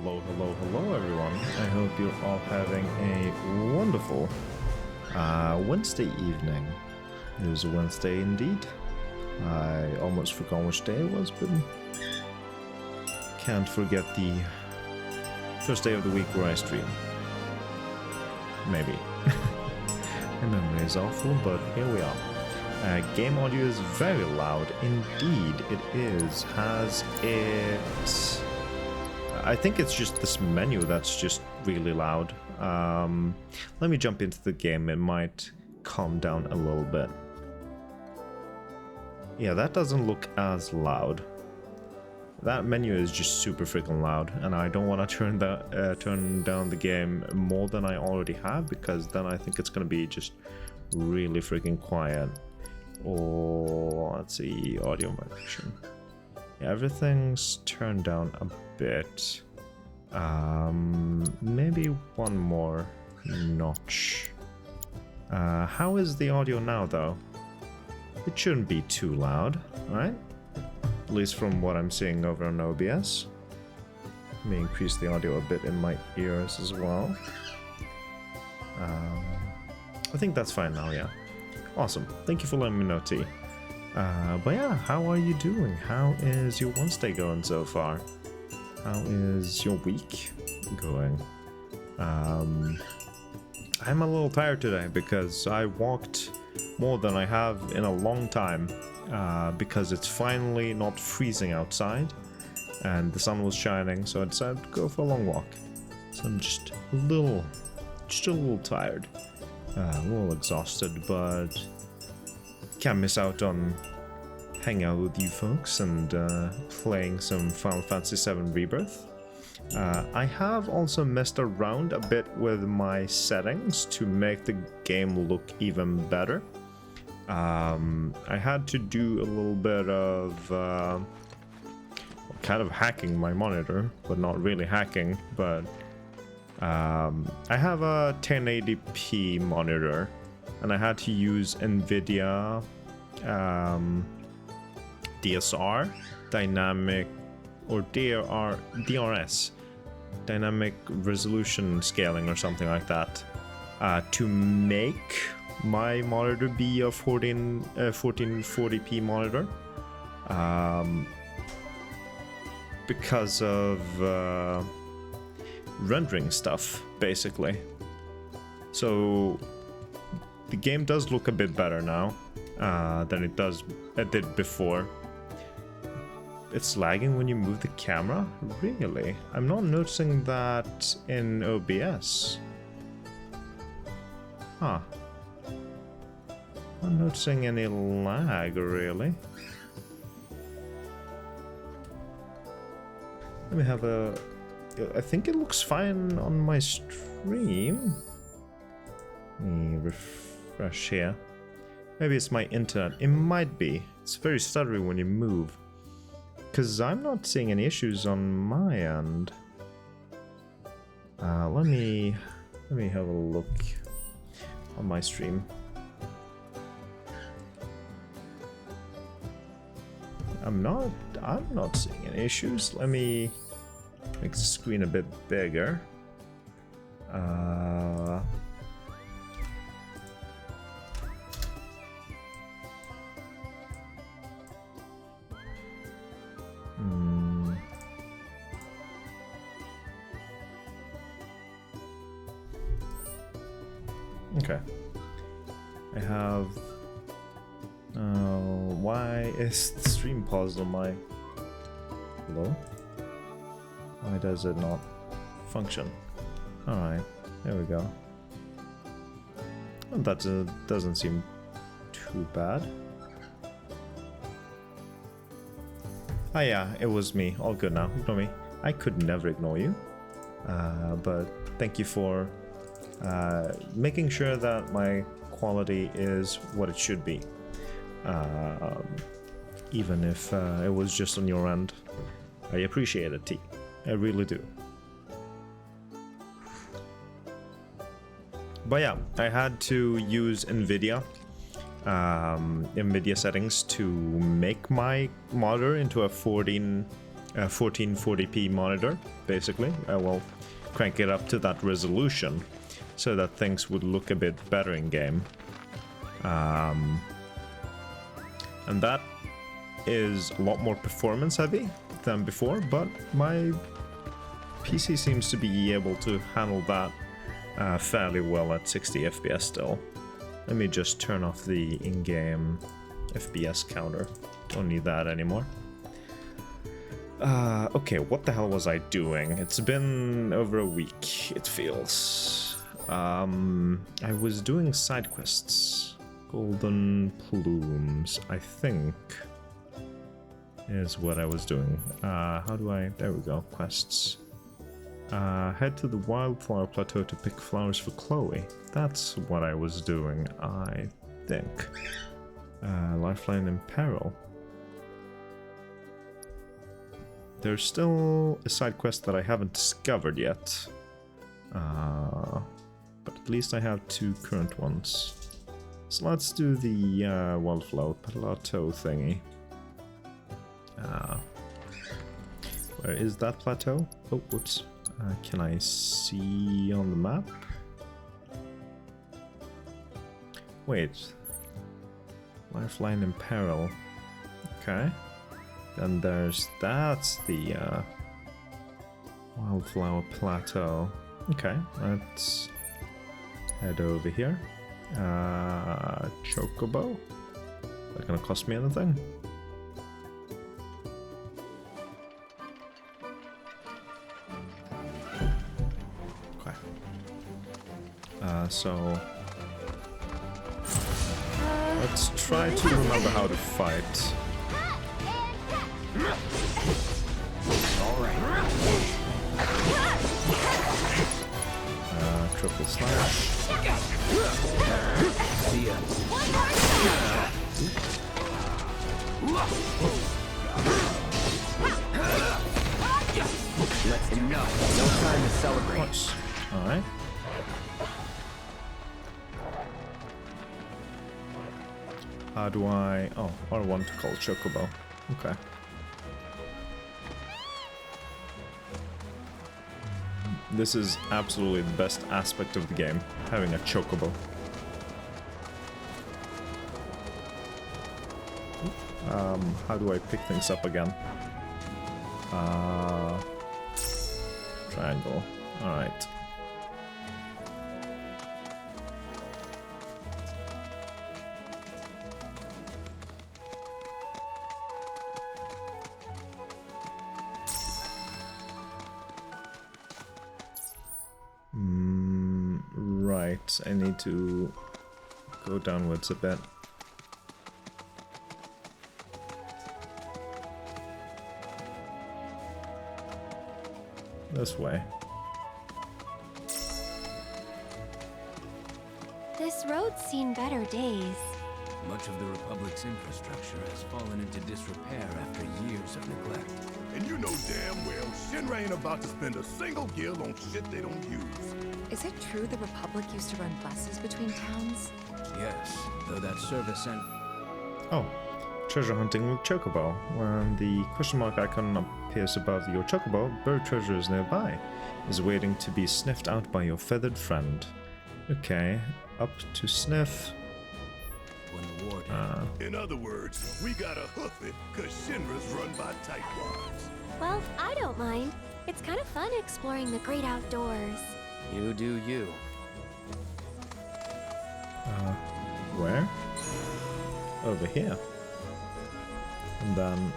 Hello, hello, hello everyone. I hope you're all having a wonderful Wednesday evening. It is a Wednesday indeed. I almost forgot which day it was, but can't forget the first day of the week where I stream. Maybe. My memory is awful, but here we are. Game audio is very loud. Indeed, it is. Has it... I think it's just this menu that's just really loud. Let me jump into the game. It might calm down a little bit. Yeah, that doesn't look as loud. That menu is just super freaking loud, and I don't want to turn down the game more than I already have, because then I think it's going to be just really freaking quiet. Or let's see, audio migration. Yeah, everything's turned down a bit. Maybe one more notch. How is the audio now, though? It shouldn't be too loud, right? At least from what I'm seeing over on OBS. Let me increase the audio a bit in my ears as well. I think that's fine now, yeah. Awesome. Thank you for letting me know, T. But yeah, how are you doing? How is your Wednesday going so far? How is your week going? I'm a little tired today because I walked more than I have in a long time, because it's finally not freezing outside and the sun was shining, so I decided to go for a long walk. So I'm just a little tired, a little exhausted, but can't miss out on hanging out with you folks and playing some Final Fantasy VII Rebirth. I have also messed around a bit with my settings to make the game look even better. I had to do a little bit of kind of hacking my monitor, but not really hacking, but I have a 1080p monitor, and I had to use NVIDIA DSR, dynamic, or DRS, dynamic resolution scaling or something like that, to make my monitor be a 1440p monitor, because of rendering stuff, basically. So the game does look a bit better now than it did before. It's lagging when you move the camera? Really? I'm not noticing that in OBS. Huh. Not noticing any lag, really. Let me have a... I think it looks fine on my stream. Let me refresh here. Maybe it's my internet. It might be. It's very stuttery when you move. Because I'm not seeing any issues on my end. Let me have a look on my stream. I'm not seeing any issues. Let me make the screen a bit bigger. Okay. I have... why is the stream paused on my... Hello? Why does it not function? Alright, there we go. Well, that doesn't seem too bad. Ah yeah, it was me. All good now. Ignore me. I could never ignore you. But thank you for making sure that my quality is what it should be. Even if it was just on your end. I appreciate it, T. I really do. But yeah, I had to use NVIDIA NVIDIA settings to make my monitor into a 14 a 1440p monitor, basically. I will crank it up to that resolution so that things would look a bit better in game. And that is a lot more performance heavy than before, but my PC seems to be able to handle that fairly well at 60 FPS still. Let me just turn off the in-game FPS counter. Don't need that anymore. Okay, what the hell was I doing? It's been over a week, it feels. I was doing side quests. Golden Plumes, I think, is what I was doing. How do I... There we go, quests. Head to the Wildflower Plateau to pick flowers for Chloe. That's what I was doing, I think. Lifeline in Peril. There's still a side quest that I haven't discovered yet. But at least I have 2 current ones. So let's do the Wildflower Plateau thingy. Where is that plateau? Oh, whoops. Can I see on the map? Wait. Lifeline in Peril. Okay. Then that's the Wildflower Plateau. Okay, let's head over here. Chocobo? Is that gonna cost me anything? Okay. So let's try to remember how to fight. Triple slash. See ya. Let's do no time to celebrate. Nice. All right. How do I? Oh, R1 to call Chocobo. Okay. This is absolutely the best aspect of the game, having a Chocobo. How do I pick things up again? Triangle. Alright. Right, I need to go downwards a bit. This way. This road's seen better days. Much of the Republic's infrastructure has fallen into disrepair after years of neglect. And you know damn well Shinra ain't about to spend a single gil on shit they don't use. Is it true the Republic used to run buses between towns? Yes, though that service and... Oh, treasure hunting with Chocobo. When the question mark icon appears above your Chocobo, bird treasure is nearby. Is waiting to be sniffed out by your feathered friend. Okay, up to sniff. when the war did. In other words, we gotta hoof it, cause Shinra's run by tightwads. Well, I don't mind. It's kind of fun exploring the great outdoors. You do you. Where? Over here. And then...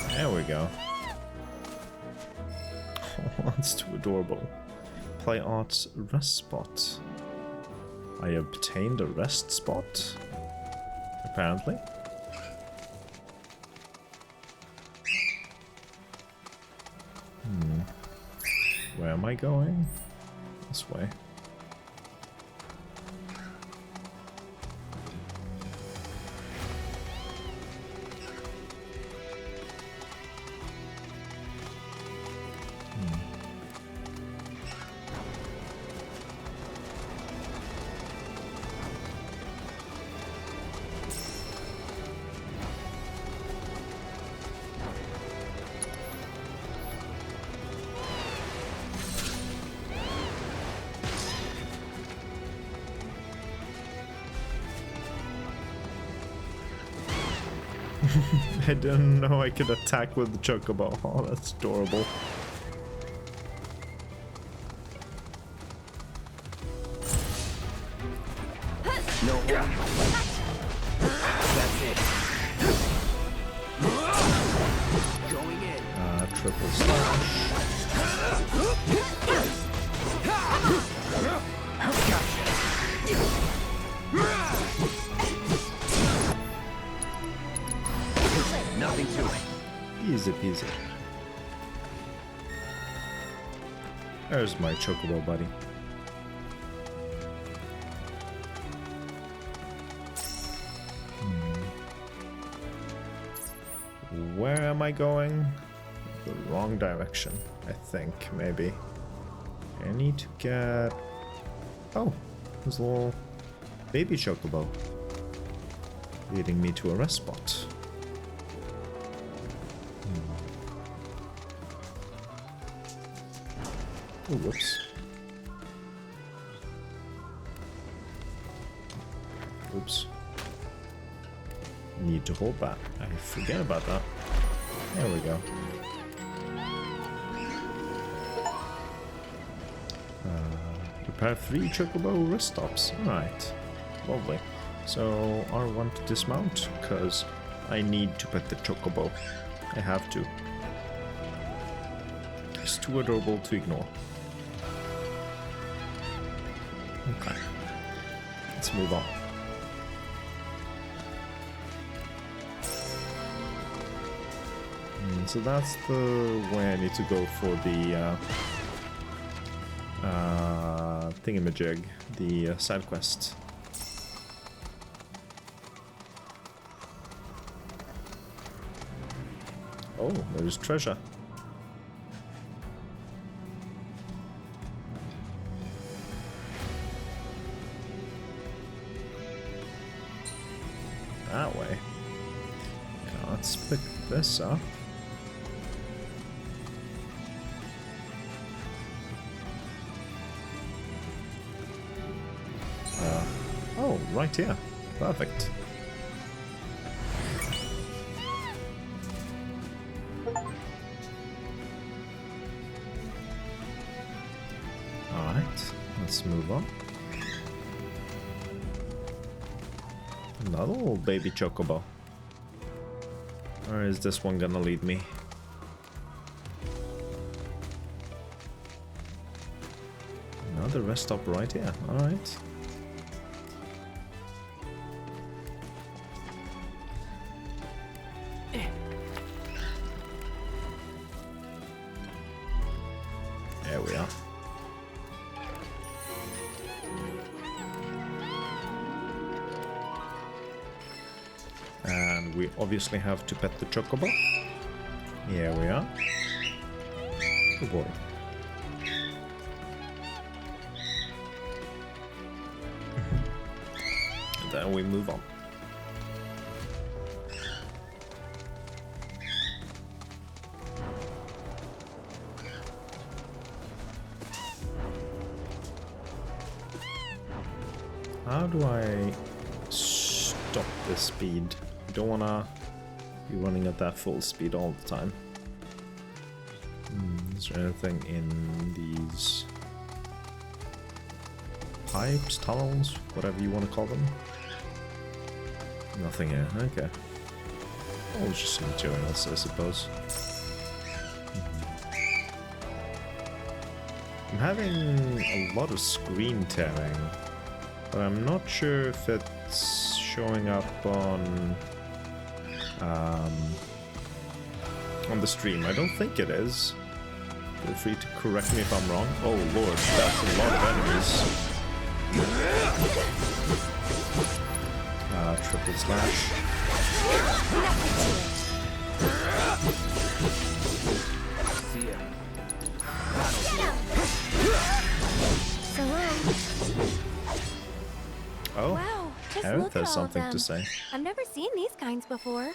there we go. Oh, that's too adorable. Play arts rest spot. I obtained a rest spot? Apparently. Where am I going? This way. I didn't know I could attack with the chocobo. Oh, that's adorable. No. That's it. Going in. Triple slash. Gotcha. Nothing to it. Easy peasy. There's my chocobo buddy. Where am I going? The wrong direction, I think, maybe. I need to get... Oh, there's a little baby chocobo leading me to a rest spot. Oh, whoops. Oops. Need to hold that. I forget about that. There we go. Prepare 3 chocobo rest stops. Alright. Lovely. So, R1 to dismount, because I need to pet the chocobo. I have to. It's too adorable to ignore. Okay. Let's move on. So that's the way I need to go for the thingamajig, the side quest. Oh, there's treasure. That way. Now let's pick this up. Oh, right here. Perfect. Alright, let's move on. Another little baby chocobo. Where is this one gonna lead me? Another rest stop right here. Alright. There we are. And we obviously have to pet the chocobo. Here we are. Good boy. And then we move on. How do I stop this speed? I don't wanna be running at that full speed all the time. Is there anything in these pipes, tunnels, whatever you want to call them? Nothing here, okay. Oh, it's just materials, I suppose. I'm having a lot of screen tearing, but I'm not sure if it's showing up on the stream. I don't think it is. Feel free to correct me if I'm wrong. Oh lord, that's a lot of enemies. Triple slash. Oh, Wow, just Aerith look at has all something of to them. say. I've never seen these kinds before.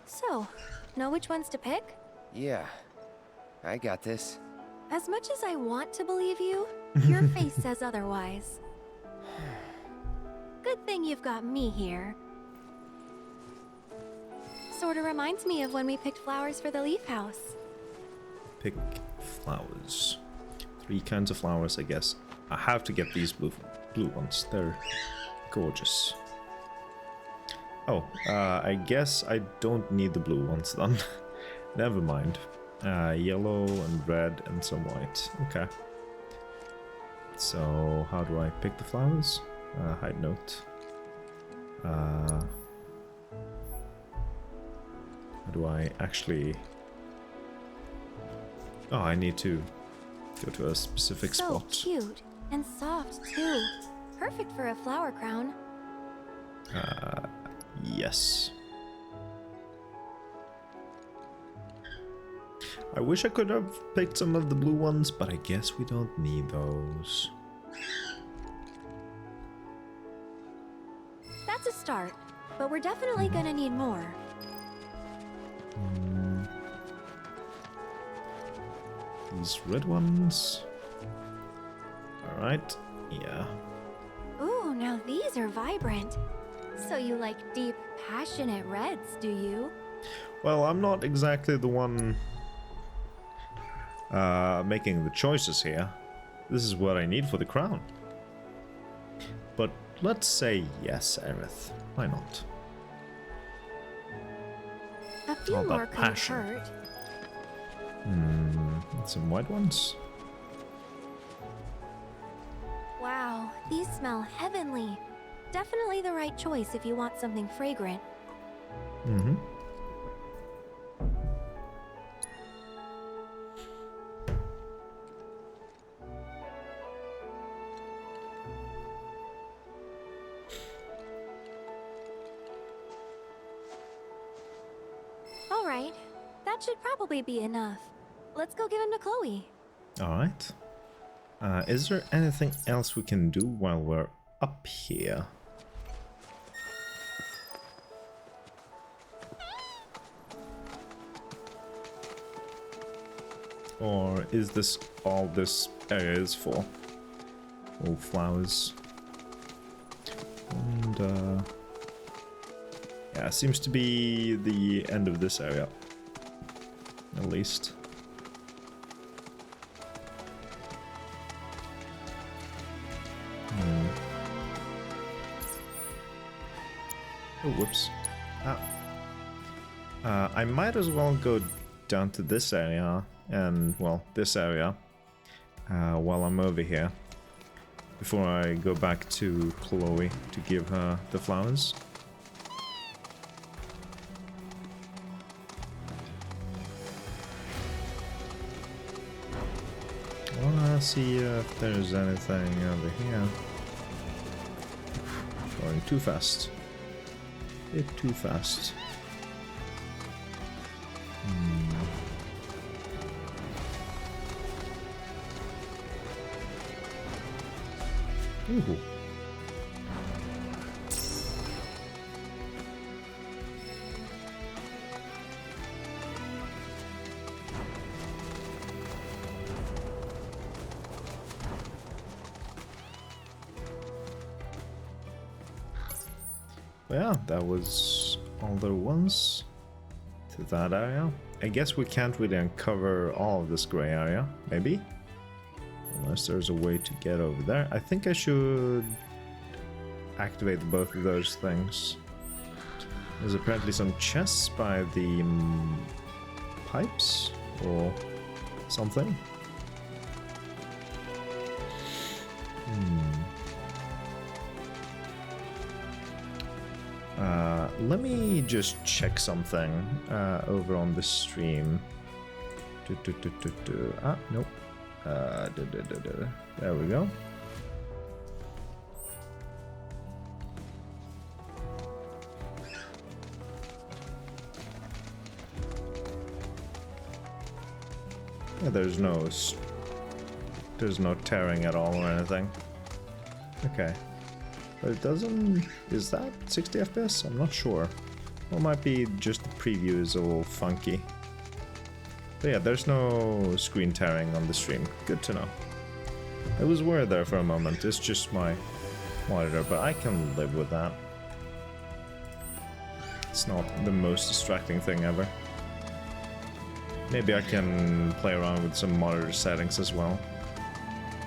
So, know which ones to pick? Yeah, I got this. As much as I want to believe you, your face says otherwise. Good Good thing you've got me here. Sorta reminds me of when we picked flowers for the leaf house. Pick flowers. 3 kinds of flowers, I guess. I have to get these blue ones. They're gorgeous. Oh, I guess I don't need the blue ones then. Never mind. Yellow and red and some white. Okay. So, how do I pick the flowers? Hide note. How do I actually... Oh, I need to go to a specific spot. So cute and soft too. Perfect for a flower crown. Yes. I wish I could have picked some of the blue ones, but I guess we don't need those. That's a start, but we're definitely gonna need more. These red ones. Alright, yeah. Ooh, now these are vibrant. So you like deep, passionate reds, do you? Well, I'm not exactly the one making the choices here. This is what I need for the crown. But let's say yes, Aerith. Why not? A few All more that could passion. hurt. Some white ones. Wow, these smell heavenly. Definitely the right choice if you want something fragrant. Mm-hmm. All right, that should probably be enough. Let's go give him to Chloe. Alright. Is there anything else we can do while we're up here? Or is this all this area is for? All flowers. And yeah, seems to be the end of this area. At least. Oh, whoops. I might as well go down to this area and, well, this area while I'm over here before I go back to Chloe to give her the flowers. I wanna see if there's anything over here. Going too fast. Bit too fast. Ooh. Yeah, that was all there was to that area. I guess we can't really uncover all of this gray area, maybe? Unless there's a way to get over there. I think I should activate both of those things. There's apparently some chests by the pipes or something. Let me just check something over on the stream. Ah, nope. There we go. Yeah, there's no tearing at all or anything. Okay. But it doesn't... Is that 60 FPS? I'm not sure. Or it might be just the preview is a little funky. But yeah, there's no screen tearing on the stream. Good to know. I was worried there for a moment. It's just my monitor, but I can live with that. It's not the most distracting thing ever. Maybe I can play around with some monitor settings as well.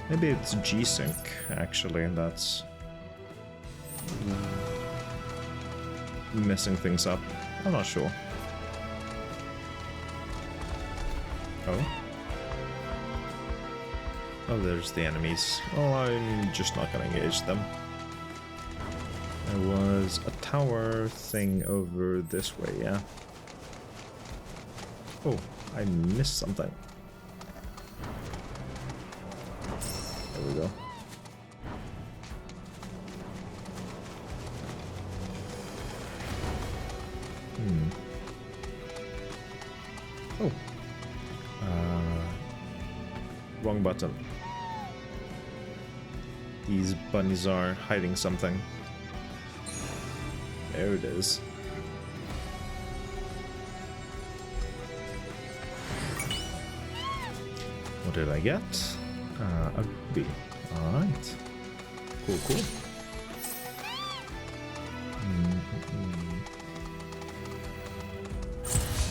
Maybe it's G-Sync, actually, that's messing things up. I'm not sure. Oh. Oh, there's the enemies. Well, I'm just not gonna engage them. There was a tower thing over this way, yeah. Oh, I missed something. There we go. Oh. Wrong button. These bunnies are hiding something. There it is. What did I get? A B. Alright. Cool, cool.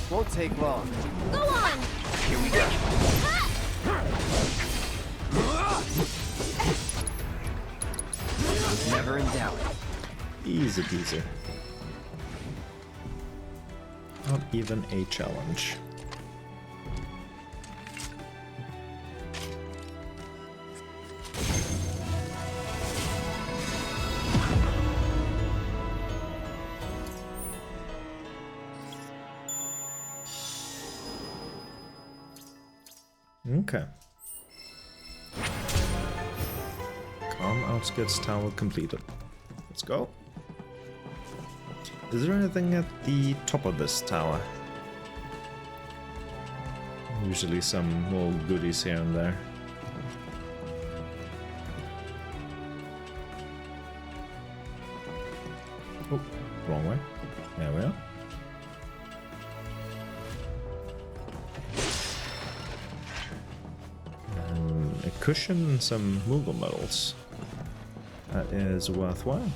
Won't take long. Go on! Here we go. Never in doubt. Easy peasy. Not even a challenge. Okay. Calm Outskirts Tower completed. Let's go. Is there anything at the top of this tower? Usually some little goodies here and there. Oh, wrong way. There we are. A cushion and some Moogle medals. That is worthwhile.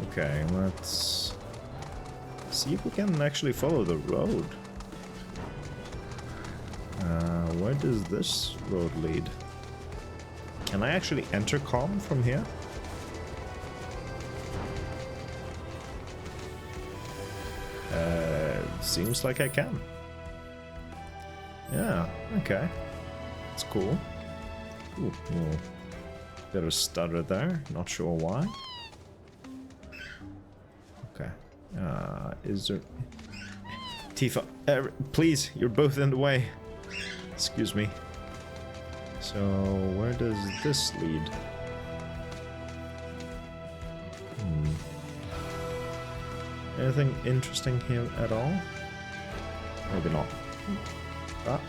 Okay, let's see if we can actually follow the road. Where does this road lead? Can I actually enter Calm from here? Seems like I can. Yeah, okay. That's cool. Ooh, bit of stutter there, not sure why. Okay. Is there... Tifa, please, you're both in the way. Excuse me. So, where does this lead? Anything interesting here at all? Maybe not. Ah.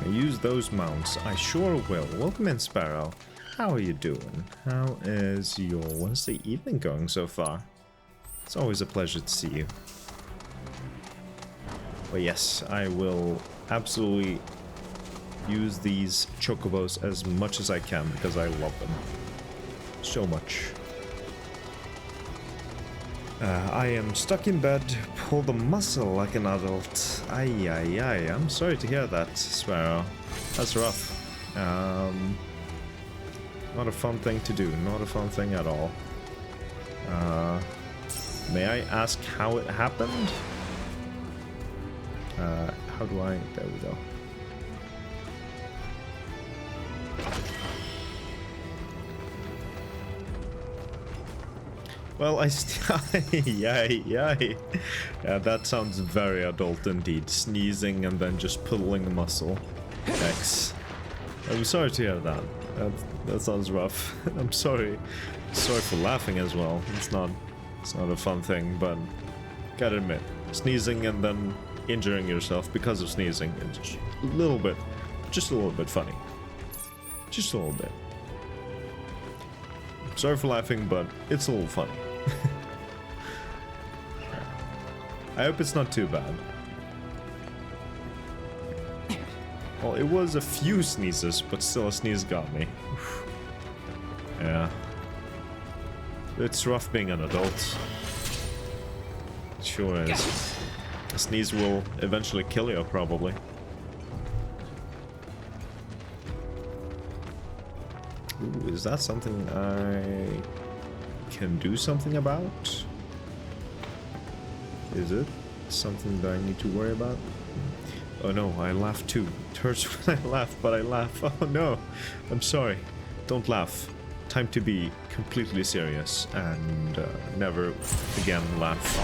Use those mounts. I sure will. Welcome in, Sparrow. How are you doing? How is your Wednesday evening going so far? It's always a pleasure to see you. But yes, I will absolutely use these chocobos as much as I can because I love them so much. I am stuck in bed, pull the muscle like an adult. Ay, ay, ay. I'm sorry to hear that, Sparrow. That's rough. Not a fun thing to do. Not a fun thing at all. May I ask how it happened? How do I... There we go. Well, I still... Yay, yay. Yeah, that sounds very adult indeed. Sneezing and then just pulling a muscle. X. I'm sorry to hear that. That sounds rough. I'm sorry. Sorry for laughing as well. It's not a fun thing, but gotta admit, sneezing and then injuring yourself because of sneezing is just a little bit funny. Just a little bit. Sorry for laughing, but it's a little funny. I hope it's not too bad. Well, it was a few sneezes, but still a sneeze got me. Oof. Yeah. It's rough being an adult. It sure is. A sneeze will eventually kill you, probably. Ooh, is that something I can do something about? Is it something that I need to worry about? Oh no, I laugh too. It hurts when I laugh, but I laugh. Oh no, I'm sorry. Don't laugh. Time to be completely serious and never again laugh.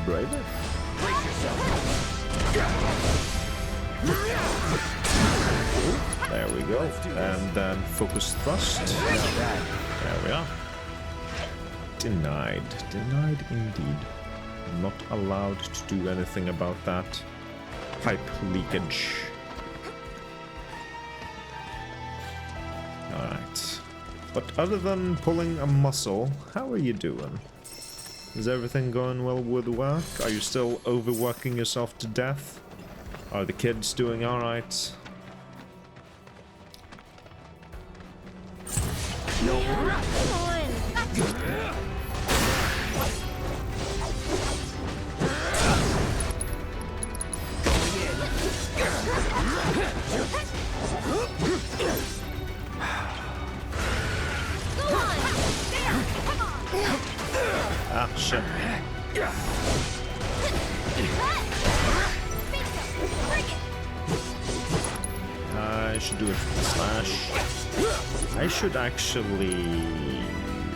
Braver? There we go. And then focus thrust. There we are. Denied. Denied indeed. Not allowed to do anything about that. Pipe leakage. Alright. But other than pulling a muscle, how are you doing? Is everything going well with work? Are you still overworking yourself to death? Are the kids doing alright? Ah, shit. I should do it with the slash. I should actually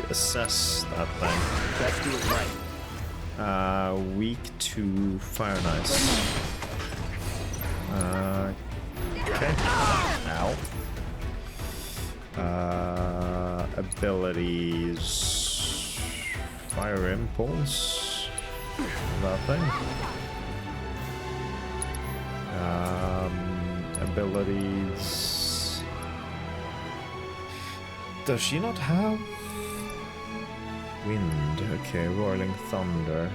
assess that thing. Let's do it right. Weak to fire and ice. Okay. Ow. Abilities. Fire impulse. That thing. Abilities. Does she not have wind? Okay, rolling thunder.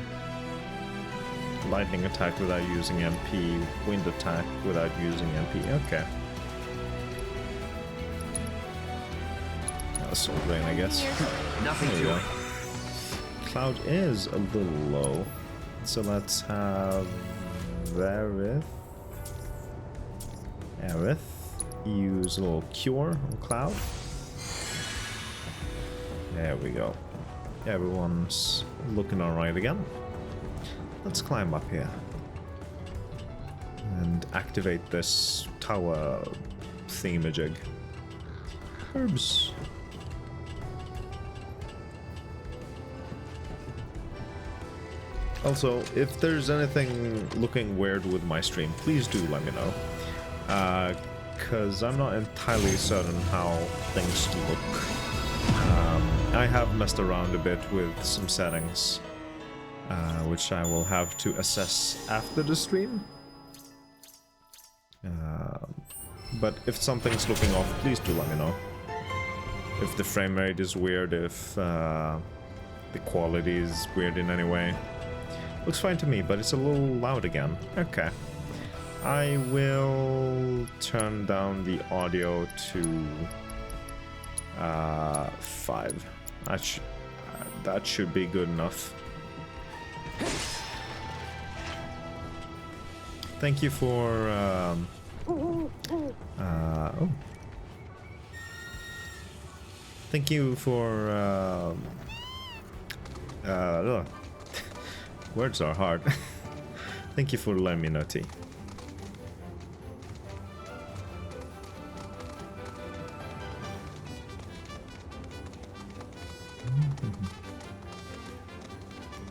Lightning attack without using MP. Wind attack without using MP. Okay. Soul Rain, I guess. Nothing There we to go. it. Cloud is a little low. So let's have Aerith. Use a little cure on Cloud. There we go. Everyone's looking alright again. Let's climb up here. And activate this tower thingamajig. Herbs. Also, if there's anything looking weird with my stream, please do let me know. Because I'm not entirely certain how things look. I have messed around a bit with some settings, which I will have to assess after the stream. But if something's looking off, please do let me know. If the frame rate is weird, if the quality is weird in any way. Looks fine to me, but it's a little loud again. Okay. I will turn down the audio to 5. That should be good enough. Thank you for oh. Thank you for words are hard. Thank you for letting me know, T.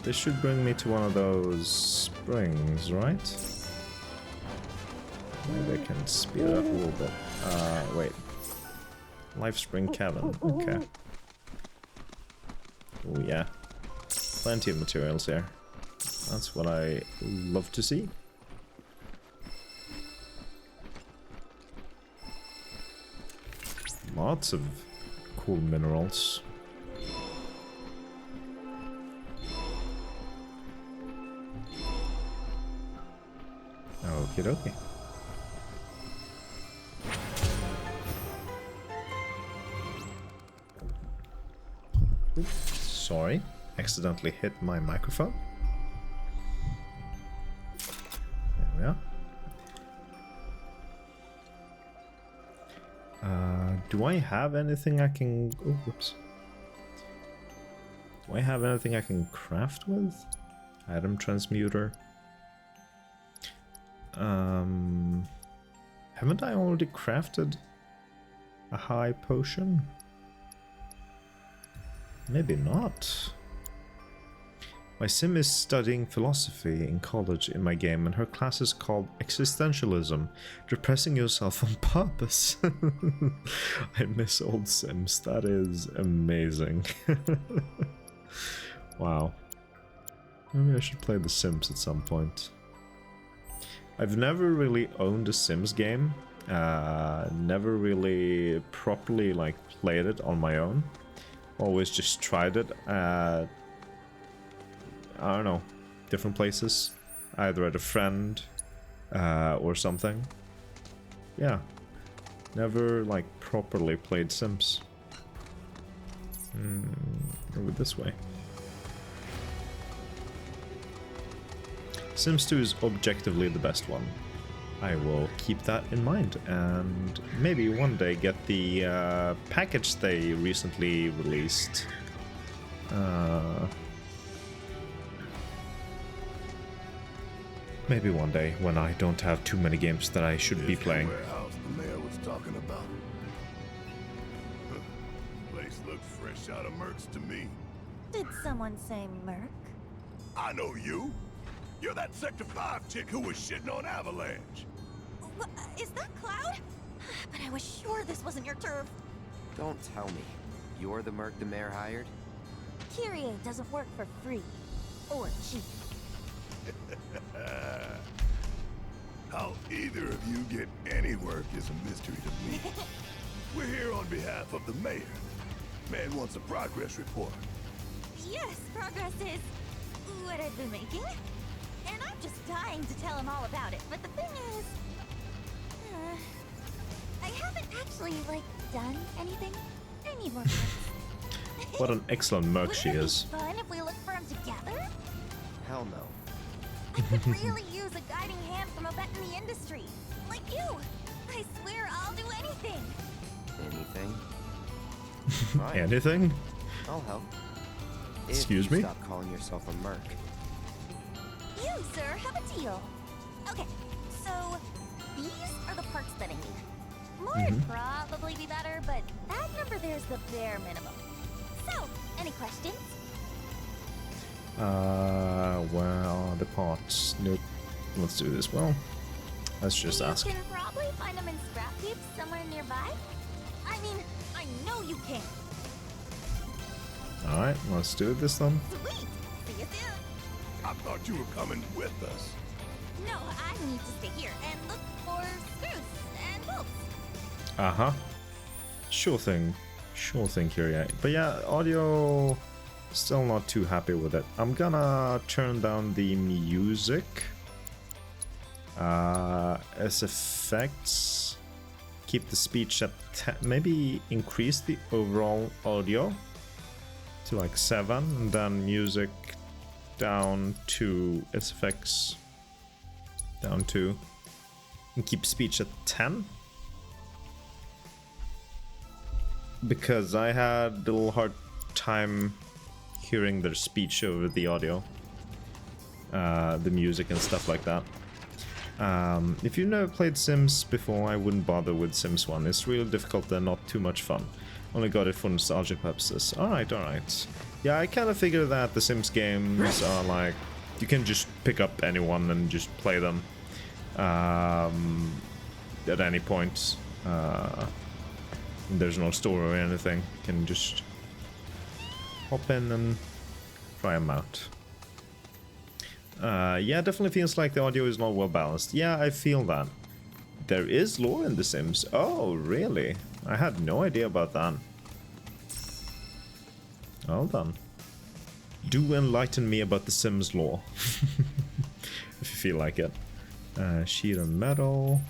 This should bring me to one of those springs, right? Maybe I can speed it up a little bit. Wait. Life Spring Cavern. Okay. Oh yeah. Plenty of materials here. That's what I love to see. Lots of cool minerals. Okie dokie. Oops, sorry, accidentally hit my microphone. There we are. Do I have anything I can... Oh, whoops. Do I have anything I can craft with? Item transmuter. Haven't I already crafted a high potion? Maybe not. My sim is studying philosophy in college in my game, and her class is called Existentialism, Depressing Yourself on Purpose. I miss old Sims. That is amazing. Wow. Maybe I should play The Sims at some point. I've never really owned a Sims game. Never really properly like played it on my own. Always just tried it at, I don't know, different places. Either at a friend or something. Yeah. Never like properly played Sims. Over this way. Sims 2 is objectively the best one. I will keep that in mind and maybe one day get the package they recently released. Maybe one day when I don't have too many games that I should be playing. Warehouse the mayor was talking about. Place looks fresh out of Mercs to me. Did someone say Merc? I know you. You're that Sector 5 chick who was shitting on Avalanche. What, is that Cloud? But I was sure this wasn't your turf. Don't tell me. You're the merc the mayor hired? Kyrie doesn't work for free. Or cheap. How either of you get any work is a mystery to me. We're here on behalf of the mayor. Man wants a progress report. Yes, progress is what I've been making. And I'm just dying to tell him all about it. But the thing is, I haven't actually, like, done anything. I need more parts. What an excellent merc she Wouldn't it is. be fun if we look for him together? Hell no. I could really use a guiding hand from a vet in the industry. Like you. I swear I'll do anything. Anything? Fine. Anything? I'll help. Excuse if you me? Stop calling yourself a merc. You, sir, have a deal. Okay, so these are the parts that I need. More would probably be better, but that number there's the bare minimum. So, any questions? Where are the parts? Nope. Let's do this. Well, let's just ask. You can probably find them in scrap heaps somewhere nearby. I mean, I know you can. Alright, let's do this then. Sweet! See you soon! I thought you were coming with us. No, I need to stay here and look for screws and bolts. Uh-huh. Sure thing. Sure thing, Kyrie. But yeah, audio... Still not too happy with it. I'm gonna turn down the music. As effects. Keep the speech at 10. Maybe increase the overall audio to like 7. And then music down to SFX down to. And keep speech at 10. Because I had a little hard time hearing their speech over the audio, the music and stuff like that. If you've never played Sims before, I wouldn't bother with Sims 1. It's really difficult and not too much fun. Only got it for nostalgia purposes. Alright, alright. Yeah, I kind of figure that the Sims games are like, you can just pick up anyone and just play them at any point. There's no story or anything. You can just hop in and try them out. Yeah, definitely feels like the audio is not well balanced. Yeah, I feel that. There is lore in The Sims. Oh, really? I had no idea about that. Well done. Do enlighten me about the Sims lore. If you feel like it. Sheet of metal.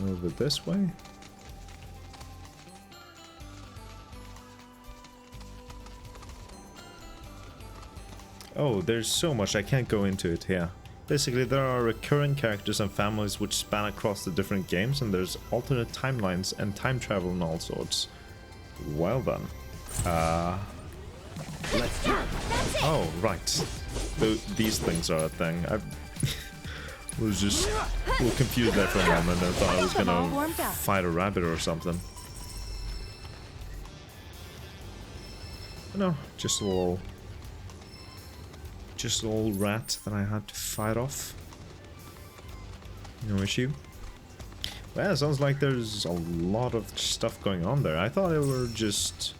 Over this way. Oh, there's so much I can't go into it here. Basically, there are recurring characters and families which span across the different games, and there's alternate timelines and time travel and all sorts. Well done. Let's do it. Oh, right. These things are a thing. I was just a little confused there for a moment. I thought I was gonna fight a rabbit or something. No, just a little rat that I had to fight off. No issue. Well, it sounds like there's a lot of stuff going on there. I thought it were just...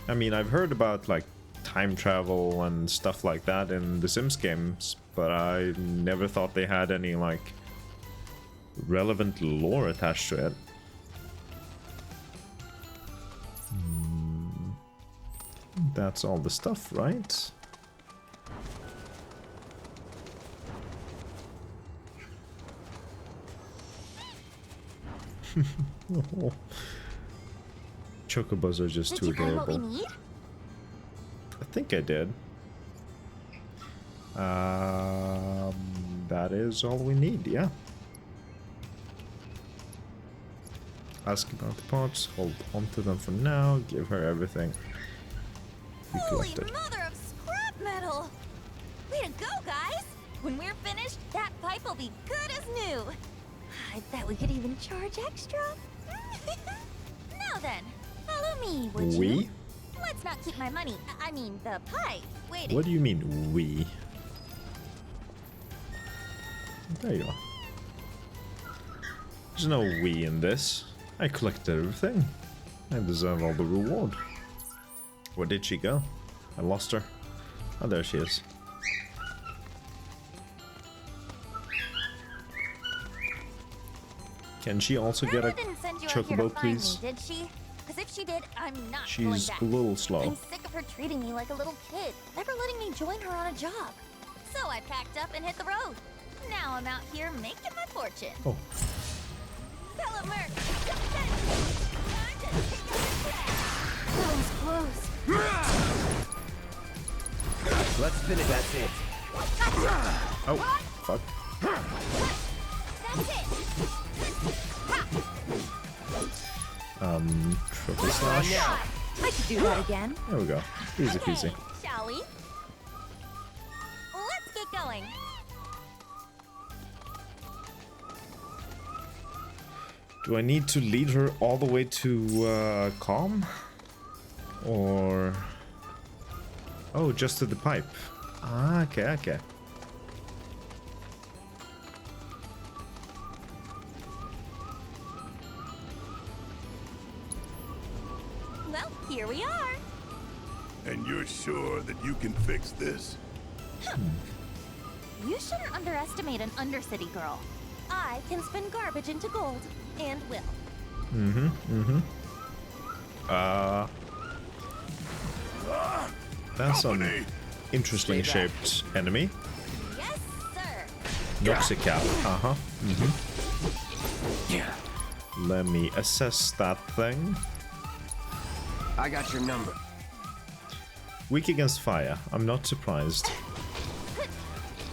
I mean, I've heard about, like, time travel and stuff like that in the Sims games, but I never thought they had any, like, relevant lore attached to it. That's all the stuff, right? Oh. Chocobos are just too Did you find what we adorable. need? I think I did. That is all we need, yeah. Ask about the parts, hold on to them for now, give her everything. We Holy collected. mother of scrap metal! Way to go, guys! When we're finished, that pipe will be good as new. I bet we could even charge extra. Now then, follow me, would you? We? Let's not keep my money, I mean the pipe, waiting. What do you mean, we? There you are. There's no we in this. I collected everything. I deserve all the reward. Where did she go? I lost her. Oh, there she is. Can she also get a Grandma didn't send you out here to chocobo, find please? me, did she? Because if she did, I'm not She's going back. a little slow. I'm sick of her treating me like a little kid, never letting me join her on a job. So I packed up and hit the road. Now I'm out here making my fortune. Oh, Fellow Merc, time to take out the trash. That was close. Let's finish. That's it. oh, fuck. That's it. Triple slash. I could do that again. There we go. Easy Okay, peasy. shall we? Let's get going. Do I need to lead her all the way to Calm? Or... Oh, just to the pipe. Ah, okay, okay. Well, here we are. And you're sure that you can fix this? You shouldn't underestimate an Undercity girl. I can spin garbage into gold, and will. That's an Company. interesting Stay back. shaped enemy. Yes, sir. Noxicat. Uh-huh. Yeah. Let me assess that thing. I got your number. Weak against fire. I'm not surprised.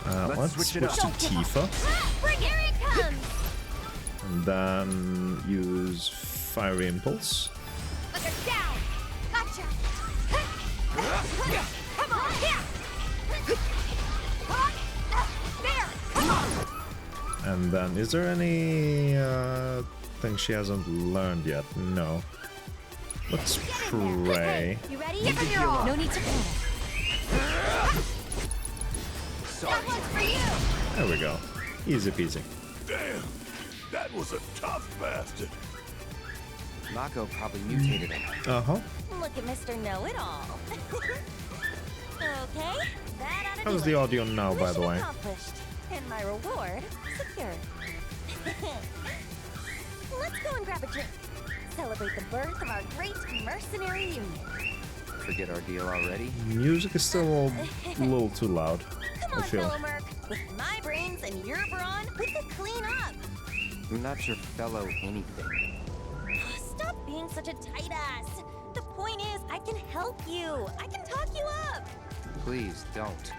Let's switch switch it up. to Tifa. Bring it! Here it comes. And then use Fiery Impulse. Look her down. Gotcha. Come on, here. There. Come on. And then, is there any thing she hasn't learned yet? No. Let's pray. You ready? Give them your all. No need to panic. That one's for you. There we go. Easy peasy. Damn, that was a tough bastard. Mako probably mutated him. Uh-huh. Look at Mr. Know-It-All. Okay, that ought to How's do the it. audio now, by the Mission way? accomplished. And my reward secure. Let's go and grab a drink. Celebrate the birth of our great mercenary union. Forget our deal already? Music is still a little too loud, Come I on, feel. fellow merc. With my brains and your brawn, we could clean up. I'm not your fellow anything. Stop being such a tight ass. The point is, I can help you. I can talk you up. Please don't.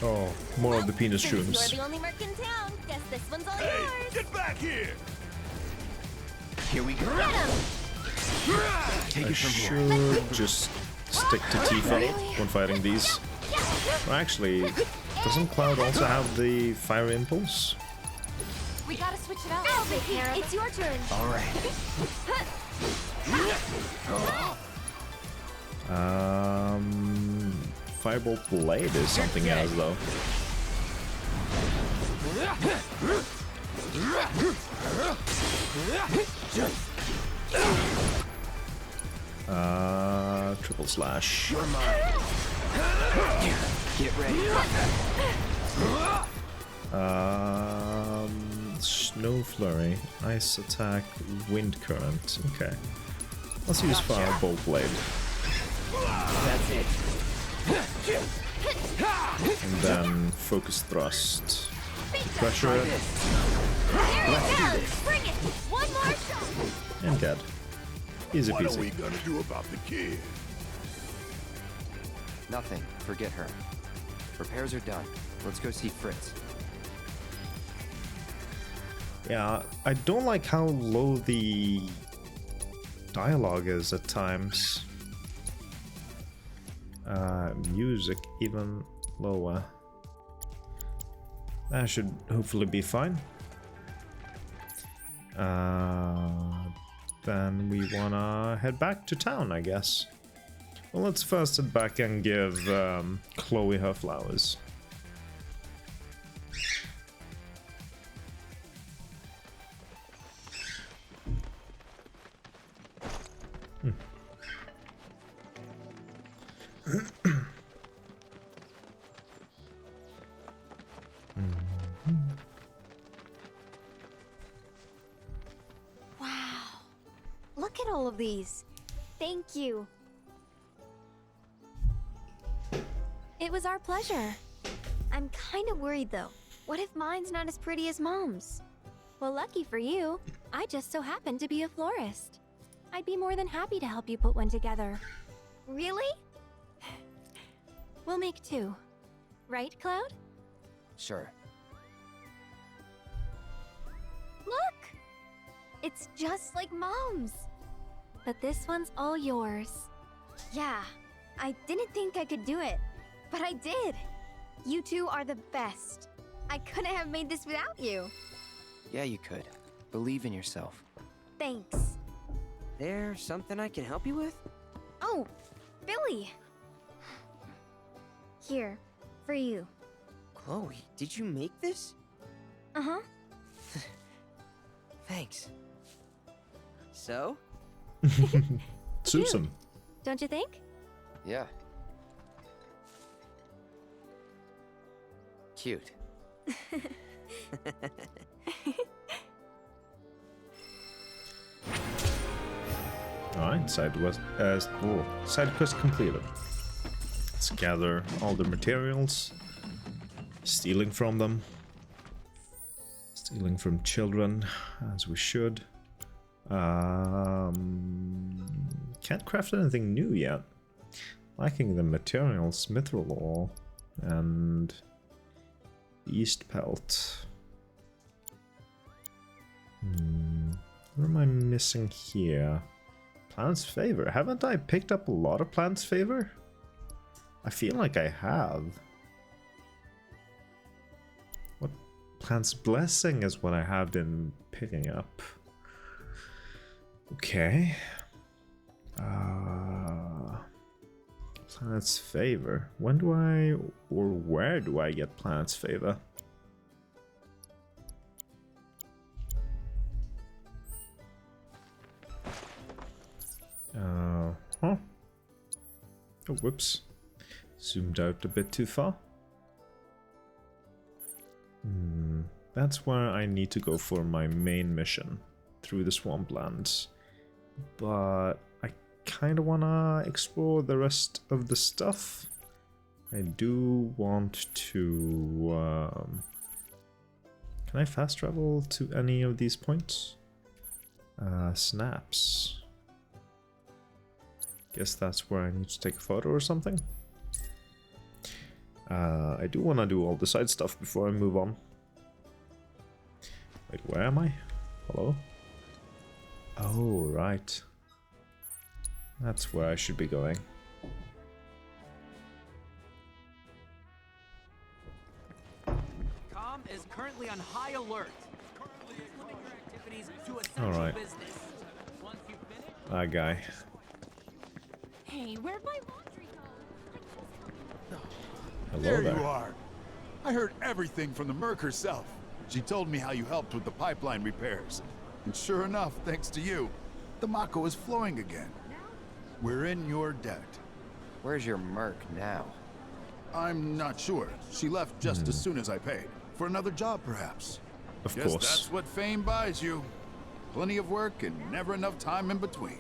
Oh, more of the penis Since shrooms. you're the only merc in town, guess this one's all Hey, yours. get back here! Here we go. Get him! Take I it from here. should just stick to Tifa when fighting these. Well, actually, doesn't Cloud also have the Fire Impulse? We gotta switch it out. Oh, Vicky, it's your turn. All right. Firebolt Blade is something else, though. Triple Slash. You're mine. Get ready. Snow Flurry, Ice Attack, Wind Current. Okay. Let's use Firebolt Blade. That's it. And then Focus Thrust. Pressure Try it this. Let's go. Bring it. One more shot. and dead. Easy What are we peasy. gonna do about the kid? Nothing. Forget her. Repairs are done. Let's go see Fritz. Yeah, I don't like how low the dialogue is at times. Music even lower. That should hopefully be fine. Then we wanna head back to town, I guess. Well, let's first head back and give Chloe her flowers. Wow. Look at all of these. Thank you. It was our pleasure. I'm kind of worried though. What if mine's not as pretty as Mom's? Well, lucky for you, I just so happen to be a florist. I'd be more than happy to help you put one together. Really? We'll make two. Right, Cloud? Sure. Look! It's just like Mom's. But this one's all yours. Yeah, I didn't think I could do it, but I did. You two are the best. I couldn't have made this without you. Yeah, you could. Believe in yourself. Thanks. There something I can help you with? Oh, Billy. Here, for you. Chloe, did you make this? Uh-huh. Thanks. So? Susan. Don't you think? Yeah. Cute. Alright, side quest completed. Let's gather all the materials. Stealing from them. Stealing from children, as we should. Can't craft anything new yet. Lacking the materials, mithril ore, and east pelt. What am I missing here? Plant's favor. Haven't I picked up a lot of Plant's favor? I feel like I have. What? Plant's blessing is what I have been picking up. Okay. Planet's favor. When do I, or where do I get planet's favor? Huh? Oh, whoops. Zoomed out a bit too far. That's where I need to go for my main mission, through the swamplands. But I kind of want to explore the rest of the stuff. I do want to... Can I fast travel to any of these points? Snaps. Guess that's where I need to take a photo or something. I do want to do all the side stuff before I move on. Wait, where am I? Hello? Oh, right. That's where I should be going. Com is currently on high alert. Limit your activities to essential All right. business. Once you finish, That guy. Hey, where'd my laundry go? Hello There there. you are. I heard everything from the Merc herself. She told me how you helped with the pipeline repairs. And sure enough, thanks to you, the Mako is flowing again. We're in your debt. Where's your merc now? I'm not sure. She left just as soon as I paid. For another job, perhaps. Of Guess course. that's what fame buys you. Plenty of work and never enough time in between.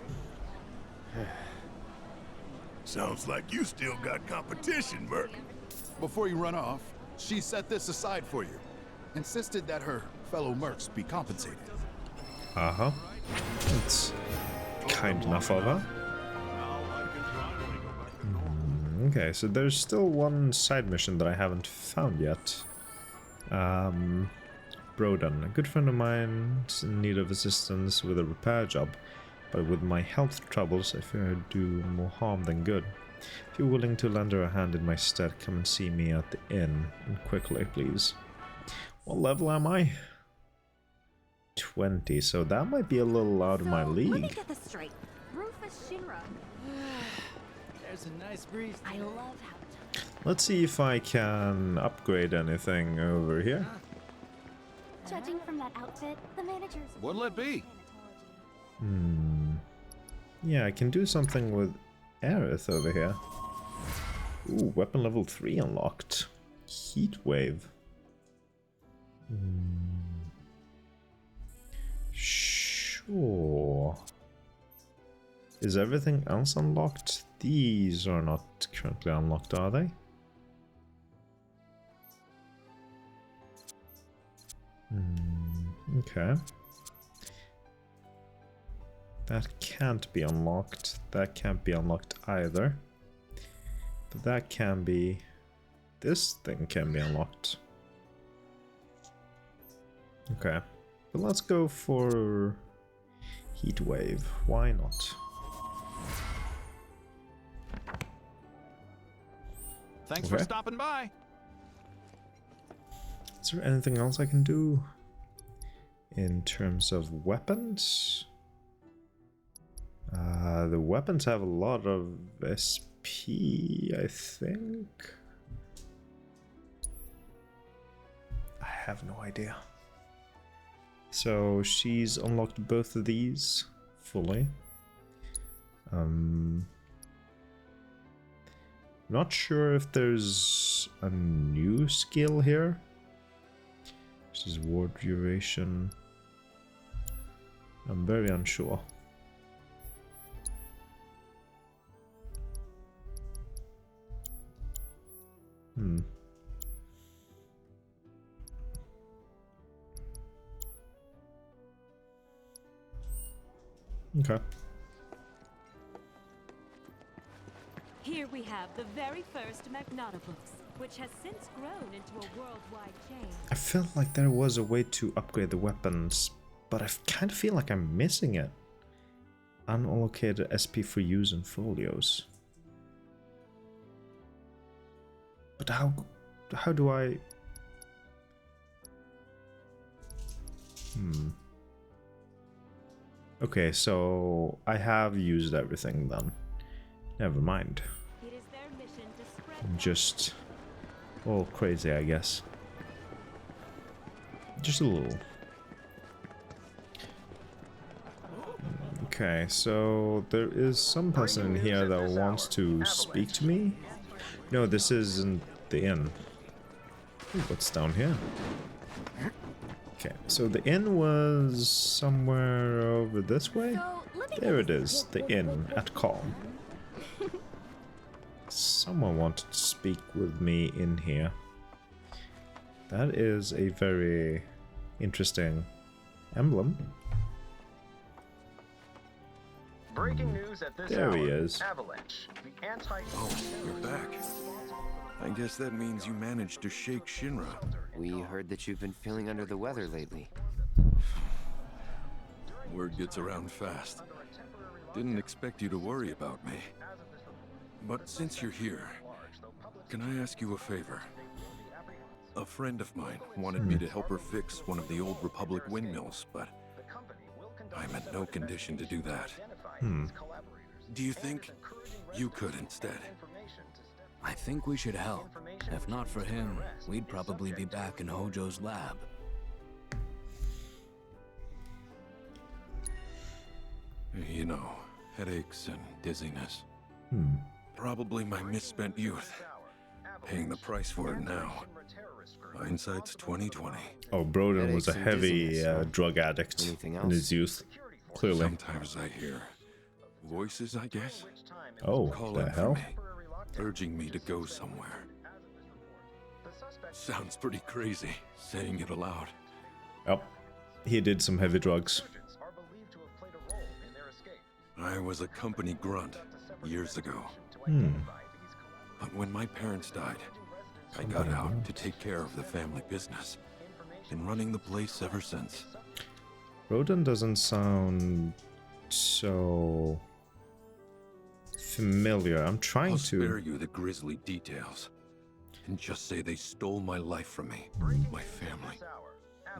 Sounds like you still got competition, Merc. Before you run off, she set this aside for you. Insisted that her fellow Mercs be compensated. Uh-huh. That's kind enough of her. Okay, so there's still one side mission that I haven't found yet. Broden, a good friend of mine, is in need of assistance with a repair job, but with my health troubles, I fear I'd do more harm than good. If you're willing to lend her a hand in my stead, come and see me at the inn, and quickly, please. What level am I? 20, so that might be a little out of my Let me league. get this straight. Rufus Shinra. there's a nice breeze. I love how Let's see if I can upgrade anything over here. judging from that outfit, the manager's. What'll it be? Yeah, I can do something with Aerith over here. Ooh, weapon level 3 unlocked. Heat wave. Sure. Is everything else unlocked? These are not currently unlocked, are they? Okay. That can't be unlocked. That can't be unlocked either. But that can be... This thing can be unlocked. Okay. But let's go for... Heat wave. Why not? Thanks Okay. for stopping by. Is there anything else I can do? In terms of weapons? The weapons have a lot of SP, I think. I have no idea. So she's unlocked both of these fully. Not sure if there's a new skill here. This is ward duration. I'm very unsure. Okay. Here we have the very first Magnata books, which has since grown into a worldwide chain. I felt like there was a way to upgrade the weapons, but I kind of feel like I'm missing it. Unallocated SP for use in folios. But how do I... Okay, so I have used everything then. Never mind. It is their mission to spread I'm just all crazy, I guess. Just a little. Okay, so there is some person in here that wants to speak to me. No, this isn't the inn. Ooh, what's down here? Okay, so the inn was somewhere over this way. So, let me There get it is, the inn at Calm. Someone wanted to speak with me in here. That is a very interesting emblem. Breaking news at this There hour. he is. Avalanche. The anti. Oh, you're back. I guess that means you managed to shake Shinra. We heard that you've been feeling under the weather lately. Word gets around fast. Didn't expect you to worry about me. But since you're here, can I ask you a favor? A friend of mine wanted me to help her fix one of the old Republic windmills, but I'm in no condition to do that. Do you think you could instead? I think we should help. If not for him, we'd probably be back in Hojo's lab. You know, headaches and dizziness. Probably my misspent youth. Paying the price for it now. Hindsight's 2020. Oh, Broden was a Headaches and heavy dizziness, huh? drug addict Anything in his else? youth. Clearly. Sometimes I hear voices, I guess, Oh, calling the for hell? me, urging me to go somewhere. Sounds pretty crazy, saying it aloud. Oh, he did some heavy drugs. I was a company grunt years ago. But when my parents died, I got out to take care of the family business. Been running the place ever since. Broden doesn't sound so familiar. I'm trying I'll to. spare you the grisly details. And just say they stole my life from me, my family,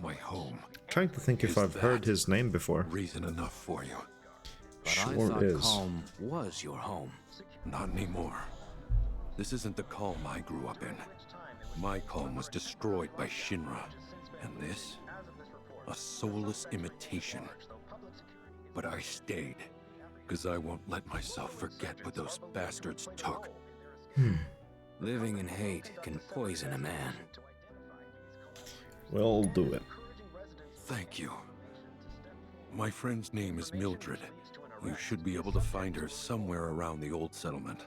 my home. Trying to think if Is I've heard that his name before. Reason enough for you. But I Sure thought is. Calm was your home. Not anymore. This isn't the calm I grew up in. My calm was destroyed by Shinra. And this? A soulless imitation. But I stayed, because I won't let myself forget what those bastards took. Living in hate can poison a man. We'll do it. Thank you. My friend's name is Mildred. You should be able to find her somewhere around the old settlement,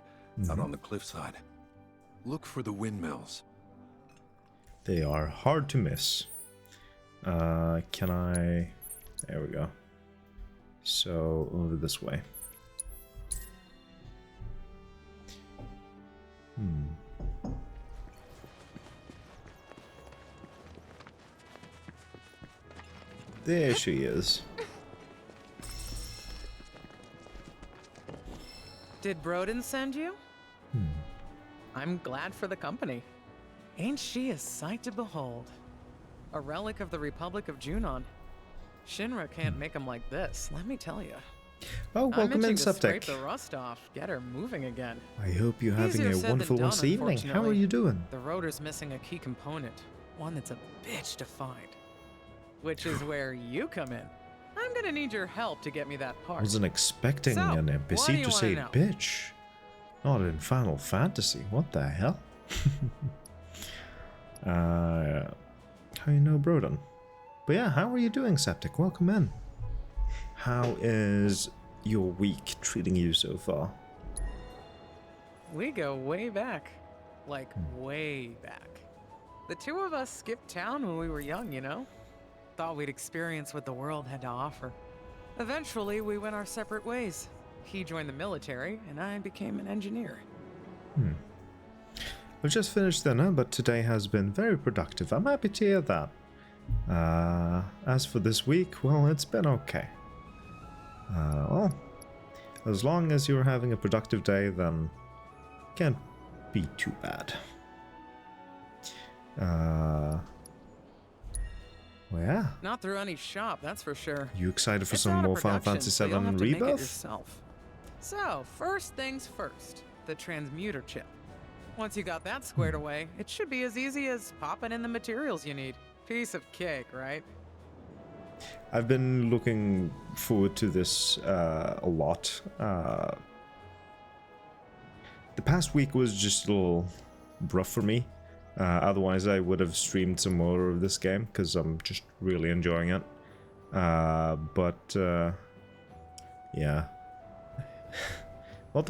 out on the cliffside. Look for the windmills. They are hard to miss. Can I... There we go. So, over this way. There she is. Did Broden send you? I'm glad for the company. Ain't she a sight to behold? A relic of the Republic of Junon. Shinra can't make 'em like this, let me tell you. Oh, welcome in, I'm itching to scrape Septic. the rust off, get her moving again. I hope you're having Easier a said than wonderful done, Wednesday evening. How are unfortunately. you doing? The rotor's missing a key component, one that's a bitch to find. Which is where you come in. I'm gonna need your help to get me that I part. wasn't expecting So, an what do NPC you to say wanna know? bitch. Not in Final Fantasy. What the hell? How you know Broden? But yeah, how are you doing, Septic? Welcome in. How is your week treating you so far? We go way back. Like, way back. The two of us skipped town when we were young, you know? Thought we'd experience what the world had to offer. Eventually, we went our separate ways. He joined the military, and I became an engineer. We just finished dinner, but today has been very productive. I'm happy to hear that. As for this week, well, it's been okay. Well, as long as you're having a productive day, then can't be too bad. Well, yeah. Not through any shop, that's for sure. You excited for It's some out of more Final production, Fantasy so you'll VII have to make it Rebirth? yourself. So, first things first, the transmuter chip. Once you got that squared away, it should be as easy as popping in the materials you need. Piece of cake, right? I've been looking forward to this a lot. The past week was just a little rough for me. Otherwise, I would have streamed some more of this game because I'm just really enjoying it. Yeah, not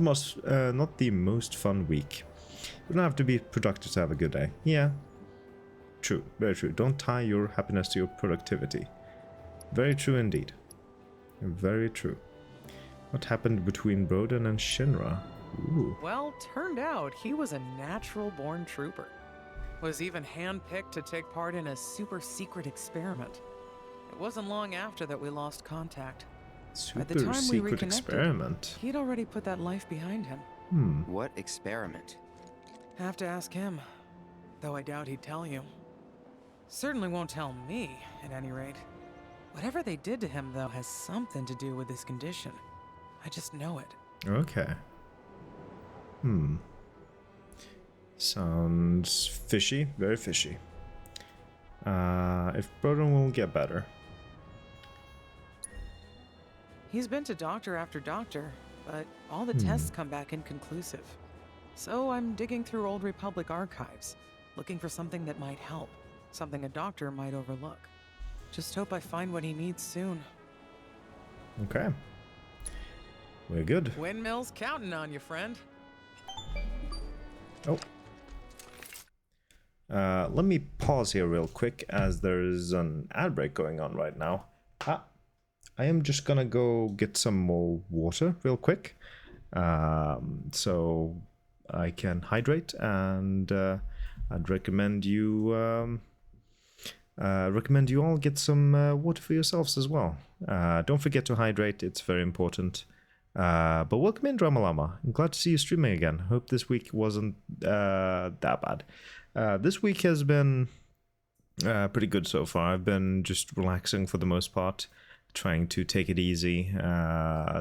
the most fun week. You don't have to be productive to have a good day. Yeah, true, very true. Don't tie your happiness to your productivity. Very true indeed. Very true. What happened between Broden and Shinra? Ooh. Well, turned out he was a natural-born trooper. Was even handpicked to take part in a super secret experiment. It wasn't long after that we lost contact. By the Super time we secret reconnected, experiment. he'd already put that life behind him. What experiment? Have to ask him, though I doubt he'd tell you. Certainly won't tell me, at any rate. Whatever they did to him, though, has something to do with his condition. I just know it. Okay. Sounds fishy, very fishy. If Broden will get better. He's been to doctor after doctor, but all the tests come back inconclusive. So I'm digging through old Republic archives, looking for something that might help, something a doctor might overlook. Just hope I find what he needs soon. Okay. We're good. Windmill's counting on you, friend. Oh. Let me pause here real quick as there's an ad break going on right now. I am just gonna go get some more water real quick. So I can hydrate, and I'd recommend you all get some water for yourselves as well. Don't forget to hydrate, it's very important. But welcome in, Dramalama. I'm glad to see you streaming again. Hope this week wasn't that bad. This week has been pretty good so far. I've been just relaxing for the most part, trying to take it easy.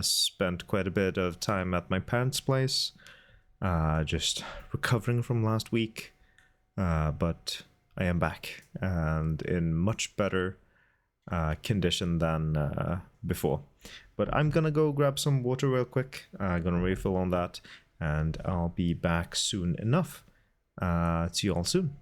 Spent quite a bit of time at my parents' place, just recovering from last week. But I am back and in much better condition than before. But I'm gonna go grab some water real quick. I'm gonna refill on that, and I'll be back soon enough. See you all soon.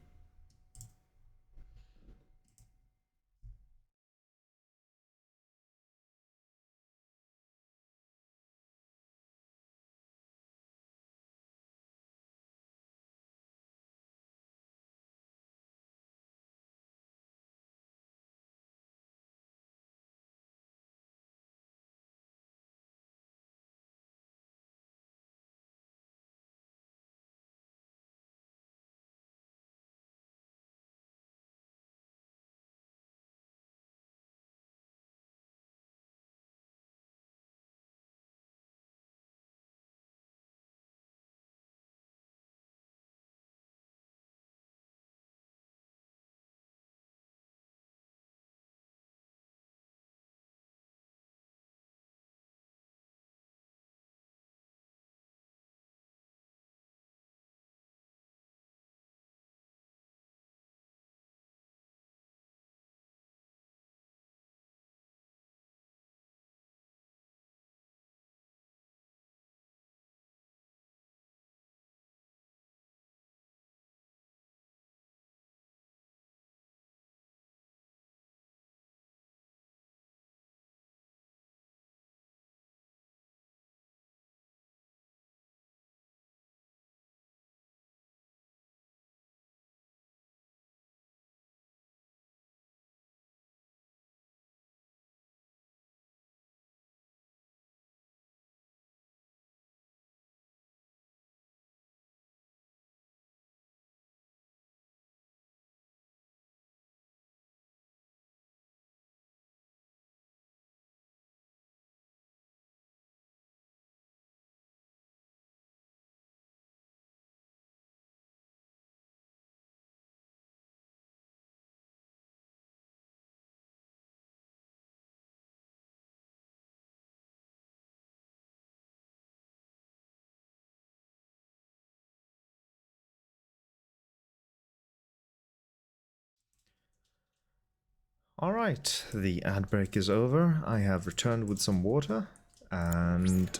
Alright, the ad break is over. I have returned with some water, and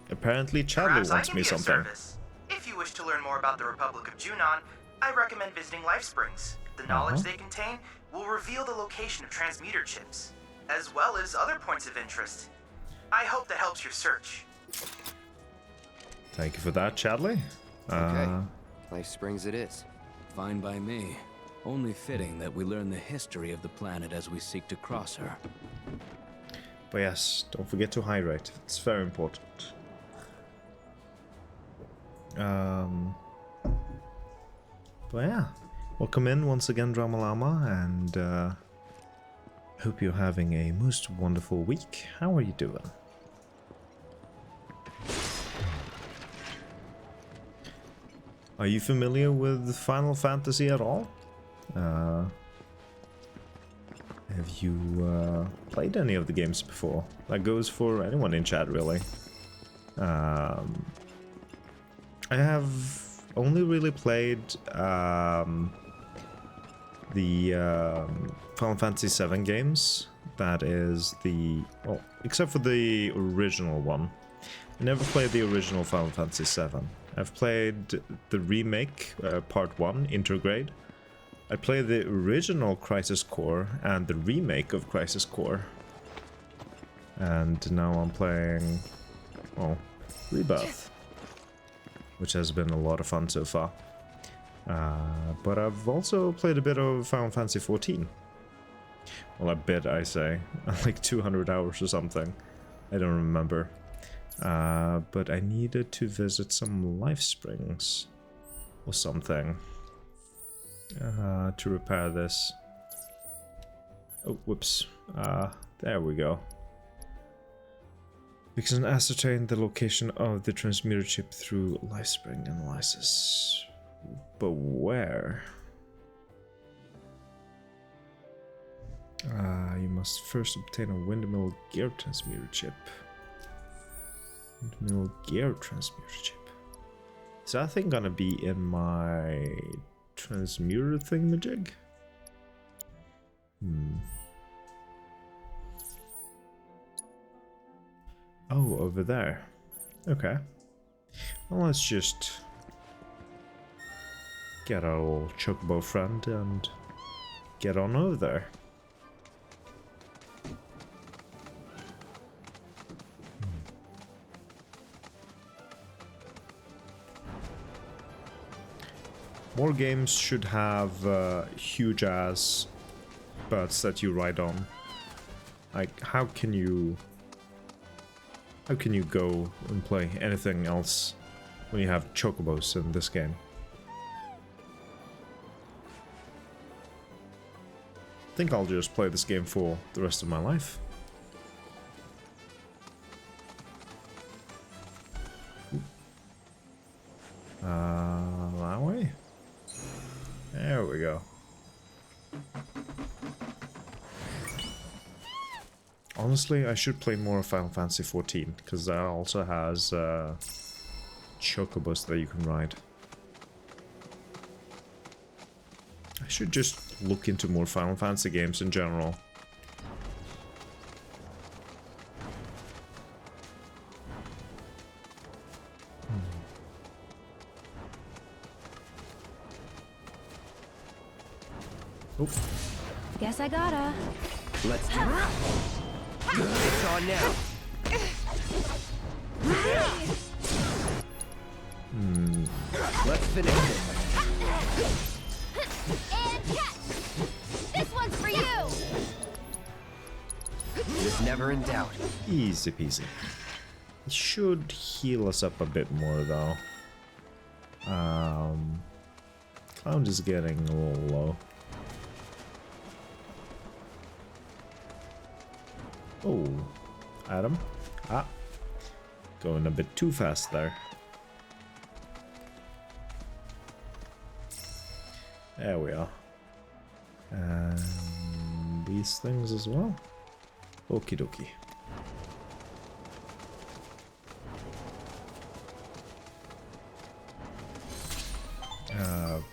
apparently Chadley wants me something. Service. If you wish to learn more about the Republic of Junon, I recommend visiting Life Springs. The knowledge they contain will reveal the location of transmuter chips, as well as other points of interest. I hope that helps your search. Thank you for that, Chadley. Okay, Life Springs it is. Fine by me. Only fitting that we learn the history of the planet as we seek to cross her. But yes, don't forget to hydrate. It's very important. But yeah, welcome in once again, Dramalama, and hope you're having a most wonderful week. How are you doing? Are you familiar with Final Fantasy at all? Have you played any of the games before? That goes for anyone in chat, really. I have only really played the Final Fantasy VII games. That is the... well, except for the original one. I never played the original Final Fantasy VII. I've played the remake, Part 1, Intergrade. I played the original Crisis Core and the remake of Crisis Core. And now I'm playing, well, Rebirth, which has been a lot of fun so far. But I've also played a bit of Final Fantasy XIV. Well, a bit, I say. Like 200 hours or something. I don't remember. But I needed to visit some Life Springs or something to repair this. Oh, whoops. There we go. We can ascertain the location of the transmuter chip through Life Spring analysis. But where? You must first obtain a windmill gear transmuter chip. Windmill gear transmuter chip. Is that thing gonna be in my transmuter thingamajig? Oh, over there. Okay. Well, let's just get our old chocobo friend and get on over there. More games should have huge ass birds that you ride on. Like, how can you go and play anything else when you have chocobos in this game? I think I'll just play this game for the rest of my life. That way? There we go. Honestly, I should play more of Final Fantasy XIV, because that also has chocobos that you can ride. I should just look into more Final Fantasy games in general. Oof. Guess I gotta. Let's do it. It's on now. Let's finish it. And catch! This one's for you! It's never in doubt. Easy peasy. It should heal us up a bit more though. Cloud is getting a little low. Oh, Adam. Going a bit too fast there. There we are. And these things as well. Okie dokie.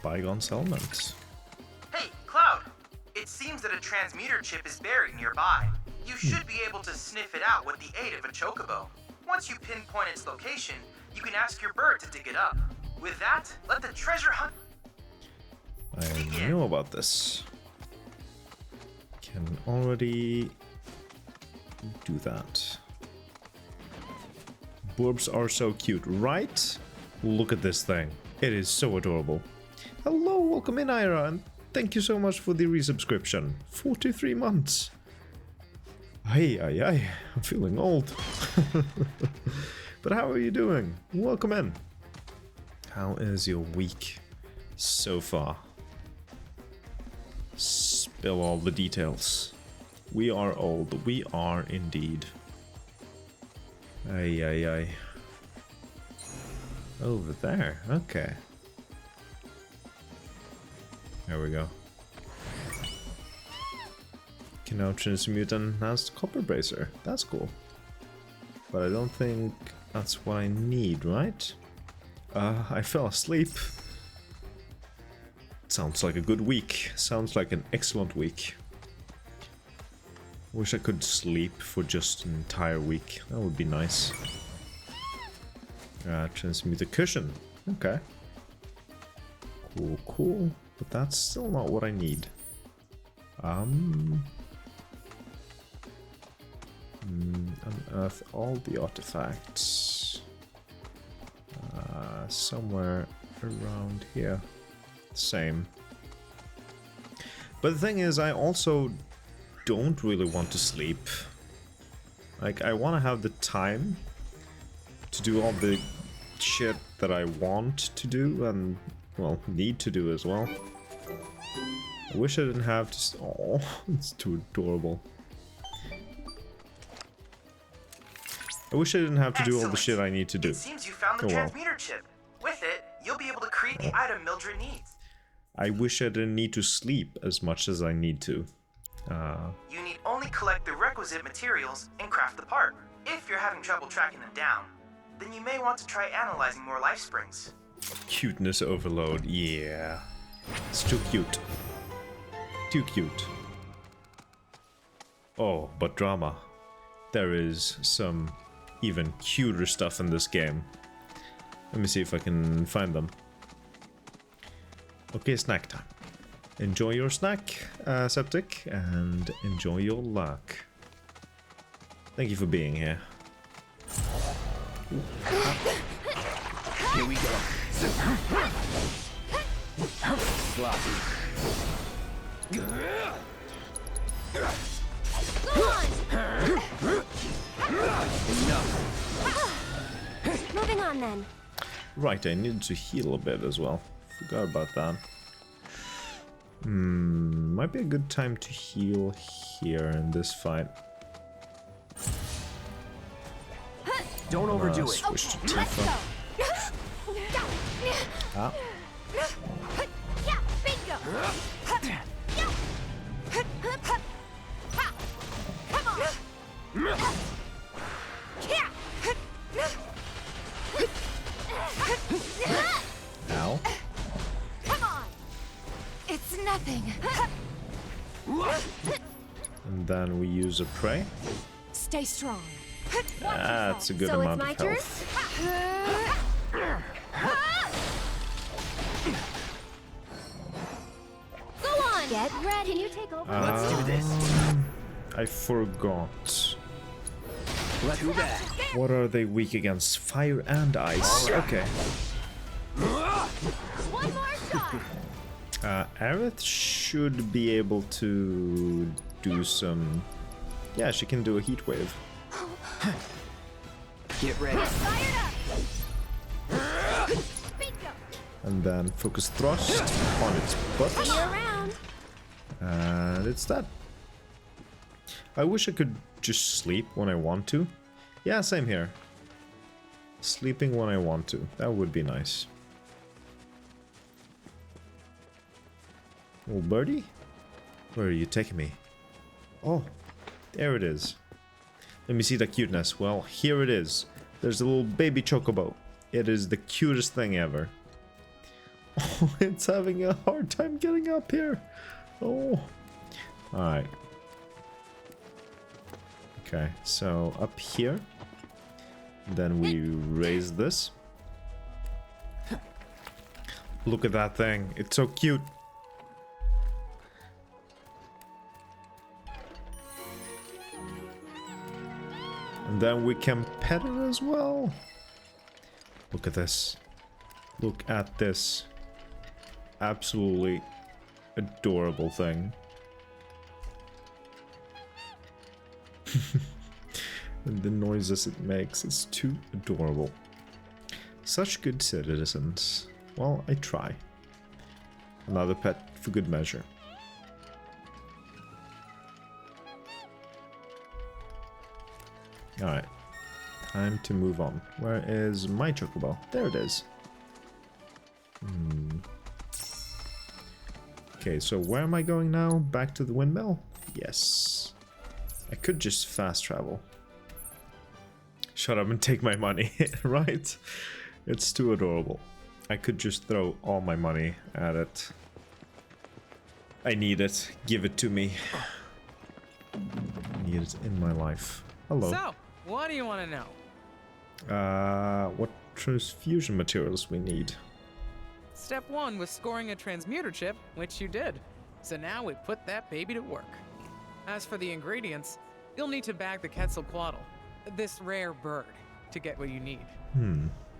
Bygone settlement. Hey, Cloud! It seems means that a transmuter chip is buried nearby. You should be able to sniff it out with the aid of a chocobo. Once you pinpoint its location, you can ask your bird to dig it up. With that, let the treasure hunt I know about this. Can already do that. Burbs are so cute, right? Look at this thing. It is so adorable. Hello, welcome in, Ira, and thank you so much for the resubscription. 43 months. Ay, I'm feeling old. But how are you doing? Welcome in. How is your week so far? Spill all the details. We are old. We are indeed. Ay. Over there. Okay. There we go. Can now transmute an enhanced copper bracer. That's cool. But I don't think that's what I need, right? I fell asleep. Sounds like a good week. Sounds like an excellent week. Wish I could sleep for just an entire week. That would be nice. Transmute a cushion. Okay. Cool. But that's still not what I need. Unearth all the artifacts. Somewhere around here. Same. But the thing is, I also don't really want to sleep. Like, I want to have the time to do all the shit that I want to do and, well, need to do as well. I wish I didn't have to... Oh, it's too adorable. I wish I didn't have to do all the shit I need to do. It seems you found the transmuter chip. With it, you'll be able to create the item Mildred needs. I wish I didn't need to sleep as much as I need to. You need only collect the requisite materials and craft the part. If you're having trouble tracking them down, then you may want to try analyzing more life springs. Cuteness overload, yeah. It's too cute. Too cute. Oh, but drama. There is some even cuter stuff in this game. Let me see if I can find them. Okay, snack time. Enjoy your snack, Septic, and enjoy your luck. Thank you for being here. Here we go. Sloppy. Go on! Moving on then. Right, I needed to heal a bit as well. Forgot about that. Might be a good time to heal here in this fight. Don't overdo it. Switch to Okay, let's Tifa. go. Ah. Yeah, bingo. Come on. Ow. Come on. It's nothing. And then we use a prey. Stay strong. That's a good amount of health. Go on. Get ready. Can you take over? Let's do this. I forgot. Too bad. What are they weak against? Fire and ice. Okay. One more shot. Aerith should be able to do some... Yeah, she can do a heat wave. Get ready. And then focus thrust on its butt. And it's that. I wish I could just sleep when I want to. Yeah, same here. Sleeping when I want to. That would be nice. Oh, birdie? Where are you taking me? Oh, there it is. Let me see the cuteness. Well, here it is. There's a little baby chocobo. It is the cutest thing ever. Oh, it's having a hard time getting up here. Oh, Alright. Okay, so up here. Then we raise this. Look at that thing. It's so cute. And then we can pet her as well. Look at this. Look at this. Absolutely adorable thing. And the noises it makes, it's too adorable. Such good citizens. Well, I try. Another pet for good measure. Alright. Time to move on. Where is my chocobo? There it is. Okay, so where am I going now? Back to the windmill? Yes. I could just fast travel. Shut up and take my money, right? It's too adorable. I could just throw all my money at it. I need it. Give it to me. I need it in my life. Hello. So, what do you want to know? What transfusion materials we need? Step 1 was scoring a transmuter chip, which you did. So now we put that baby to work. As for the ingredients, you'll need to bag the Quetzalcoatl, this rare bird, to get what you need.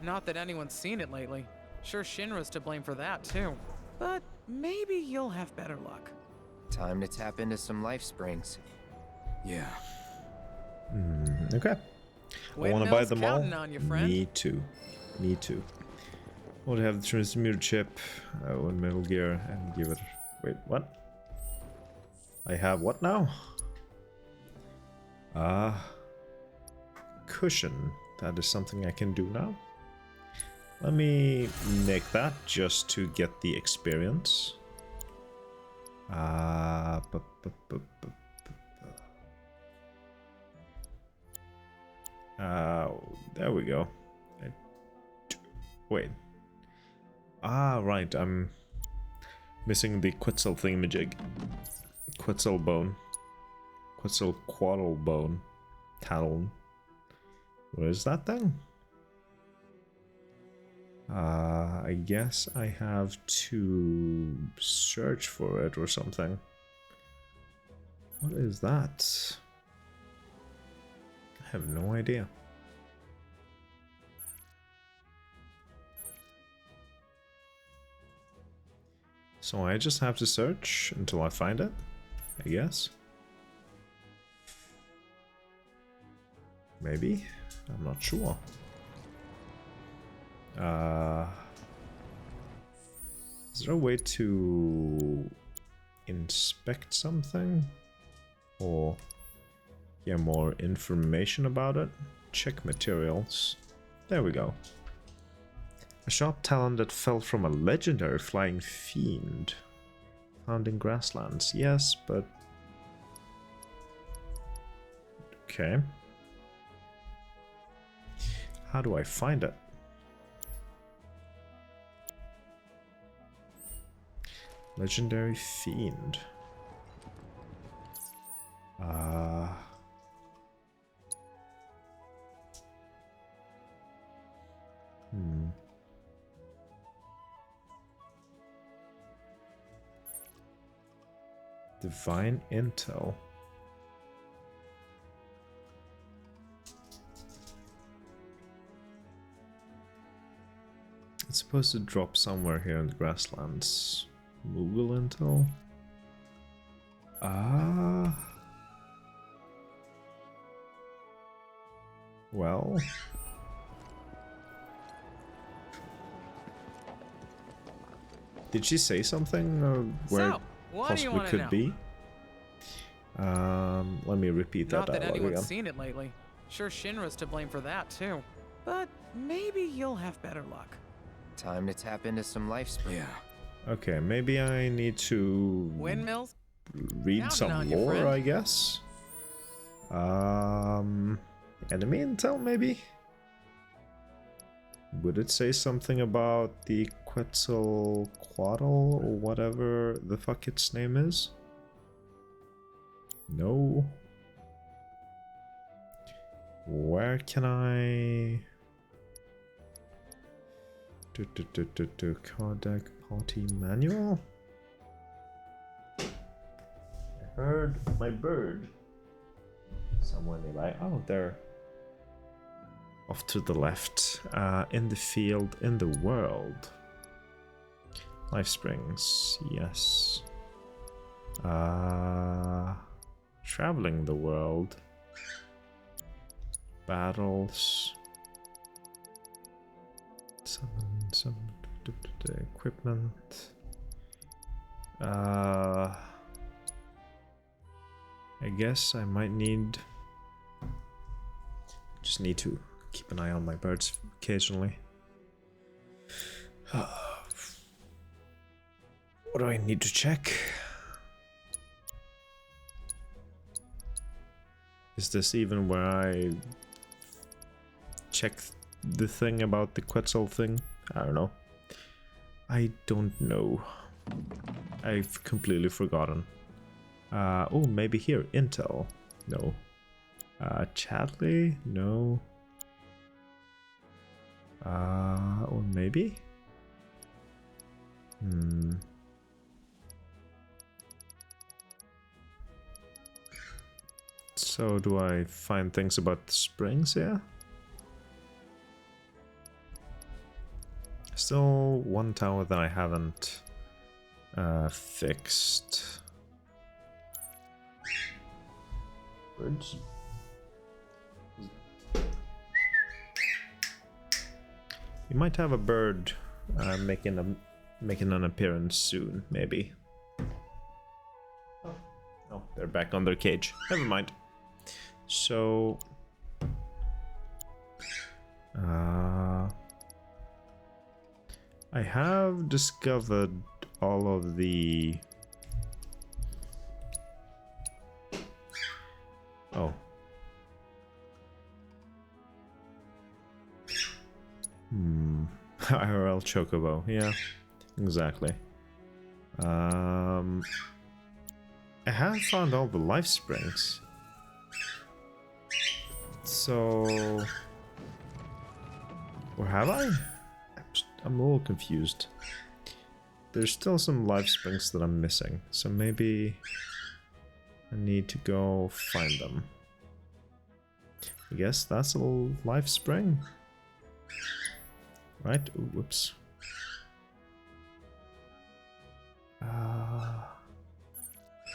Not that anyone's seen it lately. Sure, Shinra's to blame for that too. But maybe you'll have better luck. Time to tap into some life springs. Yeah. Okay. I want to buy them all. Me too. Me too. I want to have the transmuter chip, and Metal Gear, and give it. Wait, what? I have what now? Cushion. That is something I can do now. Let me make that just to get the experience. There we go. Wait. Right. I'm missing the Quetzal thingamajig. Quetzal bone. Quetzalcoatl bone. Talon. What is that thing? I guess I have to search for it or something. What is that? I have no idea. So I just have to search until I find it, I guess. Maybe? I'm not sure. Is there a way to inspect something? Or get more information about it? Check materials. There we go. A sharp talon that fell from a legendary flying fiend. Found in grasslands. Yes, but... Okay. How do I find it? Legendary fiend. Divine intel. It's supposed to drop somewhere here in the grasslands. Moogle intel? Well... Did she say something where what possibly could know? be? Let me repeat that Not that dialogue anyone's again. seen it lately. Sure, Shinra's to blame for that too. But maybe you'll have better luck. Time to tap into some life springs. Yeah. Okay, maybe I need to Windmills? read Counting some on you, lore, friend. I guess. Enemy intel, maybe? Would it say something about the Quetzalcoatl or whatever the fuck its name is? No. Where can I... Codec party manual? I heard my bird somewhere nearby. Oh, there. Off to the left. In the field, in the world. Life springs, yes. Traveling the world. Battles. Some equipment. I guess I might need... Just need to keep an eye on my birds occasionally. What do I need to check? Is this even where I check the thing about the Quetzal thing? I don't know. I don't know. I've completely forgotten. Oh, maybe here. Intel. No. Chadley? No. Or maybe? So do I find things about the springs here? Still one tower that I haven't fixed. Birds. You might have a bird making an appearance soon, maybe. Oh, they're back on their cage. Never mind. So, I have discovered all of the... Oh. IRL Chocobo, yeah, exactly. I have found all the life springs. So... Or have I? I'm a little confused. There's still some life springs that I'm missing, so maybe I need to go find them. I guess that's a little life spring. Right? Ooh, whoops.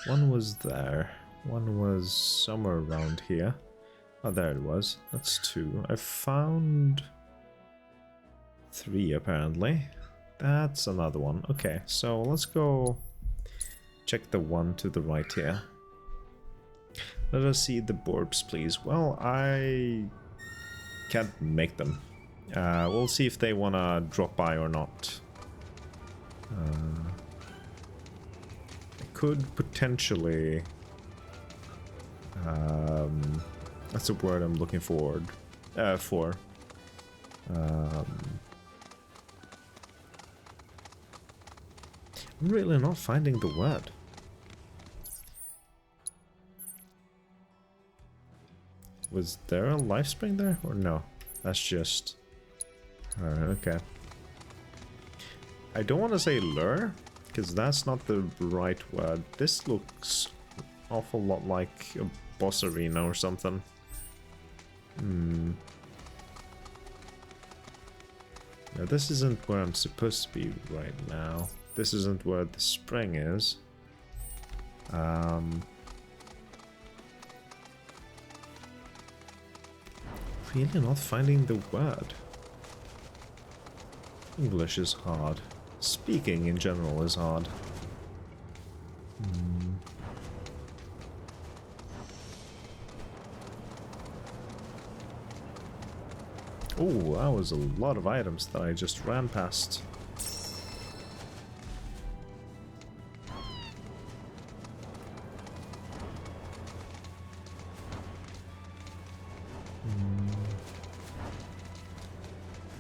One was there. One was somewhere around here. Oh, there it was. That's 2. I found 3 apparently. That's another one. Okay, so let's go check the one to the right here. Let us see the borbs, please. Well, I can't make them. We'll see if they want to drop by or not. I could potentially... that's a word I'm looking for. I'm really not finding the word. Was there a life spring there? Or no? That's just... okay. I don't want to say lure, because that's not the right word. This looks an awful lot like a boss arena or something. Now this isn't where I'm supposed to be right now. This isn't where the spring is. Really not finding the word. English is hard. Speaking in general is hard. Oh, that was a lot of items that I just ran past.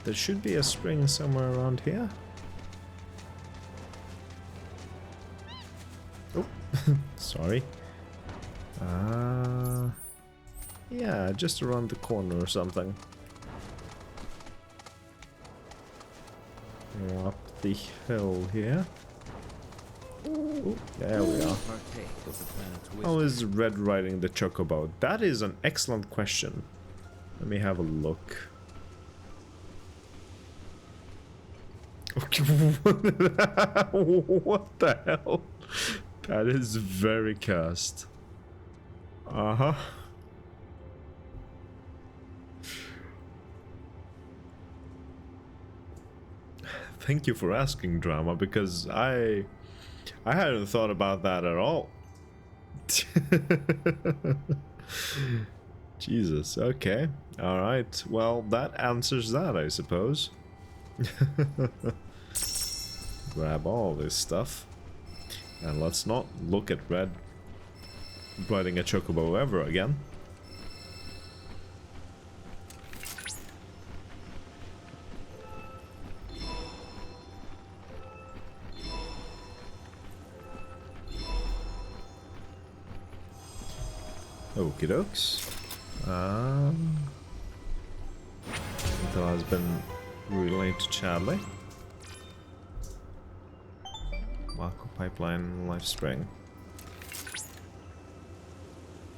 There should be a spring somewhere around here. Oh, sorry. Yeah, just around the corner or something. Up the hill here. Ooh, there we are. How is Red riding the chocobo? That is an excellent question. Let me have a look. Okay, what the hell? That is very cursed. Uh-huh. Thank you for asking, Drama, because I hadn't thought about that at all. Jesus, okay. Alright, well, that answers that, I suppose. Grab all this stuff. And let's not look at Red riding a chocobo ever again. Okie dokes. That has been relayed to Chadley. Mako Pipeline Life Spring.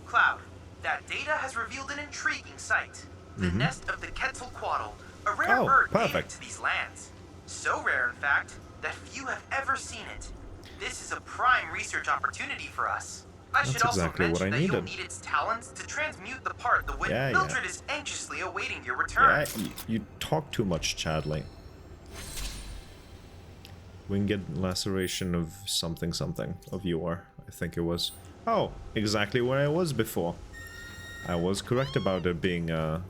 Cloud, that data has revealed an intriguing sight. The nest of the Quetzalcoatl, a rare bird native to these lands. So rare, in fact, that few have ever seen it. This is a prime research opportunity for us. I should also mention that you'll need its talents to transmute the part the wind. Mildred is anxiously awaiting your return. Yeah, you talk too much, Chadley. Winged laceration of something of yore, I think it was. Oh, exactly where I was before. I was correct about it being a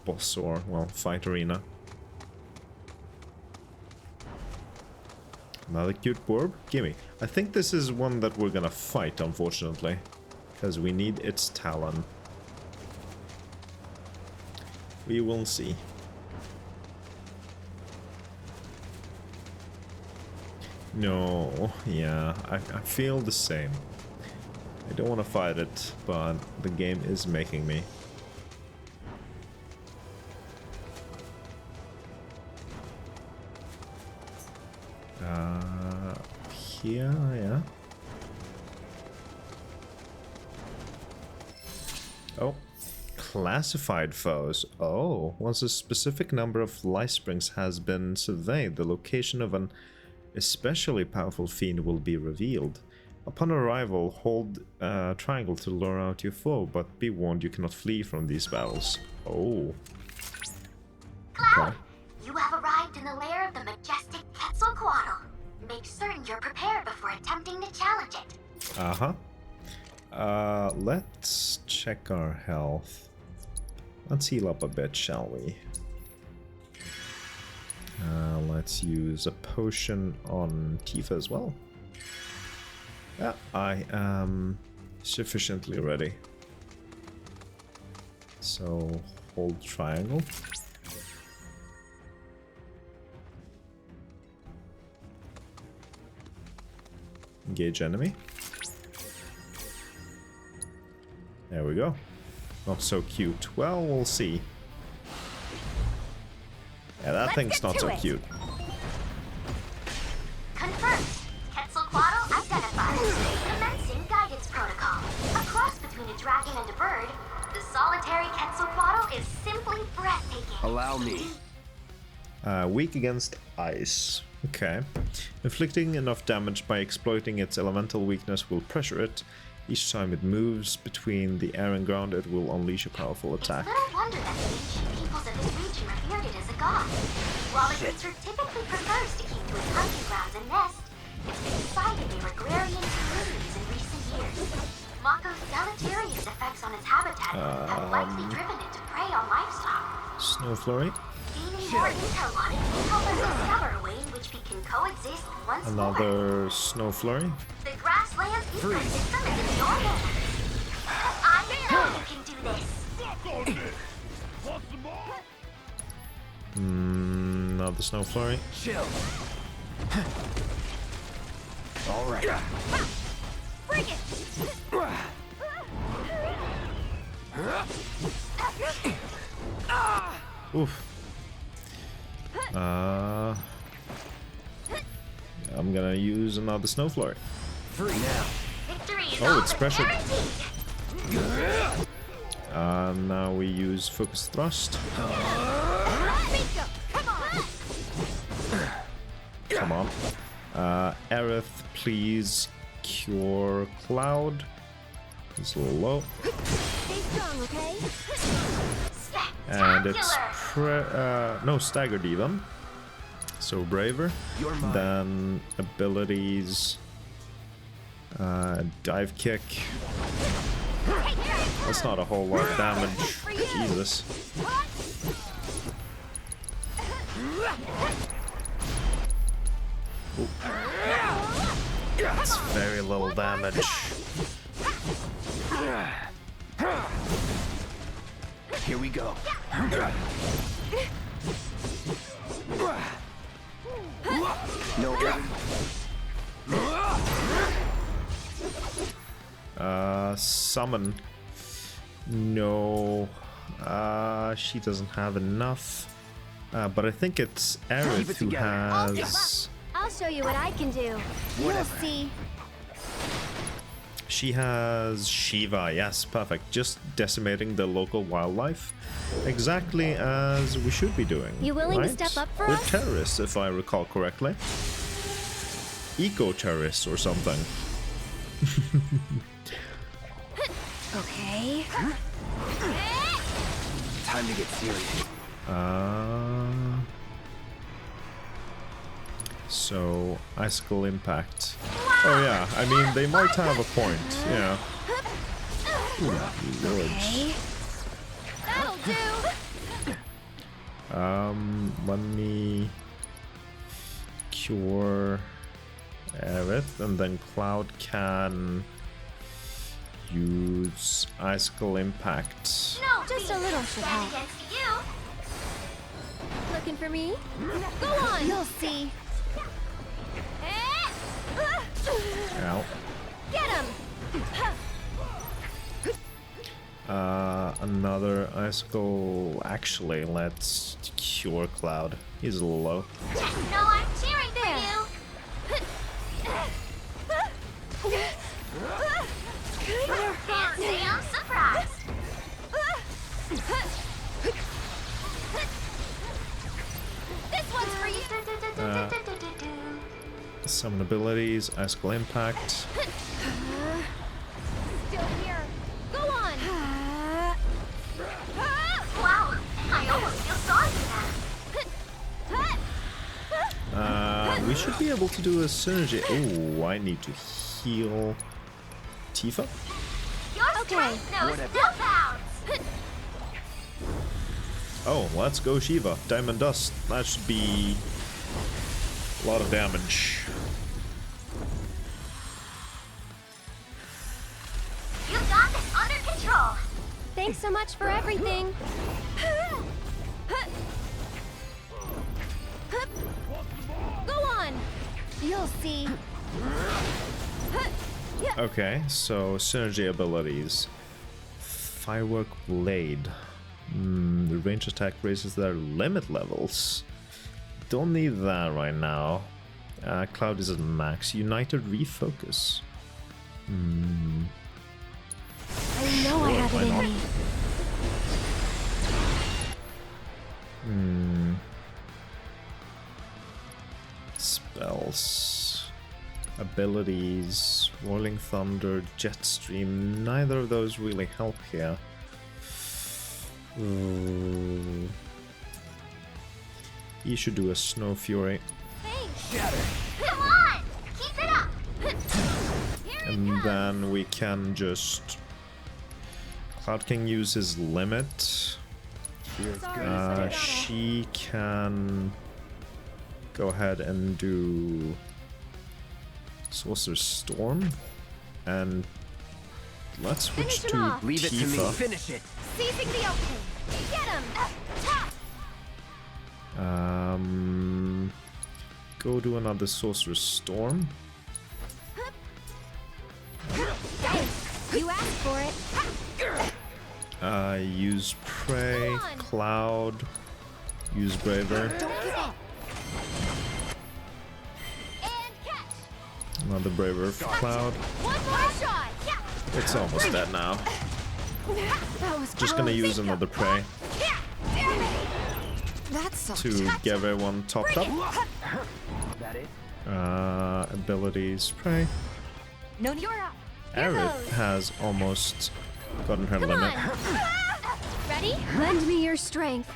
boss or, well, fight arena. Another cute orb? Gimme. I think this is one that we're gonna fight, unfortunately. Because we need its talon. We will see. No, yeah, I feel the same. I don't want to fight it, but the game is making me. Here, yeah. Oh, classified foes. Oh, once a specific number of life springs has been surveyed, the location of an especially powerful fiend will be revealed. Upon arrival, hold triangle to lure out your foe, but be warned you cannot flee from these battles. Oh. Cloud, you have arrived in the lair of the majestic Quetzalcoatl. Make certain you're prepared before attempting to challenge it. Uh-huh. Let's check our health. Let's heal up a bit, shall we? Let's use a potion on Tifa as well. Yeah, I am sufficiently ready. So, hold triangle. Engage enemy. There we go. Not so cute. Well, we'll see. Yeah, that thing's not so cute. Confirmed. Quetzalcoatl identified. Commencing guidance protocol. A cross between a dragon and a bird, the solitary Quetzalcoatl is simply breathtaking. Allow me. Weak against ice. Okay. Inflicting enough damage by exploiting its elemental weakness will pressure it. Each time it moves between the air and ground, it will unleash a powerful attack. It's little wonder that the ancient peoples of this region revered it as a god. While the creature typically prefers to keep to its hunting grounds and nest, it's been decided they were agrarian communities in recent years. Mako's deleterious effects on its habitat have likely driven it to prey on livestock. Snow flurry. Gaining more intel on it may help us discover a way in which we can coexist once more. Another snow flurry. The grasslands ecosystem is in your hands. I know you can do this. Another snow flurry. Chill. All right. Bring it! Oof. I'm gonna use another snow flurry. Free now. Victory is Oh, it's pressure. guaranteed. Now we use focus thrust. Come on. Aerith, please cure Cloud. It's a little low. Stay strong, okay? And it's no staggered even. So braver. Then abilities. Dive kick. That's not a whole lot of damage. Jesus. Ooh. That's very little damage. Here we go. No. Summon. No. She doesn't have enough. But I think it's Aerith who has... I'll show you what I can do. You'll see. She has Shiva, yes, perfect. Just decimating the local wildlife. Exactly as we should be doing. You willing to right? step up for We're us? terrorists, if I recall correctly. Eco-terrorists or something. Okay. Time to get serious. So, Icicle Impact. Oh yeah, I mean, they might have a point, yeah. Ooh, lords. That'll do. Let me cure Aerith, and then Cloud can use Icicle Impact. No, just a little should help. Looking for me? Go on. You'll see. Ow. Get him. Another Icicle. Actually, let's cure Cloud. He's a little low. Just know I'm cheering for you. Can't say I'm surprised. This one's for you. Summon abilities, Icicle Impact. Still here. Go on. Wow, I almost feel sorry for them. We should be able to do a synergy. Oh, I need to heal Tifa. Your strength knows no bounds. Oh, let's go Shiva. Diamond Dust. That should be a lot of damage. You got this under control. Thanks so much for everything. Go on. You'll see. Okay, so synergy abilities. Firework Blade. The range attack raises their limit levels. Don't need that right now. Cloud is at max. United Refocus. I know I have it in me. Spells. Abilities. Rolling Thunder, Jetstream. Neither of those really help here. You should do a Snow Fury. Come on, keep it up. And then we can just... Cloud King use his limit. She can go ahead and do Sorcerer's Storm. And let's switch to Leave it to me. Tifa. Finish it. Seizing the opening. Get him. Go do another Sorcerer's Storm. You asked for it. Use Prey, Cloud, use Braver. Don't give up. And catch. Another Braver for Cloud. One more shot. Yeah. It's almost dead now. That was Just gonna use another Prey That's to get everyone topped up. That it? Abilities Prey. No, you're up. Aerith has almost gotten her Come limit. on. Ready? Lend me your strength.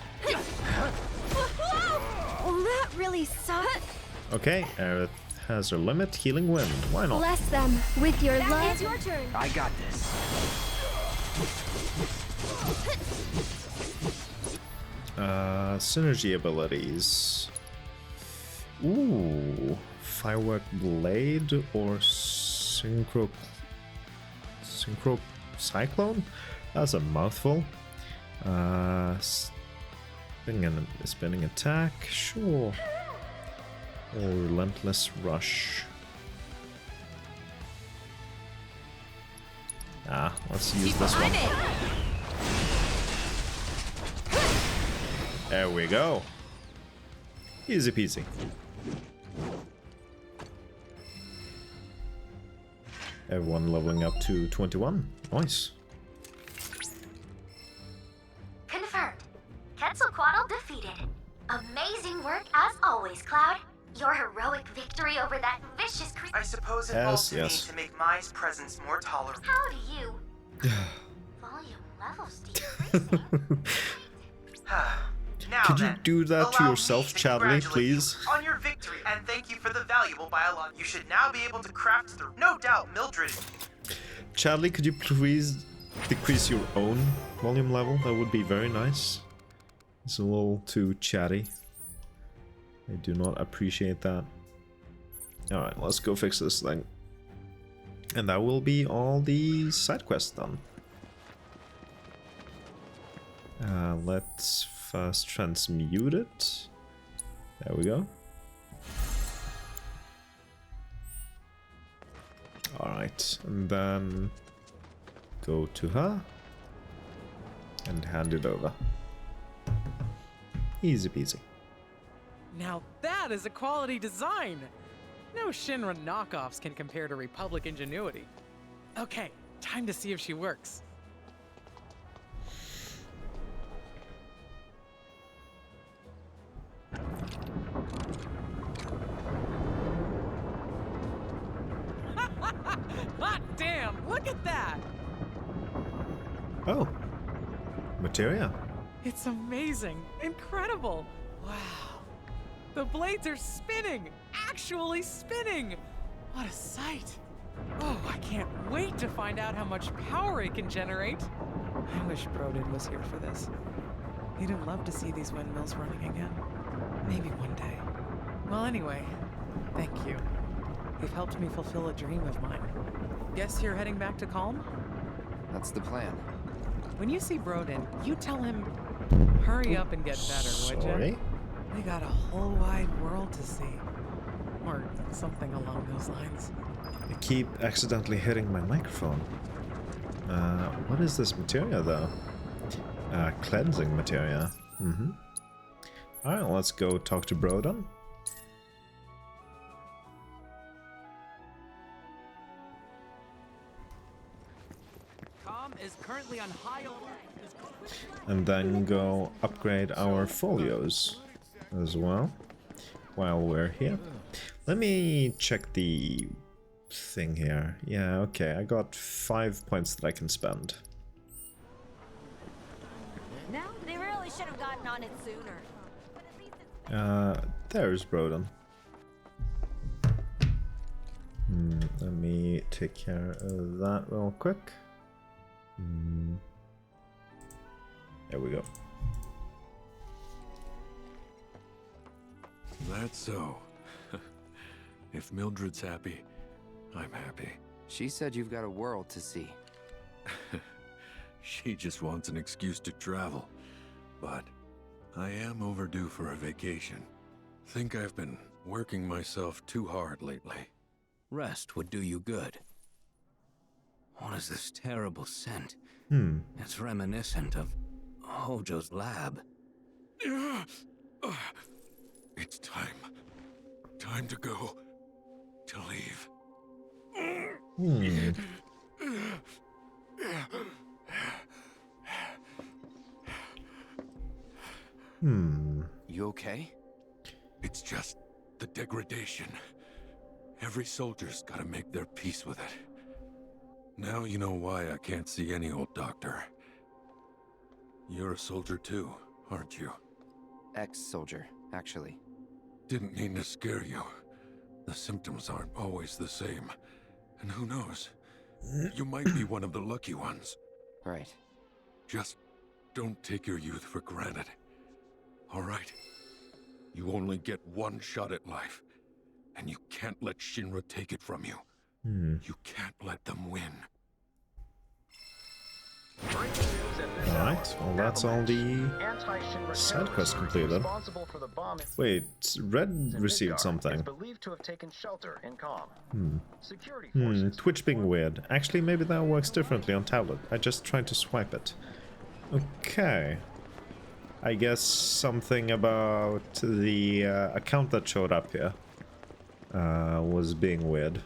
Well, that really sucked. Okay, Aerith has her limit. Healing Wind. Why not? Bless them with your love. It's your turn. I got this. Synergy abilities. Ooh, Firework Blade or Synchro Cyclone? That's a mouthful. Spinning attack, sure. Or Relentless Rush. Let's use this one. There we go. Easy peasy. Everyone leveling up to 21. Nice. Confirmed. Quetzalcoatl defeated. Amazing work as always, Cloud. Your heroic victory over that vicious creature. I suppose it falls to me to make Mai's presence more tolerable. How do you? Volume levels decreasing. Now Could you then, do that to allow yourself, me to Chadley, congratulate please? you on your victory and thank you for the valuable biology. You should now be able to craft the. No doubt, Mildred. Chadley, could you please decrease your own volume level? That would be very nice. It's a little too chatty. I do not appreciate that. Alright, let's go fix this thing. And that will be all the side quests done. Let's first transmute it. There we go. Alright, and then go to her and hand it over. Easy peasy. Now that is a quality design! No Shinra knockoffs can compare to Republic ingenuity. Okay, time to see if she works. Hot damn, look at that! Oh, materia. It's amazing, incredible. Wow. The blades are spinning, actually spinning. What a sight. Oh, I can't wait to find out how much power it can generate. I wish Brodin was here for this. He'd have loved to see these windmills running again. Maybe one day. Well, anyway, thank you. You've helped me fulfill a dream of mine. Guess you're heading back to Calm? That's the plan. When you see Brodin, you tell him, hurry up and get better, would you? Sorry? We got a whole wide world to see. Or something along those lines. I keep accidentally hitting my microphone. What is this materia though? Cleansing materia. Alright, let's go talk to Brodin. Com is currently on high alert. And then go upgrade our folios as well while we're here. Let me check the thing here. Yeah, okay, I got 5 points that I can spend. Now they really should have gotten on it sooner. But at least it's There's Brodin. Let me take care of that real quick. There we go. That's so. If Mildred's happy, I'm happy. She said you've got a world to see. She just wants an excuse to travel. But I am overdue for a vacation. Think I've been working myself too hard lately. Rest would do you good. What is this terrible scent? Hmm. It's reminiscent of Hojo's lab. It's time. Time to go. To leave. Hmm. Hmm. You okay? It's just the degradation. Every soldier's gotta make their peace with it. Now you know why I can't see any old doctor. You're a soldier too, aren't you? Ex-soldier, actually. Didn't mean to scare you. The symptoms aren't always the same. And who knows? You might be one of the lucky ones. Right. Just don't take your youth for granted. All right? You only get one shot at life. And you can't let Shinra take it from you. Hmm. You can't let them win. Alright, well that's all the side quests completed. Wait, Red received something. Twitch being weird. Actually, maybe that works differently on tablet. I just tried to swipe it. Okay. I guess something about the account that showed up here was being weird.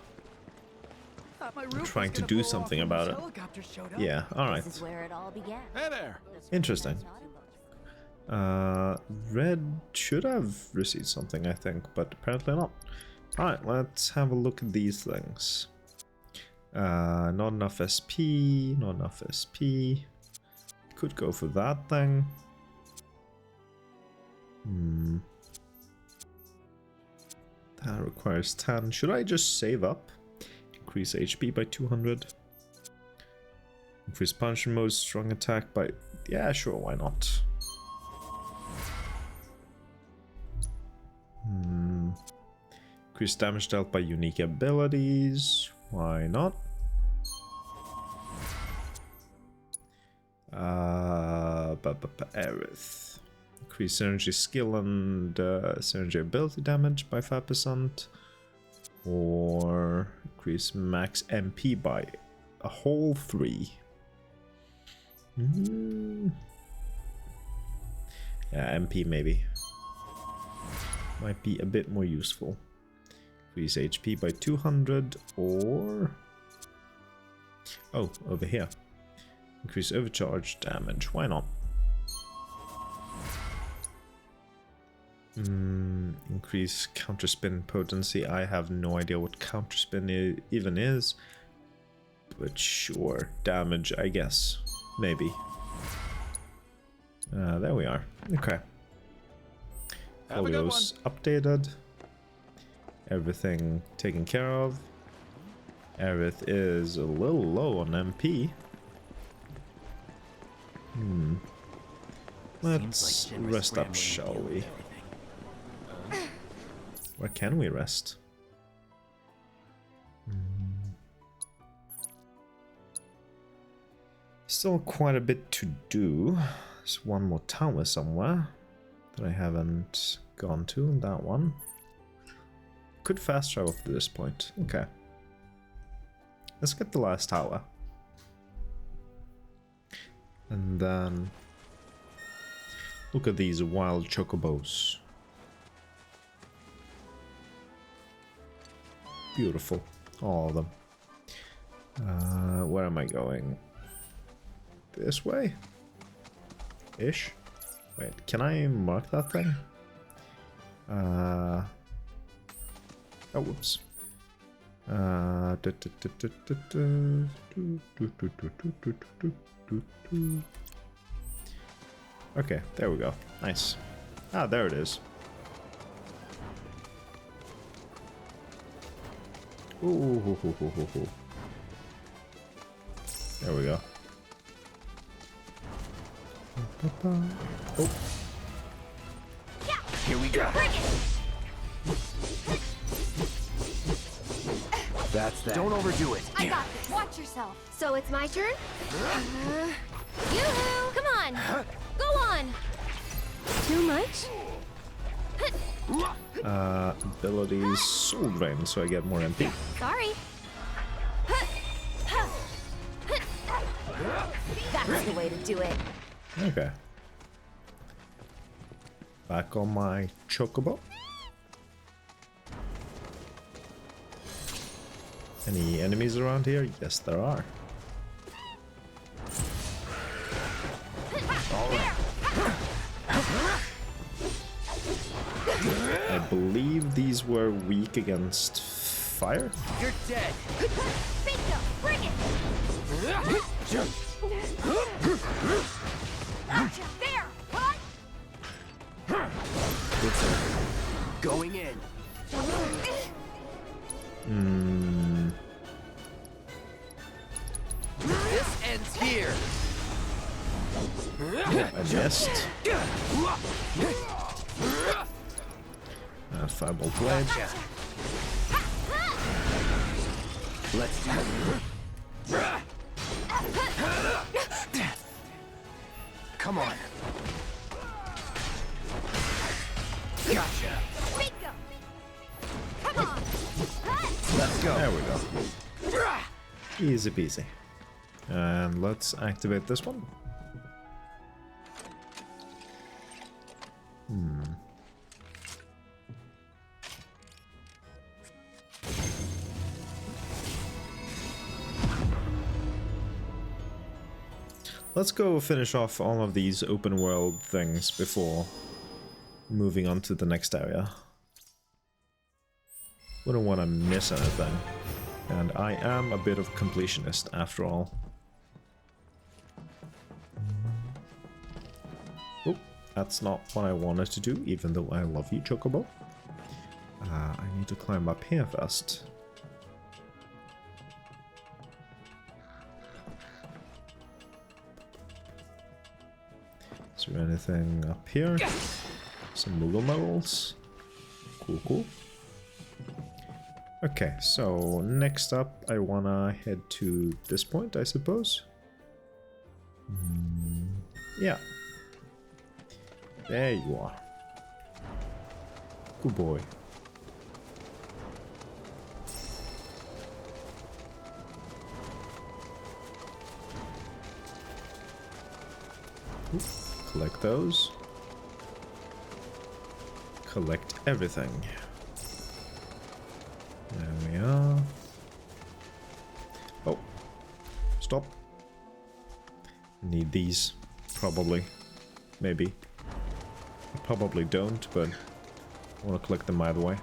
I'm trying to do something about it. Yeah, alright. This is where it all began. Hey there! Interesting. Red should have received something, I think, but apparently not. Alright, let's have a look at these things. Not enough SP, not enough SP. Could go for that thing. That requires 10. Should I just save up? Increase HP by 200. Increase punch mode, strong attack by... Yeah, sure, why not? Increase damage dealt by unique abilities. Why not? Aerith. Increase synergy skill and synergy ability damage by 5%. Or increase max MP by a whole 3. Yeah, MP maybe. Might be a bit more useful. Increase HP by 200 or... Oh, over here. Increase overcharge damage. Why not? Increase counterspin potency. I have no idea what counterspin even is. But sure. Damage, I guess. Maybe. There we are. Okay. Folio's updated. Everything taken care of. Aerith is a little low on MP. Let's rest up, shall we? Where can we rest? Still quite a bit to do. There's one more tower somewhere that I haven't gone to. That one. Could fast travel to this point. Okay. Let's get the last tower. And then look at these wild chocobos. Beautiful. All of them. Where am I going? This way? Ish? Wait, can I mark that thing? Oh, whoops. Okay, there we go. Nice. Ah, there it is. Ooh, there we go. Oh. Here we go. That's that. Don't overdo it. I got this. Watch yourself. So it's my turn? Yoo-hoo! Come on! Go on! Too much? Abilities Soul Drain, so I get more MP. Sorry. do it. Okay. Back on my chocobo. Any enemies around here? Yes, there are. I believe these were weak against fire. You're dead. Bingo! Bring it! Gotcha! There! Cut! It's over. Going in. This ends here. I missed. Fireball blade. Let's do it. Come on. Gotcha. Bingo! Come on! Let's go. There we go. Easy peasy. And let's activate this one. Let's go finish off all of these open world things before moving on to the next area. Wouldn't want to miss anything. And I am a bit of a completionist after all. Oh, that's not what I wanted to do, even though I love you, Chocobo. I need to climb up here first. Is there anything up here? Some Moogle medals. Cool, cool. Okay, so next up I wanna head to this point, I suppose. Yeah. There you are. Good boy. Oop. Collect those. Collect everything. There we are. Oh. Stop. Need these. Probably. Maybe. I probably don't, but I want to collect them either way.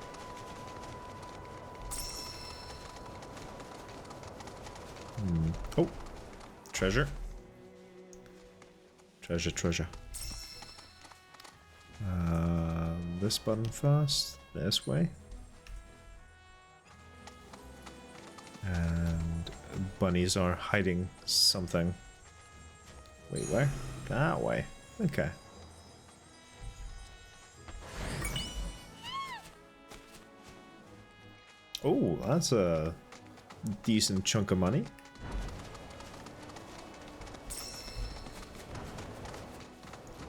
Oh. Treasure. Treasure, treasure. This button first. This way. And bunnies are hiding something. Wait, where? That way. Okay. Oh, that's a decent chunk of money.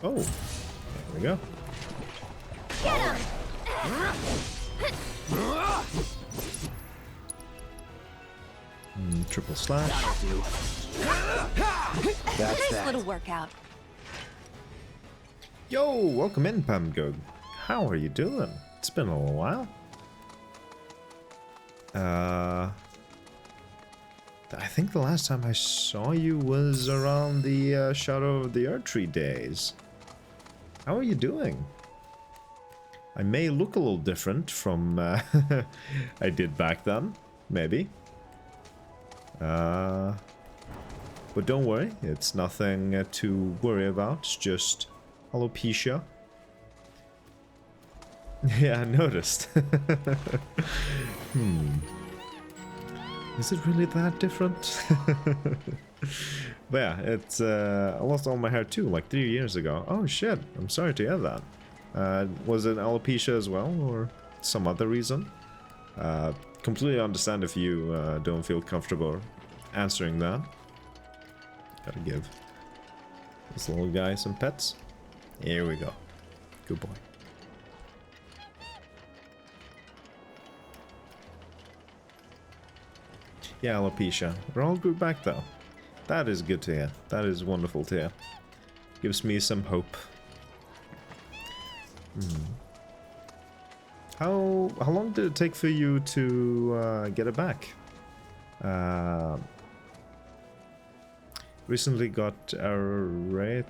Oh, there we go. Triple slash. That'll do. That's Nice that. little workout. Yo, welcome in, Pamgug. How are you doing? It's been a little while. I think the last time I saw you was around the Shadow of the Erdtree days. How are you doing? I may look a little different from I did back then, maybe. But don't worry, it's nothing to worry about, it's just alopecia. Yeah, I noticed. Is it really that different? But yeah, it's I lost all my hair too, like 3 years ago. Oh shit, I'm sorry to hear that. Was it alopecia as well, or some other reason? Completely understand if you don't feel comfortable answering that. Gotta give this little guy some pets. Here we go. Good boy. Yeah, alopecia. We're all good back though. That is good to hear. That is wonderful to hear. Gives me some hope. How long did it take for you to get it back? Recently got Ariata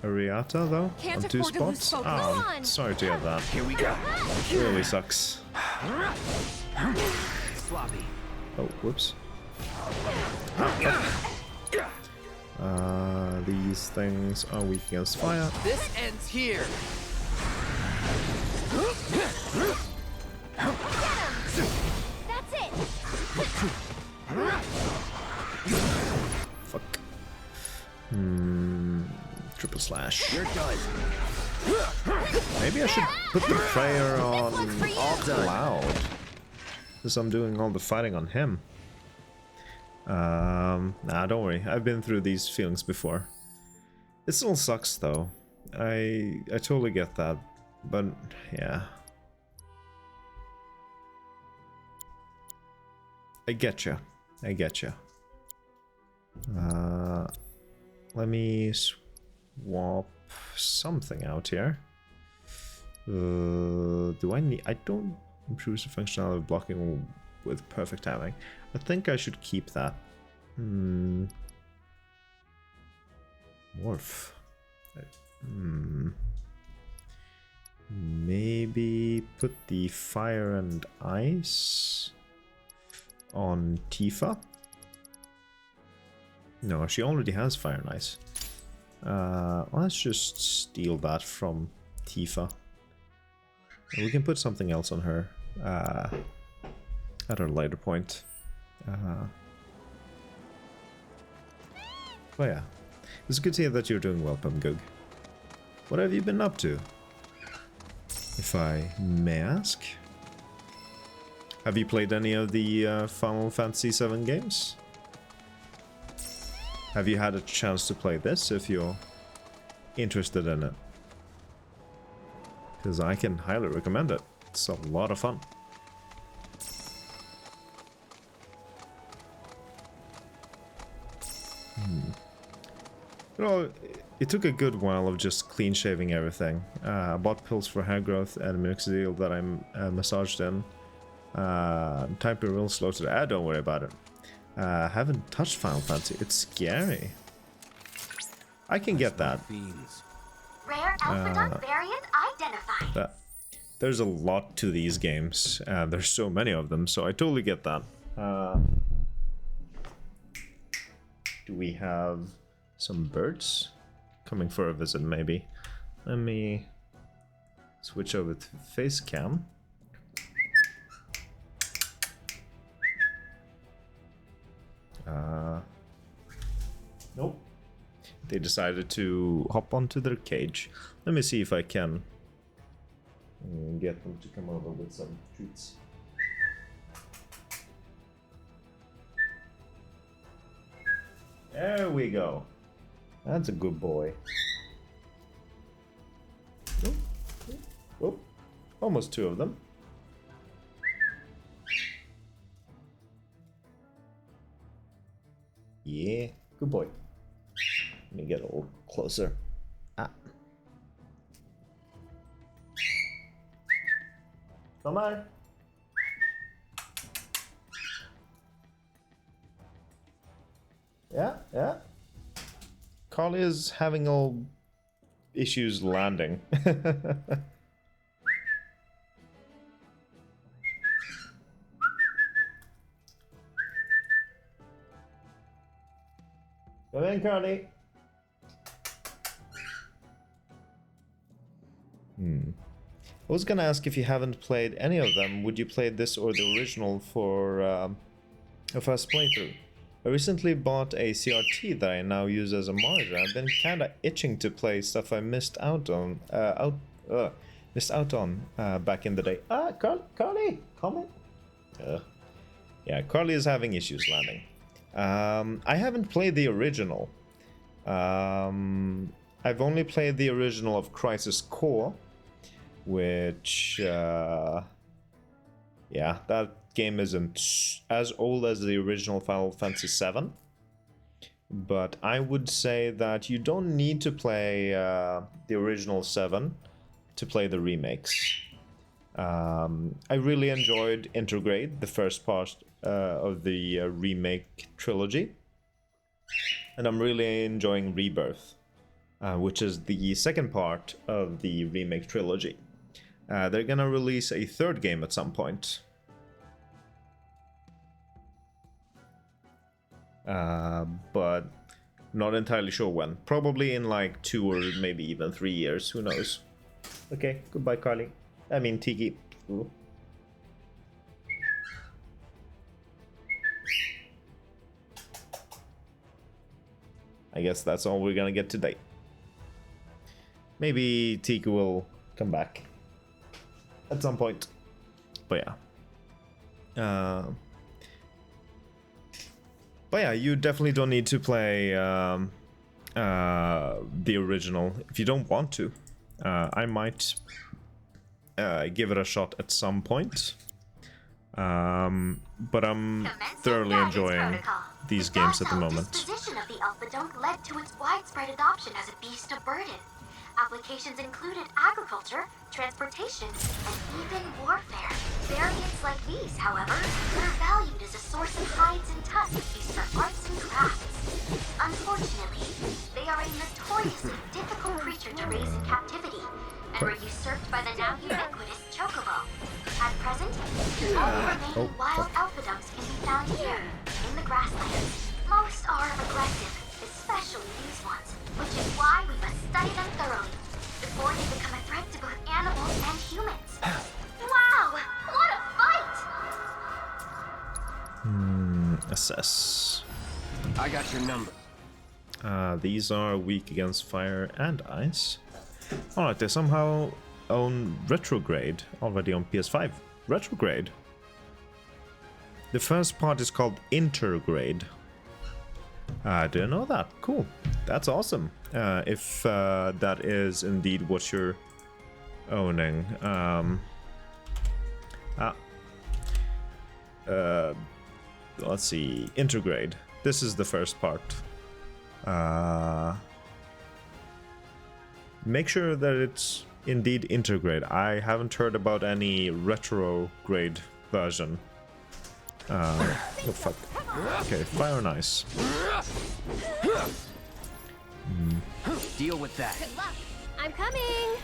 though on 2 spots. Oh, I'm sorry to hear that. Here we go. Really sucks. Sloppy. Oh, whoops. These things are weak against fire. This ends here. That's it. Fuck. Triple slash. You're done. Maybe I should put the player on All done. loud. Because I'm doing all the fighting on him. Nah, don't worry. I've been through these feelings before. It still sucks though. I totally get that. But yeah. I get you. I get you. Let me swap something out here. Do I need... I don't improve the functionality of blocking with perfect timing. I think I should keep that. Morph. Maybe put the fire and ice on Tifa. No, she already has fire and ice. Let's just steal that from Tifa. We can put something else on her at a later point. But yeah, it's good to hear that you're doing well, Pumgug. What have you been up to, if I may ask? Have you played any of the Final Fantasy VII games? Have you had a chance to play this if you're interested in it? Because I can highly recommend it. It's a lot of fun. You know, it took a good while of just clean shaving everything. I bought pills for hair growth and minoxidil that I'm massaged in. Typing real slow today. Don't worry about it. Haven't touched Final Fantasy. It's scary. I can get that. Rare Alpha variant identified. There's a lot to these games. There's so many of them, so I totally get that. Do we have some birds coming for a visit, maybe? Let me switch over to face cam. Nope. They decided to hop onto their cage. Let me see if I can get them to come over with some treats. There we go. That's a good boy. Oh, oh, almost 2 of them. Yeah, good boy. Let me get a little closer. Come on. Yeah. Carly is having all issues landing. Come in, Carly. I was gonna ask if you haven't played any of them, would you play this or the original for a first playthrough? I recently bought a CRT that I now use as a monitor. I've been kinda itching to play stuff I missed out on back in the day. Carly, come in. Yeah, Carly is having issues landing. I haven't played the original. I've only played the original of Crisis Core, which, yeah, that game isn't as old as the original Final Fantasy VII, but I would say that you don't need to play the original 7 to play the remakes. I really enjoyed Intergrade, the first part of the remake trilogy, and I'm really enjoying Rebirth, which is the second part of the remake trilogy. They're gonna release a third game at some point. But not entirely sure when. Probably in like 2 or maybe even 3 years, who knows. Okay, goodbye Carly. I mean Tiki. Ooh. I guess that's all we're gonna get today. Maybe Tiki will come back at some point. But yeah. But yeah, you definitely don't need to play the original if you don't want to. I might give it a shot at some point. But I'm thoroughly enjoying these games at the moment. Disposition of the Alpha Dunk led to its widespread adoption as a beast of burden. Applications included agriculture, transportation, and even warfare. Variants like these, however, are valued as a source of hides and tusks used for arts and crafts. Unfortunately, they are a notoriously difficult creature to raise in captivity, and were usurped by the now ubiquitous Chocobo. At present, the only remaining wild Alpha Dunks can be found here, in the grasslands. Most are aggressive, especially these ones, which is why we must study them thoroughly before they become a threat to both animals and humans. Wow! What a fight! Assess. I got your number. These are weak against fire and ice. Alright, they somehow own Retrograde already on PS5. Retrograde? The first part is called Intergrade. I didn't know that. Cool. That's awesome. If that is indeed what you're owning. Let's see. Intergrade. This is the first part. Make sure that it's indeed Intergrade. I haven't heard about any retrograde version. Oh fuck. Okay, fire and ice. Deal with that. Good luck. I'm coming.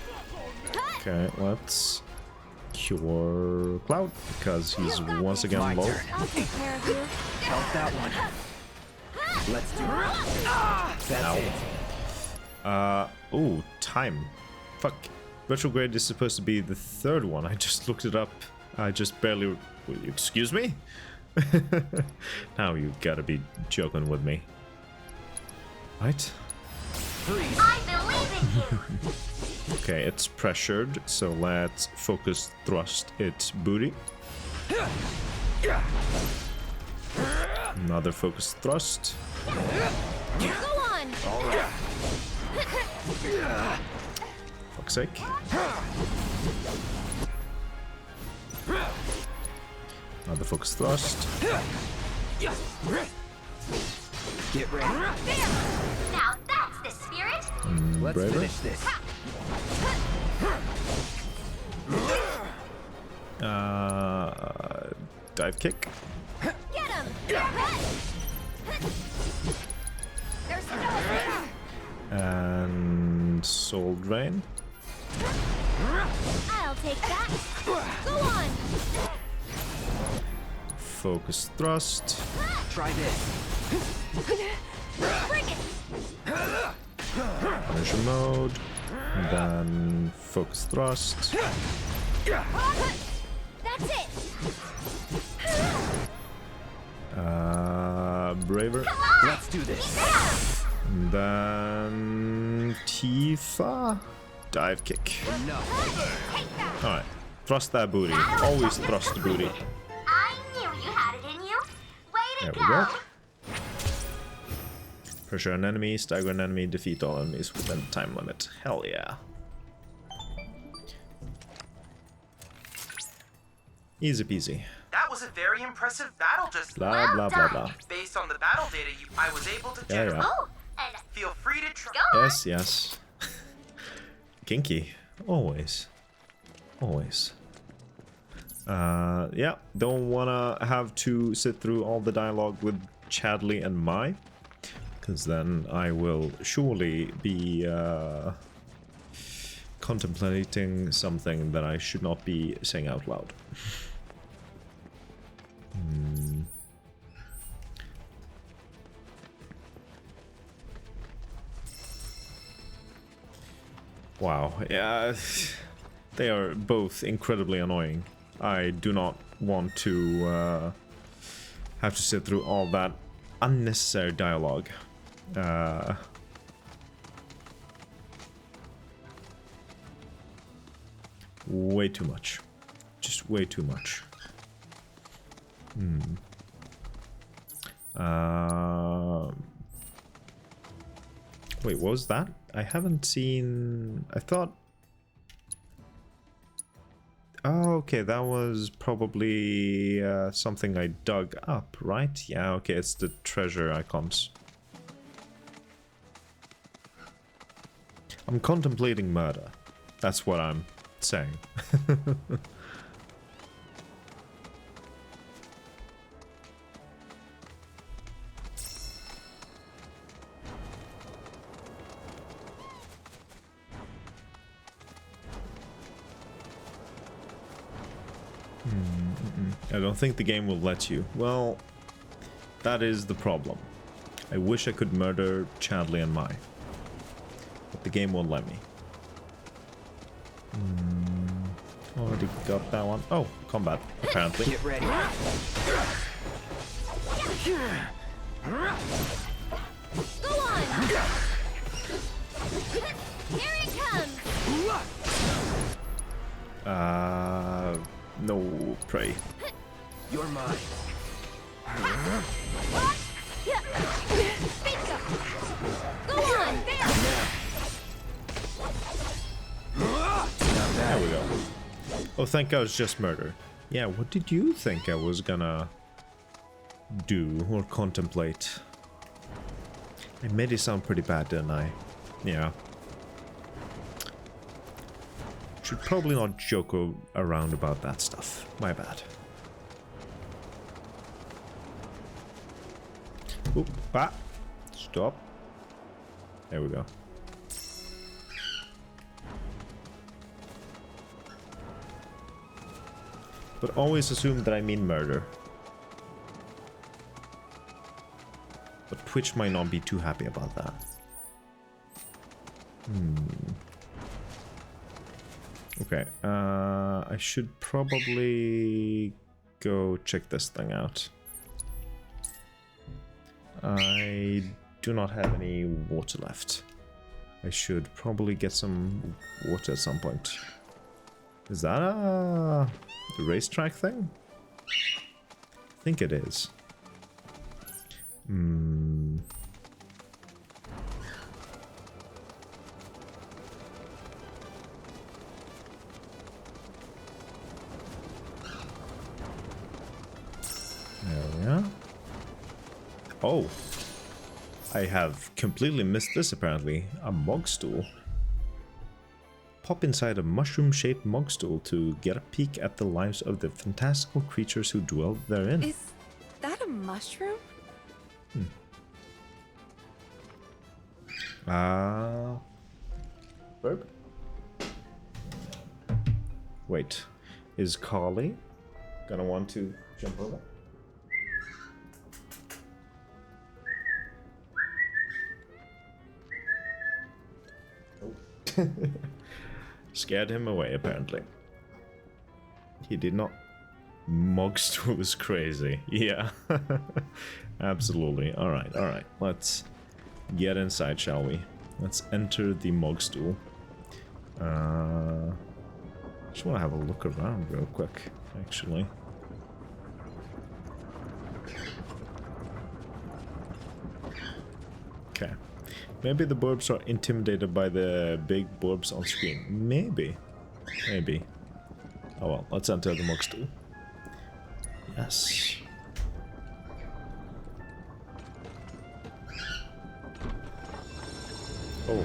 Okay, let's cure Cloud because he's once again low. I'll take care of you. Help that one. Let's do it. That's it. Ooh, time. Fuck. Retrograde is supposed to be the third one. I just looked it up. I just barely... Excuse me? Now you gotta be joking with me. Right? I believe in you! Okay, it's pressured, so let's focus thrust its booty. Another focus thrust. Go on! Alright. Fuck's sake. Another focus thrust. Get ready. Now that's the spirit! Let's Braver. finish this. Dive kick. Get him! There's And soul drain. I'll take that. Go on! Focus thrust. Try this. Bring it! Measure mode. Then focus thrust. That's it! Braver. Let's do this. Then Tifa. Dive kick. Enough. Alright. Thrust that booty. Always thrust the booty. I knew you had it in you. Way to There we go. go. Pressure an enemy, stagger an enemy, defeat all enemies within time limit. Hell yeah. That Easy peasy. was was a very impressive battle just Blah, blah, blah, blah. Based on the battle data I was able to Yeah, generate. yeah. Oh, and Feel free to try. Yes, yes. Kinky. Always. Always. Yeah, don't wanna have to sit through all the dialogue with Chadley and Mai, because then I will surely be contemplating something that I should not be saying out loud. Wow, yeah, they are both incredibly annoying. I do not want to have to sit through all that unnecessary dialogue. Way too much. Just way too much. Wait, what was that? I haven't seen... I thought... Oh, okay, that was probably something I dug up, right? Yeah, okay, it's the treasure icons. I'm contemplating murder. That's what I'm saying. I don't think the game will let you. Well, that is the problem. I wish I could murder Chadley and Mai, but the game won't let me. Already got that one. Oh, combat, apparently. Get ready. go on. Here it comes. No, pray. You're mine. Bingo. Go on, there. There we go. Oh, thank God it's just murder. Yeah, what did you think I was gonna do or contemplate? I made it sound pretty bad, didn't I? Yeah. Should probably not joke around about that stuff. My bad. Oop, ah, stop. There we go. But always assume that I mean murder. But Twitch might not be too happy about that. Okay, I should probably go check this thing out. I do not have any water left. I should probably get some water at some point. Is that a racetrack thing? I think it is. There we are. Oh, I have completely missed this apparently. A mog stool. Pop inside a mushroom-shaped mog stool to get a peek at the lives of the fantastical creatures who dwell therein. Is that a mushroom? Verb? Wait, is Carly gonna want to jump over? Scared him away, apparently. He did not. Mogstool is crazy. Yeah. Absolutely. Alright, alright. Let's get inside, shall we? Let's enter the Mogstool. Just want to have a look around real quick, actually. Okay. Maybe the burbs are intimidated by the big burbs on screen. Maybe. Maybe. Oh well, let's enter the Mogstool. Yes. Oh.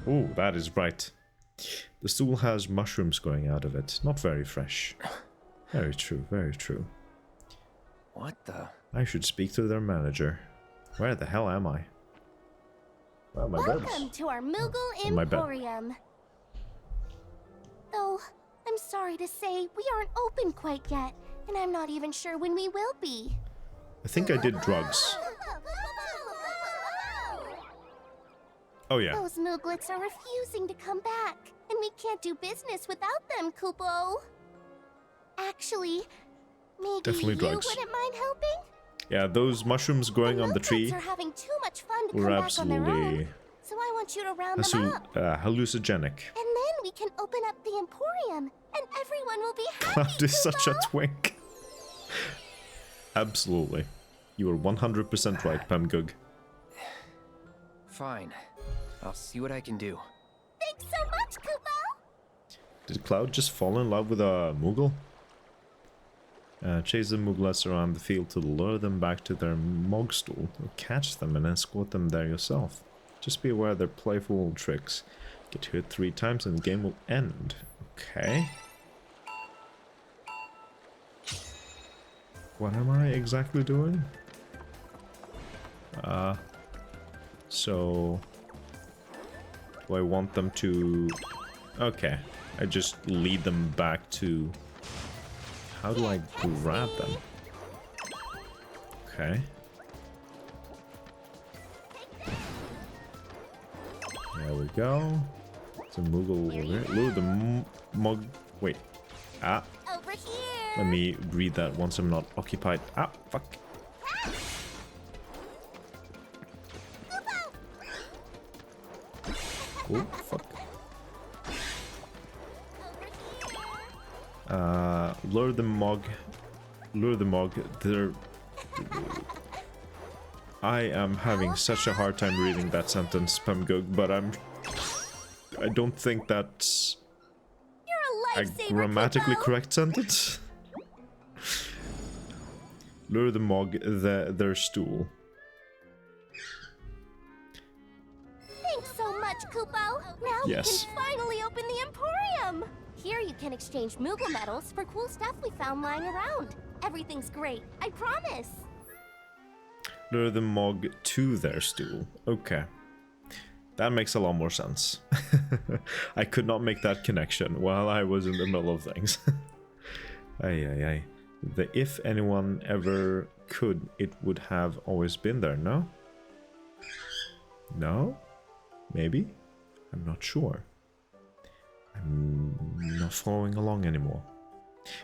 Oh, that is right. The stool has mushrooms growing out of it. Not very fresh. Very true, very true. What the? I should speak to their manager. Where the hell am I? Well, my Welcome to our Moogle my bed. Emporium. Though, I'm sorry to say, we aren't open quite yet, and I'm not even sure when we will be. I think I did drugs. Oh yeah. Those Mooglets are refusing to come back, and we can't do business without them, Kupo. Actually, maybe Definitely you drugs. wouldn't mind helping? Yeah, those mushrooms growing on the Mooglets tree are having too much fun to were come back on their own, absolutely so I want you to round them up. hallucinogenic. And then we can open up the Emporium, and everyone will be happy, Cloud is such a Kupo. twink. Absolutely. You are 100% right, Pamgug. Fine. I'll see what I can do. Thanks so much, Kupo! Did Cloud just fall in love with a Moogle? Chase the Mooglets around the field to lure them back to their Mog stool, or catch them and escort them there yourself. Just be aware of their playful tricks. Get hit 3 times and the game will end. Okay. What am I exactly doing? So... do I want them to... Okay. I just lead them back to... How do I grab them? Okay. There we go. It's a Moogle over here. Lure the Mog... Wait. Ah. Over here! Let me read that once I'm not occupied. Ah, fuck. Oh, fuck. Lure the Mog. Lure the Mog. They're... I am having such a hard time reading that sentence, Pamgug, but I don't think that's You're a a lifesaver, grammatically Kupo. correct sentence. Lure the Mog, their stool. Thanks so much, Kupo. Now Yes. we can finally open the Emporium. Here you can exchange Moogle medals for cool stuff we found lying around. Everything's great, I promise. Lure the Mog to their stool. Okay. That makes a lot more sense. I could not make that connection while I was in the middle of things. Ay. If anyone ever could, it would have always been there, no? No? Maybe? I'm not sure. I'm not following along anymore.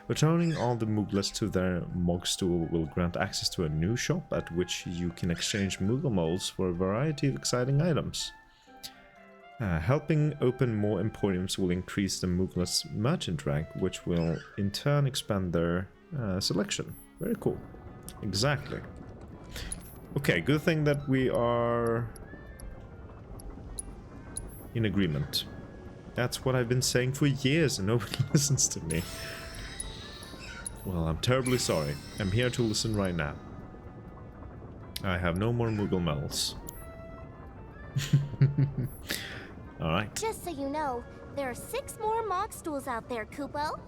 Returning all the Mooglets to their Mog stool will grant access to a new shop at which you can exchange Moogle molds for a variety of exciting items. Helping open more Emporiums will increase the Mooglets' merchant rank, which will in turn expand their selection. Very cool. Exactly. Okay, good thing that we are in agreement. That's what I've been saying for years and nobody listens to me. Well, I'm terribly sorry. I'm here to listen right now. I have no more Moogle medals. Alright. Just so you know, there are 6 more Mog stools out there, Kupo.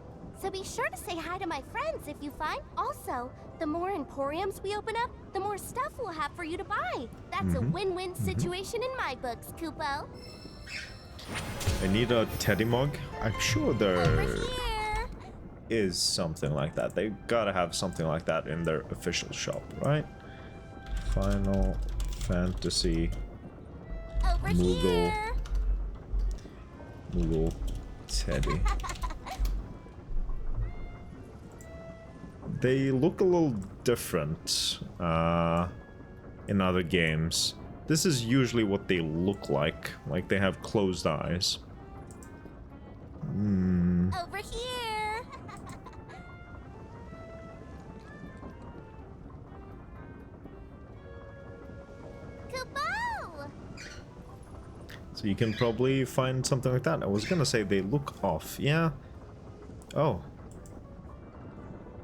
So be sure to say hi to my friends if you find. Also, the more Emporiums we open up, the more stuff we'll have for you to buy. That's a win-win situation in my books, Kupo. I need a Teddy Mog. I'm sure there Over here! is something like that. They gotta have something like that in their official shop, right? Final Fantasy Over here! Moogle Teddy. They look a little different in other games. This is usually what they look like they have closed eyes. Over here! Kupo! So you can probably find something like that. I was gonna say they look off, yeah. Oh.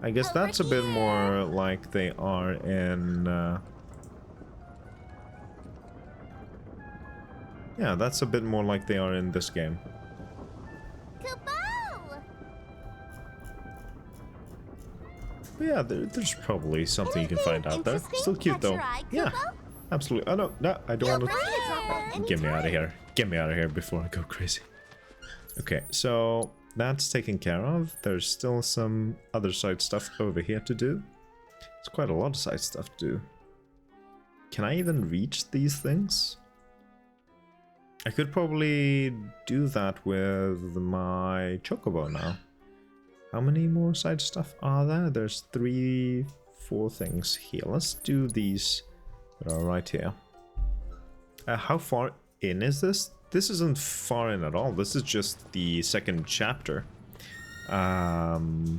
I guess that's a bit more like they are in... Yeah, that's a bit more like they are in this game. But yeah, there's probably something you can find out there. Still cute though. Yeah, absolutely. Oh no, I don't want to... Get me out of here. Get me out of here before I go crazy. Okay, so that's taken care of. There's still some other side stuff over here to do. It's quite a lot of side stuff to do. Can I even reach these things? I could probably do that with my chocobo now. How many more side stuff are there? There's 3, 4 things here. Let's do these that are right here. How far in is this? This isn't far in at all. This is just the second chapter. I've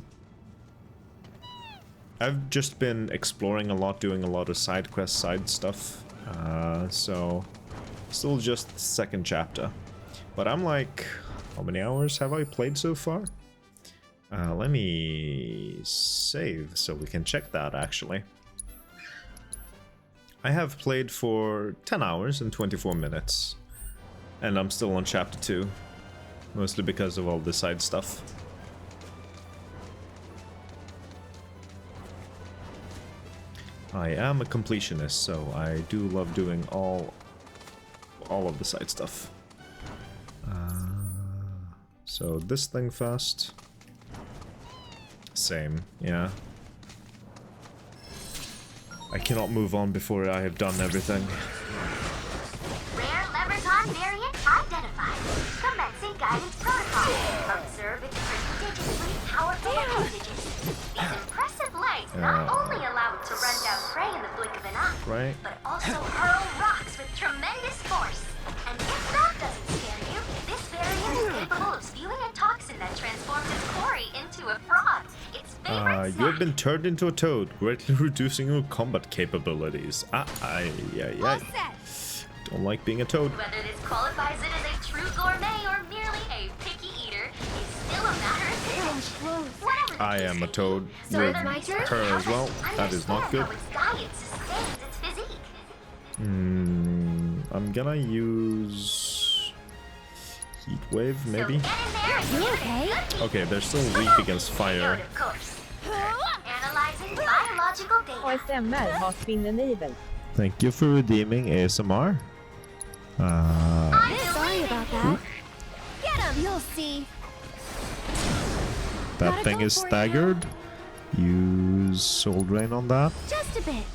just been exploring a lot, doing a lot of side quest, side stuff. So still just the second chapter. But I'm like, how many hours have I played so far? Let me save so we can check that actually. I have played for 10 hours and 24 minutes. And I'm still on chapter 2. Mostly because of all the side stuff. I am a completionist, so I do love doing all of the side stuff. So this thing first. Same, yeah. I cannot move on before I have done everything. Rare Leverton variant identified. Commencing guidance protocol. Observe its prodigiously powerful appendages. These impressive legs not only allow it to run down prey in the blink of an eye, but also hurl rocks with tremendous force. And if that doesn't scare you, this variant is capable of spewing a toxin that transforms its quarry into a frog. Its favorite you have been turned into a toad, greatly reducing your combat capabilities. Don't like being a toad. Whether this qualifies it as a true gourmet or merely a picky eater is still a matter of debate. I am a toad with her as well. That is not good. I'm gonna use heat wave, maybe. Okay, they're still weak against fire. Analyzing biological data. Thank you for redeeming ASMR. Sorry about that. Get him, you'll see. That thing is staggered. Use Soul Drain on that. Just a bit.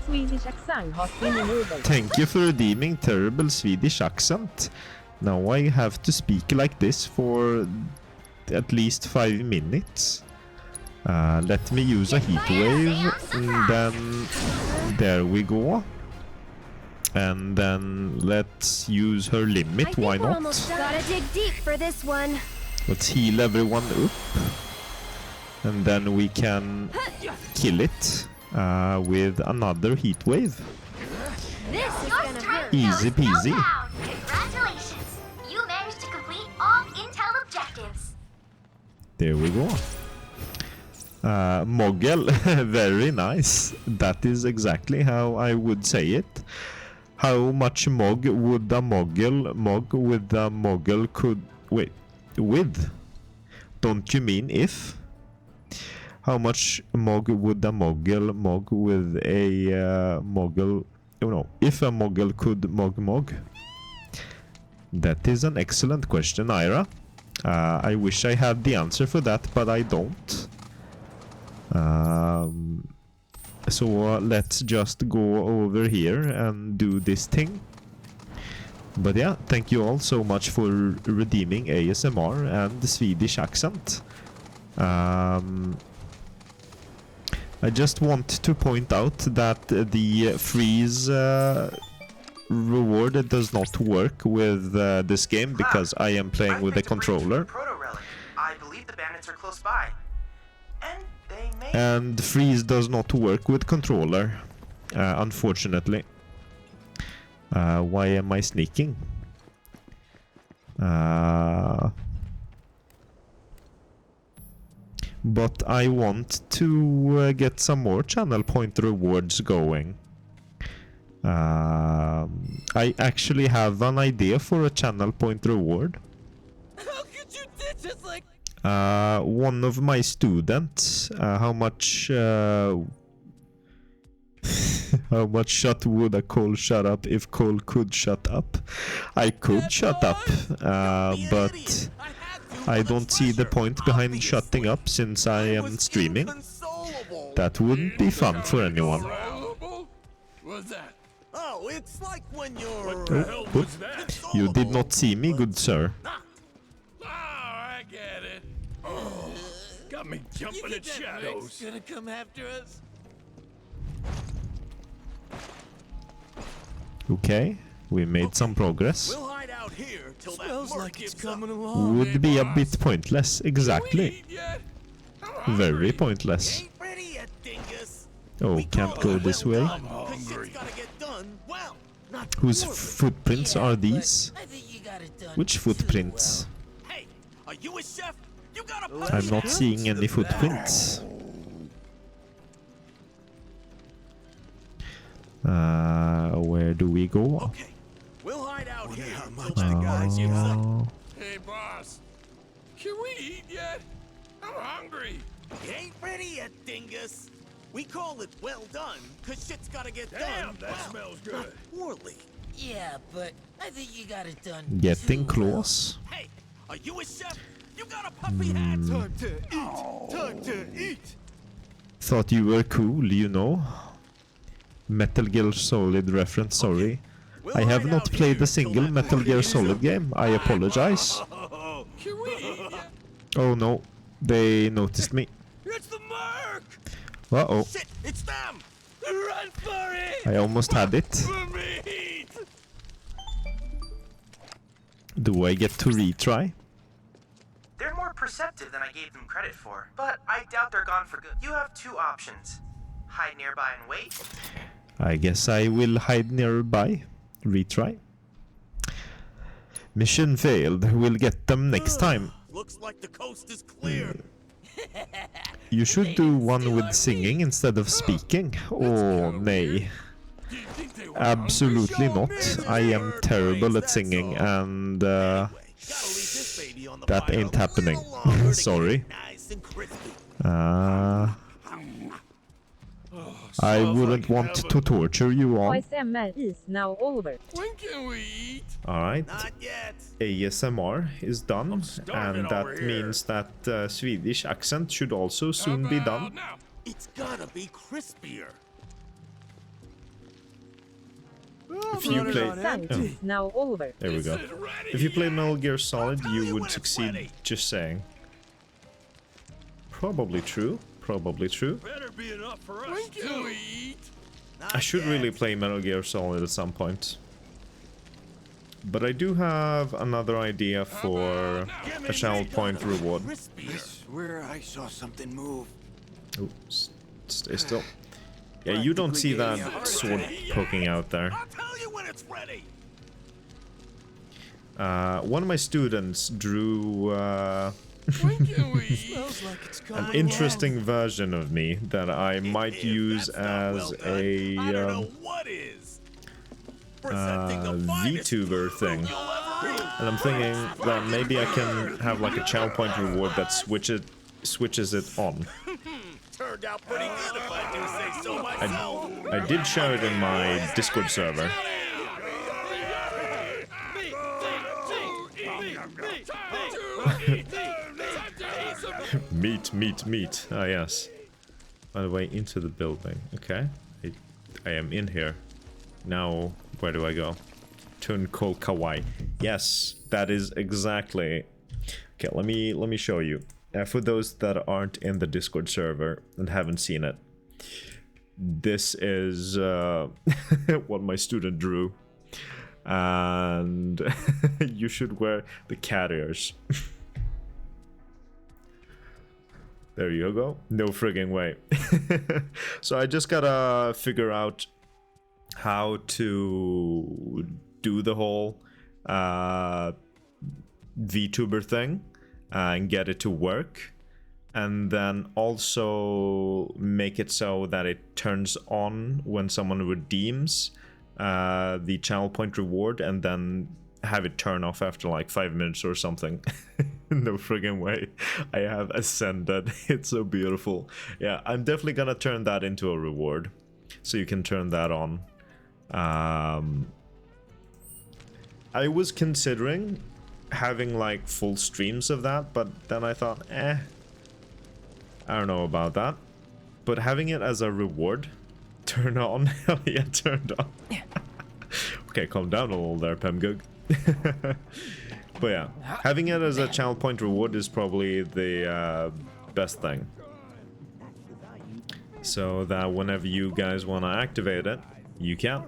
Swedish accent has been enabled. Thank you for redeeming terrible Swedish accent. Now I have to speak like this for at least 5 minutes. Let me use a heat wave, and then there we go. And then let's use her limit, why not? Gotta dig deep for this one. Let's heal everyone up. And then we can kill it with another heat wave. This is gonna hurt. Easy peasy. Congratulations. You managed to complete all intel objectives. There we go. Moggle, very nice. That is exactly how I would say it. How much mog would a moggle mog with a moggle could... Wait, with? Don't you mean if? How much mog would a moggle mog with a moggle... Oh no, if a moggle could mog? That is an excellent question, Ira. I wish I had the answer for that, but I don't. So let's just go over here and do this thing. But yeah, thank you all so much for redeeming ASMR and the Swedish accent. I just want to point out that the freeze reward does not work with this game because I am playing with a controller. I believe the bandits are close by. And freeze does not work with controller, unfortunately. Why am I sneaking? but I want to get some more channel point rewards going. I actually have an idea for a channel point reward. How could you ditch us like... One of my students, how much how much shut would a Cole shut up if Cole could shut up? I could shut up, but I don't see the point behind shutting up since I am streaming. That wouldn't be fun for anyone. What's that? Oh, it's like when you're... What the hell was that? You did not see me, good sir. Oh, I get it. Oh, got me jumping at shadows. Gonna come after us? Okay, we made some progress. We'll hide out here till smells like it's coming along. Would be a bit pointless, exactly. Very pointless. Oh, can't go this way. Whose footprints are these? Which footprints? I'm not seeing any footprints. Where do we go? We'll hide out here. Hey, boss. Can we eat yet? I'm hungry. You ain't ready yet, dingus. We call it well done, cause shit's gotta get done. Damn, that smells good. Not poorly. Yeah, but I think you got it done. Getting close. Hey, are you a chef? You got a puppy hat. Time to eat. Time to eat. Thought you were cool, you know. Metal Gear Solid reference, sorry. I have not played a single Metal Gear Solid game. I apologize. Oh no, they noticed me. It's the Merc. Uh-oh. Shit, it's them. Run for it. I almost had it. Do I get to retry? They're more perceptive than I gave them credit for, but I doubt they're gone for good. You have two options. Hide nearby and wait. I guess I will hide nearby. Retry. Mission failed. We'll get them next time. Looks like the coast is clear. You should do one with singing instead of speaking. Oh, nay. Absolutely not. I am terrible at singing and that ain't happening. Sorry. I wouldn't want to torture you all. ASMR is now over. When can we eat? Alright. ASMR is done, and that means that Swedish accent should also soon be done. It's gotta be crispier. If you play... is now over. There we go. If you play Metal Gear Solid, you would succeed, just saying. Probably true. Probably true. Better be enough for us. When can we eat? I should really play Metal Gear Solid at some point. But I do have another idea for a channel point reward. I swear I saw something move. Oops. Stay still. Yeah, you don't see that sword poking out there. I'll tell you when it's ready. One of my students drew an interesting version of me that I might use as a VTuber thing. And I'm thinking that maybe I can have like a channel point reward that switches it on. Turned out pretty good if I do say so myself. I did share it in my Discord server. Meat. Ah, yes. By the way, into the building. Okay. I am in here. Now, where do I go? Turn Call Kawaii. Yes, that is exactly... Okay, let me show you. For those that aren't in the Discord server and haven't seen it. This is what my student drew. And you should wear the cat ears. There you go. No frigging way. So I just gotta figure out how to do the whole VTuber thing and get it to work. and then also make it so that it turns on when someone redeems the channel point reward, and then have it turn off after like 5 minutes or something. No friggin' way. I have ascended. It's so beautiful. Yeah, I'm definitely gonna turn that into a reward, so you can turn that on. I was considering having like full streams of that, but then I thought, I don't know about that. But having it as a reward, turn on. Hell yeah, turned on. Okay, calm down a little there, Pemgug. But yeah, having it as a channel point reward is probably the best thing. So that whenever you guys want to activate it, you can.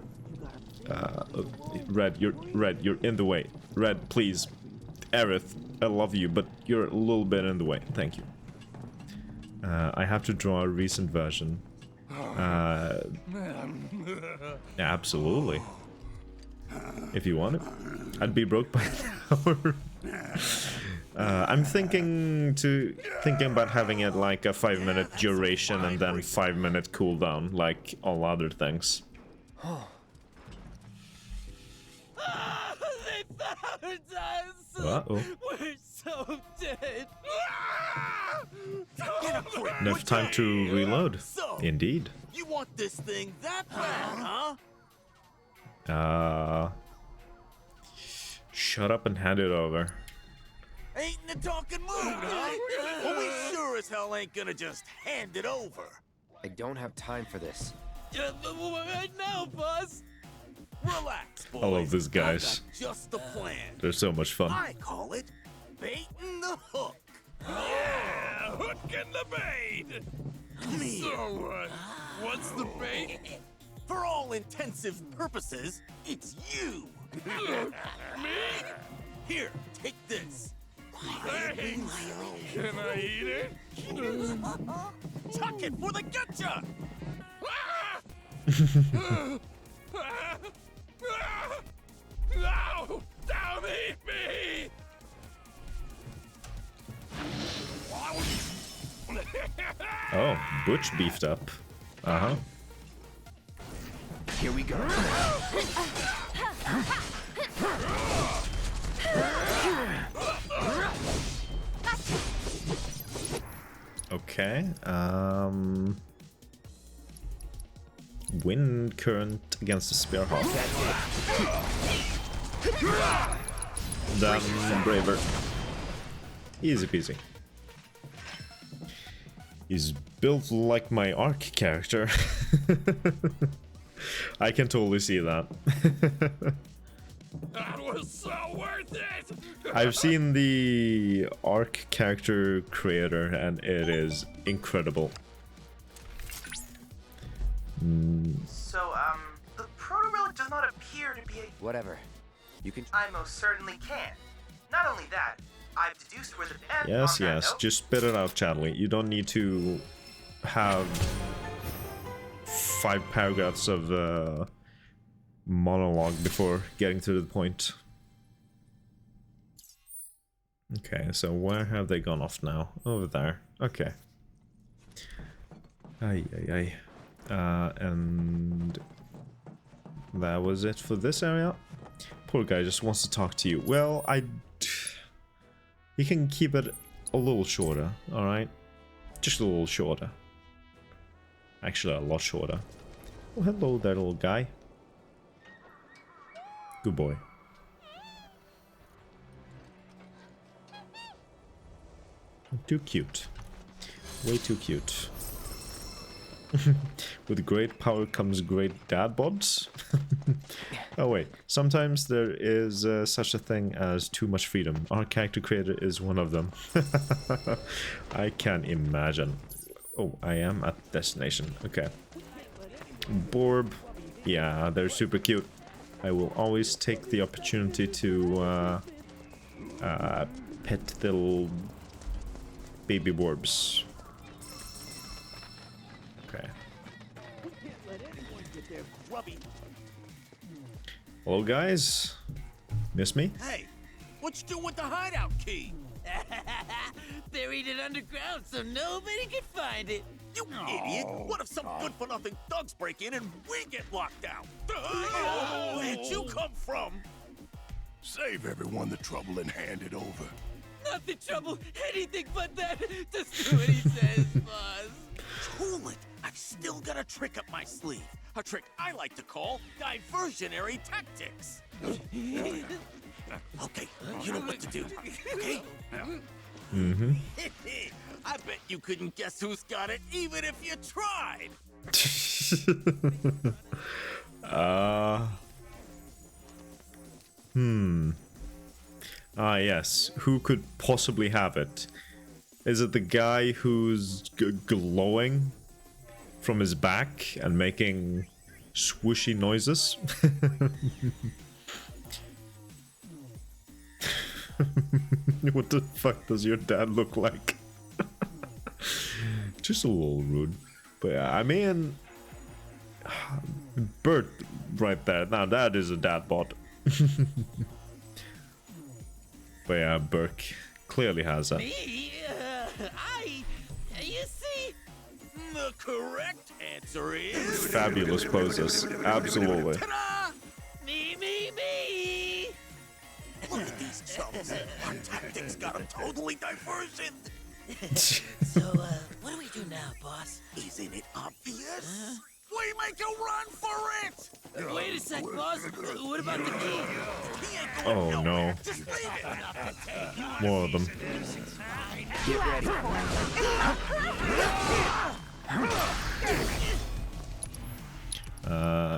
Red, you're in the way. Red, please. Aerith, I love you, but you're a little bit in the way. Thank you. I have to draw a recent version. Absolutely. If you want it. I'd be broke by now. I'm thinking about having it like a 5-minute duration and then 5-minute cooldown, like all other things. They found us! Uh-oh. We're so dead! Enough time to reload. So, Indeed. you want this thing that bad, huh? Shut up and hand it over. Ain't in the talking mood, huh? Well, we sure as hell ain't gonna just hand it over. I don't have time for this. Right now, boss. Relax, boys. I love these guys. I got just the plan. They're so much fun. I call it baiting the hook. Yeah, hooking the bait. So, what's the bait? For all intensive purposes, it's you. Me? Here, take this. Thanks. Can I eat it? Tuck it for the getcha! No! Don't eat me! Oh, Butch beefed up. Uh-huh. Here we go. Okay, wind current against the Spearhawk. Then Braver. Easy peasy. He's built like my Arc character. I can totally see that. That was so worth it! I've seen the Arc character creator and it is incredible. So, the proto-relic does not appear to be a... Whatever. You can... I most certainly can. Not only that, I've deduced where the... Yes, yes, just spit it out, Chadley. You don't need to have 5 paragraphs of monologue before getting to the point. Okay, so where have they gone off now? Over there. Okay. Ay, ay, ay. And that was it for this area. Poor guy just wants to talk to you. Well, you can keep it a little shorter, alright? Just a little shorter. Actually, a lot shorter. Oh, hello there, little guy. Good boy. Too cute. Way too cute. With great power comes great dad bods. Oh wait, sometimes there is such a thing as too much freedom. Our character creator is one of them. I can imagine. Oh, I am at destination. Okay. Borb. Yeah, they're super cute. I will always take the opportunity to pet the little baby Borbs. Okay. Hello, guys. Miss me? Hey, what you doing with the hideout key? buried it underground so nobody could find it. You idiot! What if some good-for-nothing thugs break in and we get locked out? Where did you come from? Save everyone the trouble and hand it over. Not the trouble, anything but that. Just do what he says, boss. Cool it. I've still got a trick up my sleeve. A trick I like to call diversionary tactics. Okay, you know what to do, okay? Mm-hmm. I bet you couldn't guess who's got it, even if you tried. Ah, yes. Who could possibly have it? Is it the guy who's glowing from his back and making swooshy noises? What the fuck does your dad look like? Just a little rude. But yeah, I mean... Bert right there. Now that is a dad bod. But yeah, Burke clearly has that. Me? You see? The correct answer is... Fabulous poses. Absolutely. Ta-da! Me! Look at these chumps. Our tactics got them totally diversioned. So, what do we do now, boss? Isn't it obvious? We make a run for it! Wait a sec, boss. What about the key? Oh no. Just leave it. More of them. Get ready.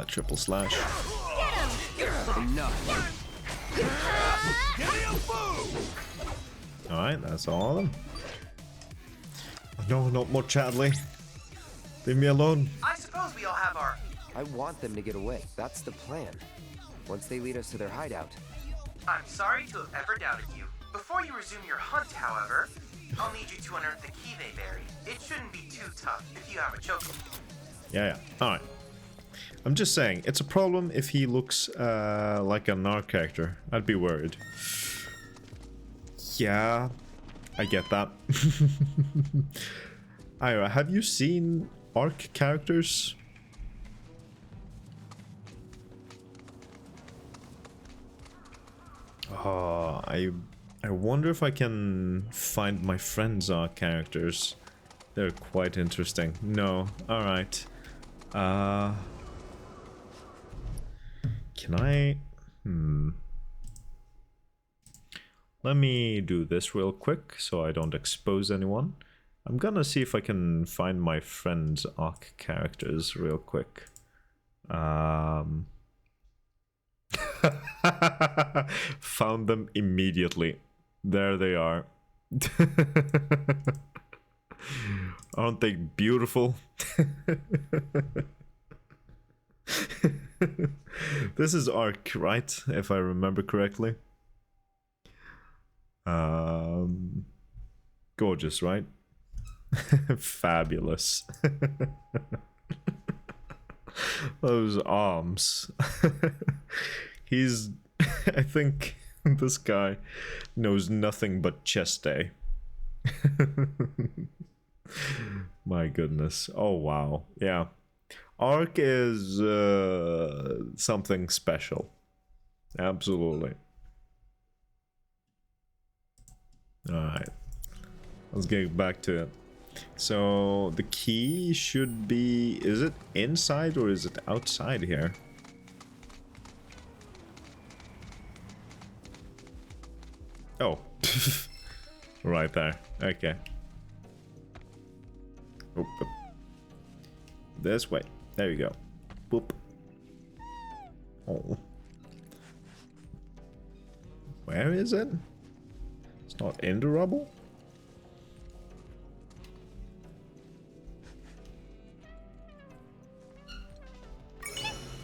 Triple slash. Enough. Alright, that's all of them. No, not more Chadley. Leave me alone. I suppose we all have our... I want them to get away. That's the plan. Once they lead us to their hideout. I'm sorry to have ever doubted you. Before you resume your hunt, however, I'll need you to unearth the key they buried. It shouldn't be too tough if you have a choke. Yeah. Alright. I'm just saying, it's a problem if he looks like a Narc character. I'd be worried. Yeah, I get that. Ira, have you seen Arc characters? Oh, I wonder if I can find my friends' Arc characters. They're quite interesting. No, alright. Can I... Let me do this real quick so I don't expose anyone. I'm gonna see if I can find my friend's Arc characters real quick. Found them immediately. There they are. Aren't they beautiful? This is Arc, right? If I remember correctly. Gorgeous, right? Fabulous. Those arms. He's... I think this guy knows nothing but chest day. My goodness. Oh, wow. Yeah. Arc is something special. Absolutely. Alright. Let's get back to it. So, the key should be... Is it inside or is it outside here? Oh. Right there. Okay. Oop. This way. There you go. Boop. Oh. Where is it? It's not in the rubble?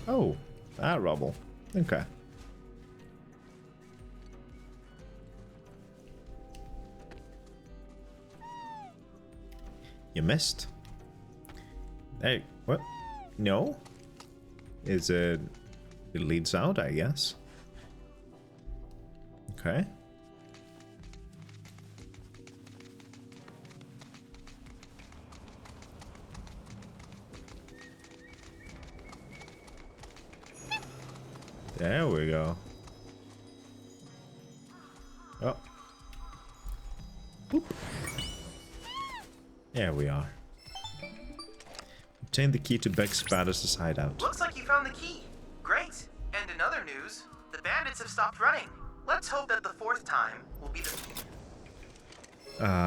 Oh, that rubble. Okay. You missed. Hey, what? No? Is it... It leads out, I guess. Okay. There we go. Oh. Boop. There we are. Obtain the key to Beck's Bandits' hideout. Looks like you found the key. Great. And in other news, the bandits have stopped running. Let's hope that the fourth time will be the...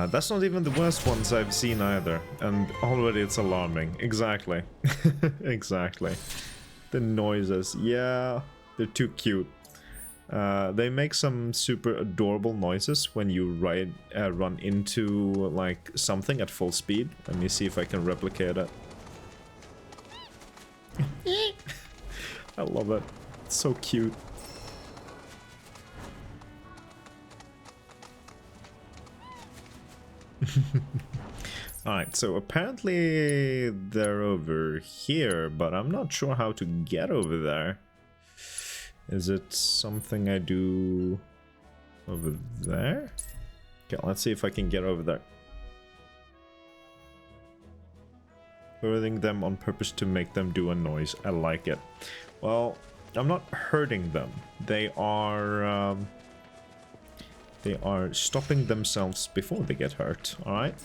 That's not even the worst ones I've seen either. And already it's alarming. Exactly. Exactly. The noises. Yeah, they're too cute. They make some super adorable noises when you run into like something at full speed. Let me see if I can replicate it. I love it. It's so cute. Alright, so apparently they're over here, but I'm not sure how to get over there. Is it something I do over there? Okay, let's see if I can get over there. Hurting them on purpose to make them do a noise. I like it. Well, I'm not hurting them. They are stopping themselves before they get hurt. All right,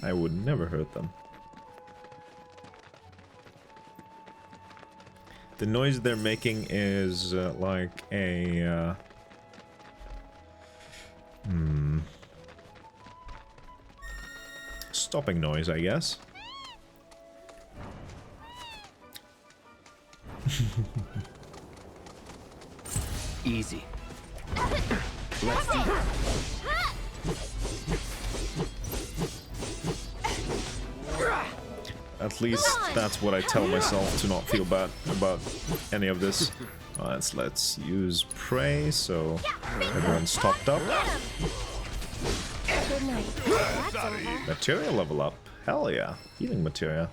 I would never hurt them. The noise they're making is like a stopping noise, I guess. Easy. Let's see. At least that's what I tell myself, to not feel bad about any of this. Let's use Prey so everyone's topped up. Materia level up. Hell yeah. Healing materia.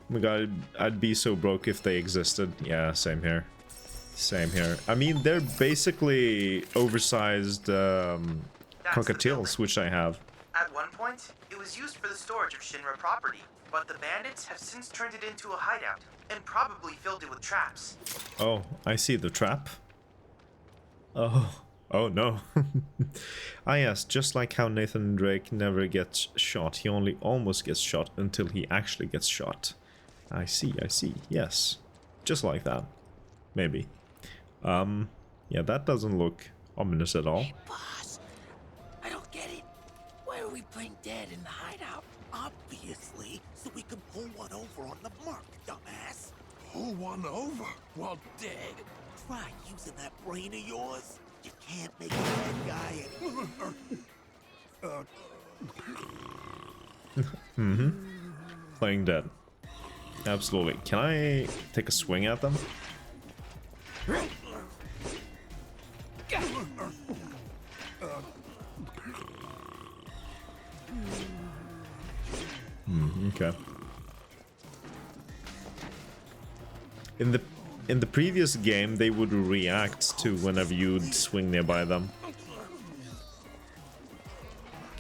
Oh my god, I'd be so broke if they existed. Yeah, same here. Same here. I mean, they're basically oversized cockatiels, which I have. At one point, it was used for the storage of Shinra property, but the bandits have since turned it into a hideout and probably filled it with traps. Oh, I see the trap. Oh no. Ah yes, just like how Nathan Drake never gets shot, he only almost gets shot until he actually gets shot. I see, yes. Just like that. Maybe. Yeah, that doesn't look ominous at all. Hey, boss. I don't get it. Why are we playing dead in the hideout? Obviously, so we can pull one over on the mark, dumbass. Pull one over while dead? Try using that brain of yours. You can't make a bad guy Mm-hmm. Playing dead. Absolutely. Can I take a swing at them? Okay. In the previous game, they would react to whenever you'd swing nearby them.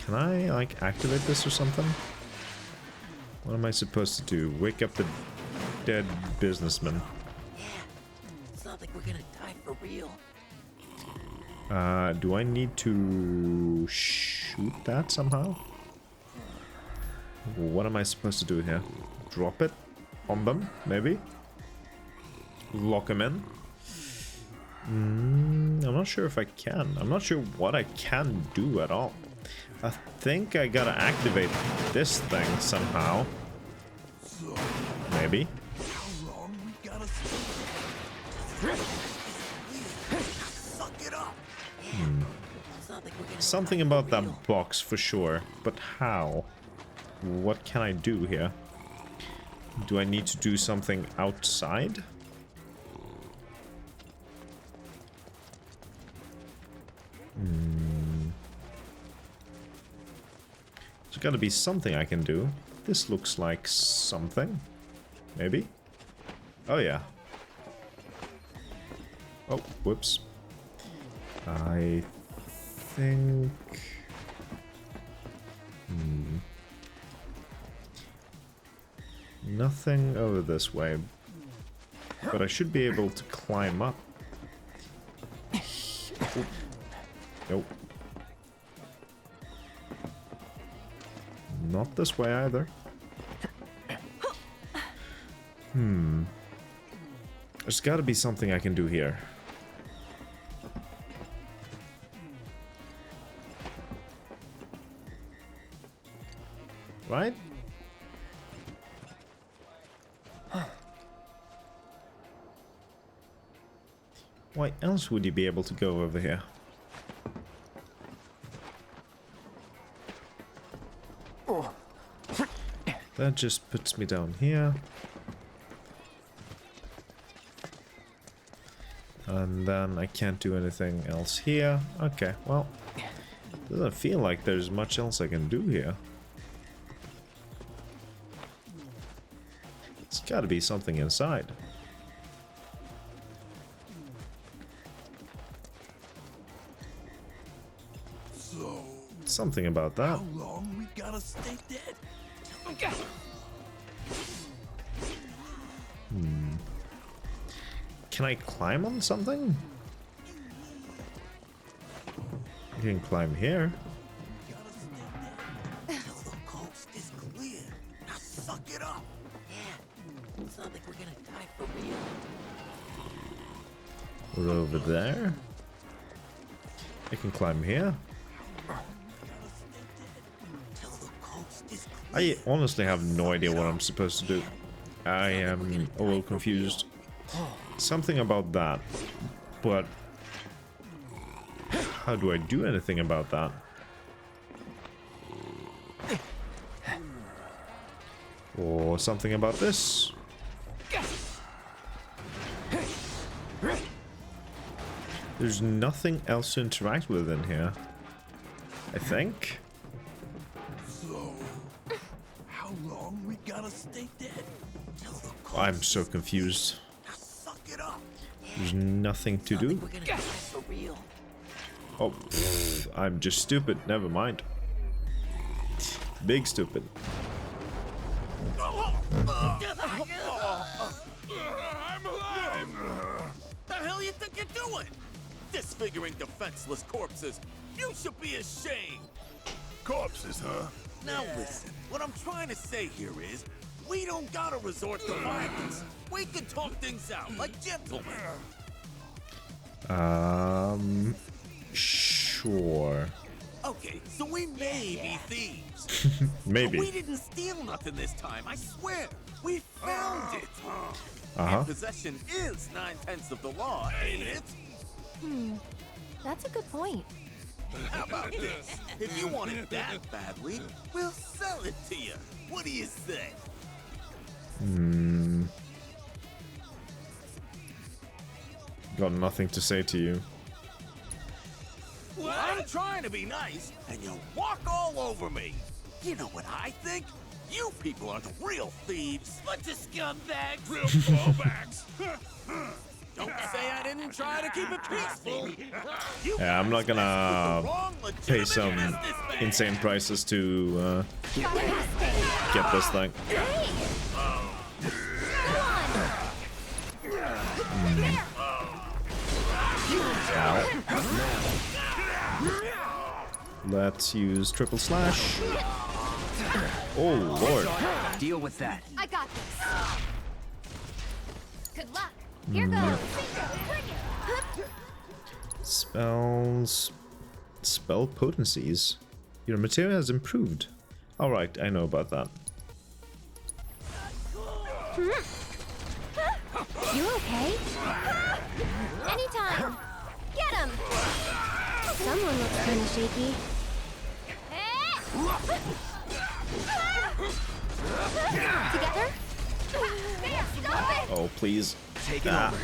Can I, like, activate this or something? What am I supposed to do? Wake up the dead businessman. Yeah, it's not like we're gonna die for real. Do I need to shoot that somehow? What am I supposed to do here? Drop it on them, maybe? Lock them in? I'm not sure if I can. I'm not sure what I can do at all. I think I gotta activate this thing somehow. Maybe. Something about that box for sure, but how? What can I do here? Do I need to do something outside? There's gotta be something I can do. This looks like something. Maybe? Oh yeah. Oh, whoops. I think... Nothing over this way. But I should be able to climb up Nope. Not this way either. There's gotta be something I can do here. Right? Why else would you be able to go over here? That just puts me down here. And then I can't do anything else here. Okay, well, doesn't feel like there's much else I can do here. It's gotta be something inside. So, Something about that. how long we gotta stay dead? Can I climb on something? I can climb here. Till the coast is clear. Now suck it up. Yeah. It's not like we're gonna die for real. We're over there. I can climb here. I honestly have no idea what I'm supposed to do. I am a little confused. Something about that. But how do I do anything about that? Or something about this? There's nothing else to interact with in here, I think. So, how long we gotta stay dead? Till the coast I'm so confused. Now suck it up. There's nothing to do. We're gonna die for real. Oh, pfft, I'm just stupid. Never mind. Big stupid. I'm alive! The hell you think you're doing? Disfiguring defenseless corpses. You should be ashamed. Corpses, huh? Now listen, what I'm trying to say here is, we don't gotta resort to violence. We can talk things out like gentlemen. Sure. Okay, so we may be thieves. Maybe. But we didn't steal nothing this time, I swear. We found it. Uh-huh. And possession is 9/10 of the law, ain't it? That's a good point. How about this? If you want it that badly, we'll sell it to you. What do you say? Got nothing to say to you. Well, I'm trying to be nice, and you walk all over me. You know what I think? You people are the real thieves. Bunch of scumbags. Real blowbacks. Don't say I didn't try to keep it peaceful. Yeah, I'm not gonna pay some insane prices to get this thing. Let's use triple slash. Oh lord. Deal with that. I got this. Good luck. Here goes. Spells. Spell potencies. Your material has improved. Alright, I know about that. You okay? Anytime. Get him. Someone looks kind of shaky. Together? Oh, please. Take it over.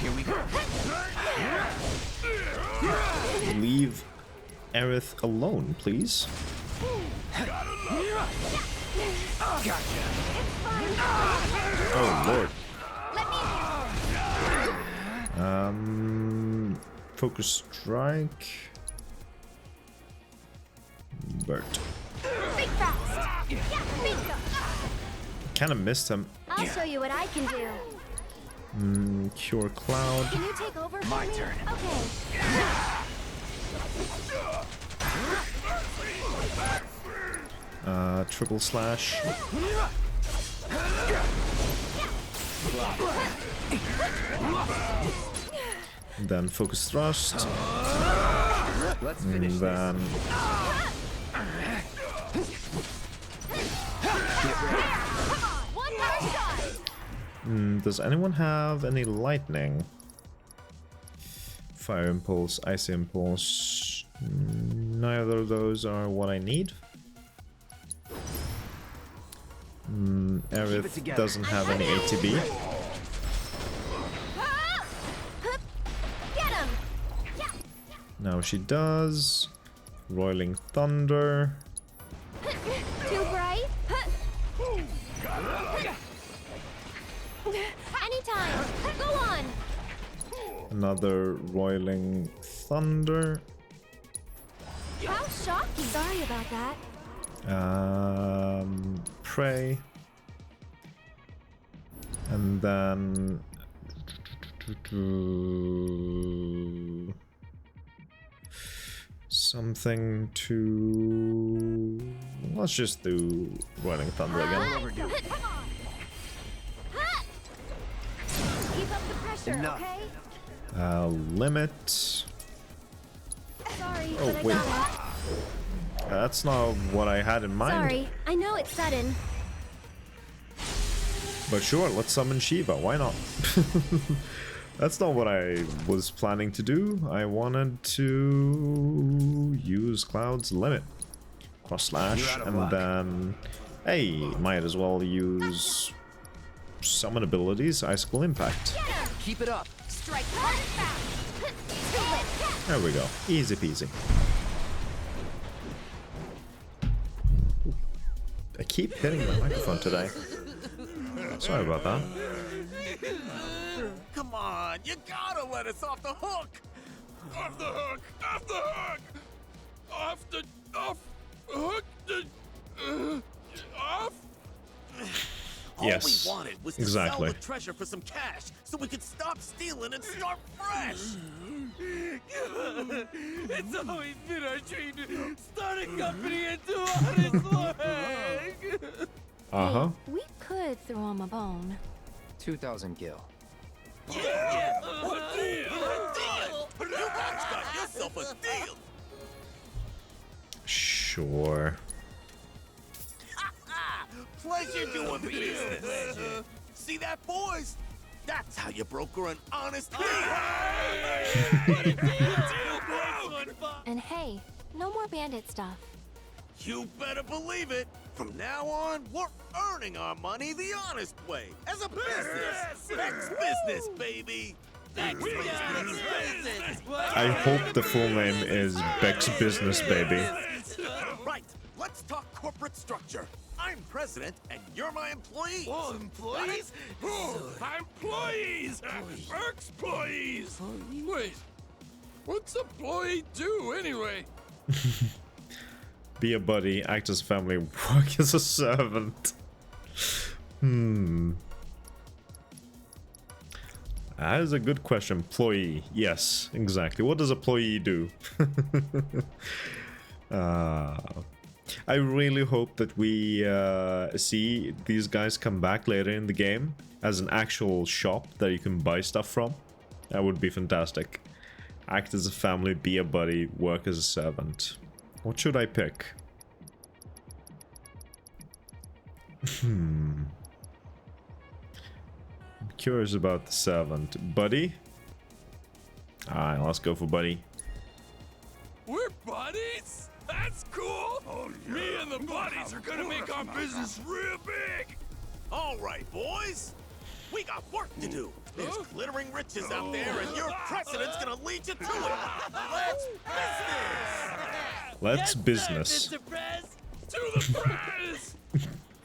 Here we go. Leave Aerith alone, please. Gotcha. Oh lord. Focus strike. Bert. Big fast. Yeah, bingo. Kind of missed him. I'll show you what I can do. Cure Cloud. Can you take over for My me? turn. Okay. Triple Slash. Then Focus Thrust. Let's finish And then One more shot. does anyone have any lightning? Fire Impulse, Ice Impulse. Neither of those are what I need. Aerith doesn't have any ATB. Get him. Now she does. Roiling Thunder. Too bright. Anytime. Go on. Another Roiling Thunder. How shocking. Sorry about that. Pray. And then something to... Let's just do Roiling Thunder again. Keep up the pressure, Enough. okay? Limit. Sorry, Oh, but wait. I got That's not what I had in it. mind. Sorry, I know it's sudden. But sure, let's summon Shiva. Why not? That's not what I was planning to do. I wanted to use Cloud's Limit. Cross Slash, and then... Hey, might as well use summon abilities, Icicle Impact. Keep it up. Strike hard and fast. There we go. Easy peasy. I keep hitting the microphone today. Sorry about that. Come on, you gotta let us off the hook! Off the hook! Off the hook! Off the... Off... Hook the... Off? Yes, All we wanted was to exactly. sell the treasure for some cash so we could stop stealing and start fresh! It's always been our dream to start a company and do honest work. Uh-huh. We could throw him a bone. 2,000 gil. Yeah! A deal! You guys got yourself a deal! Sure. Pleasure doing business! See that, boys? That's how you broker an honest deal! And hey, no more bandit stuff. You better believe it! From now on, we're earning our money the honest way, as a business! Ex-business, baby! Ex-business! I hope the full name is Beck's Business, baby. Right, let's talk corporate structure. I'm president, and you're my employee. Oh, employees? Employees! Ex-employees! Wait, what's a employee do anyway? Be a buddy, act as a family, work as a servant. That is a good question. Employee. Yes, exactly. What does employee do? I really hope that we see these guys come back later in the game as an actual shop that you can buy stuff from. That would be fantastic. Act as a family, be a buddy, work as a servant. What should I pick? I'm curious about the servant. Buddy? Alright, let's go for buddy. We're buddies? That's cool! Oh, yeah. Me and the buddies are gonna make our business real big! Alright, boys! We got work to do! There's glittering riches out there, and your president's gonna lead you to it! Let's business! Let's business. Mr. Press. To the press!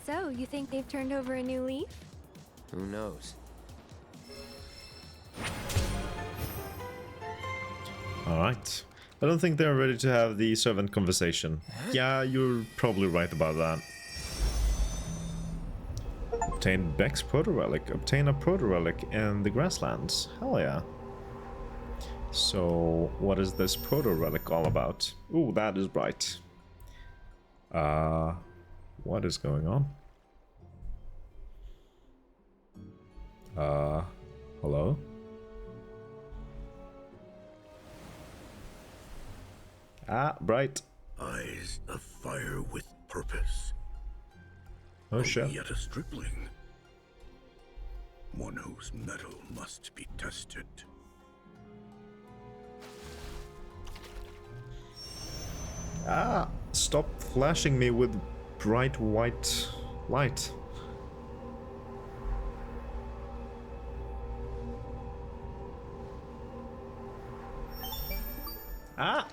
So, you think they've turned over a new leaf? Who knows? Alright. I don't think they're ready to have the servant conversation. Yeah, you're probably right about that. Obtain Beck's proto-relic. Obtain a proto-relic in the grasslands. Hell yeah. So, what is this proto-relic all about? Ooh, that is bright. What is going on? Hello? Ah, bright. Eyes of fire with purpose. Oh shit. Yet a stripling. One whose mettle must be tested. Ah, stop flashing me with bright white light. Ah,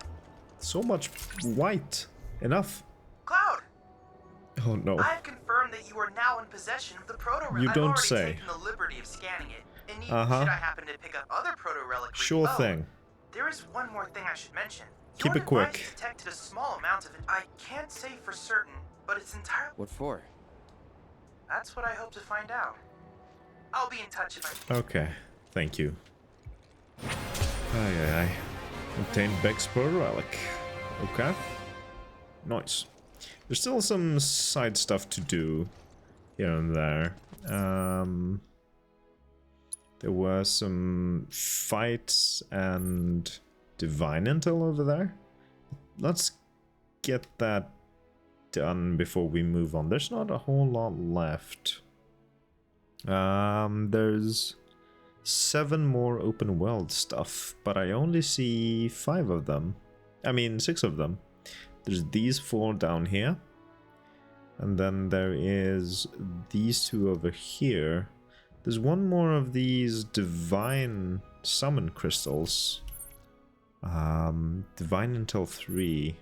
so much white. Enough. Cloud! Oh no. I've confirmed that you are now in possession of the proto-relic. You don't I've already say. taken the liberty of scanning it. And should Uh-huh. I happen to pick up other proto-relics? Sure thing. There is one more thing I should mention. Keep Your it quick. device detected a small amount of it. I can't say for certain, but it's entirely... What for? That's what I hope to find out. I'll be in touch if I... Okay, thank you. Aye. Obtain Beck's proto-relic. Okay. Nice. There's still some side stuff to do here and there. There were some fights and divine intel over there. Let's get that done before we move on. There's not a whole lot left. There's 7 more open world stuff, but I only see 5 of them. I mean 6 of them. There's these 4 down here. And then there is these 2 over here. There's 1 more of these divine summon crystals. Divine Intel 3.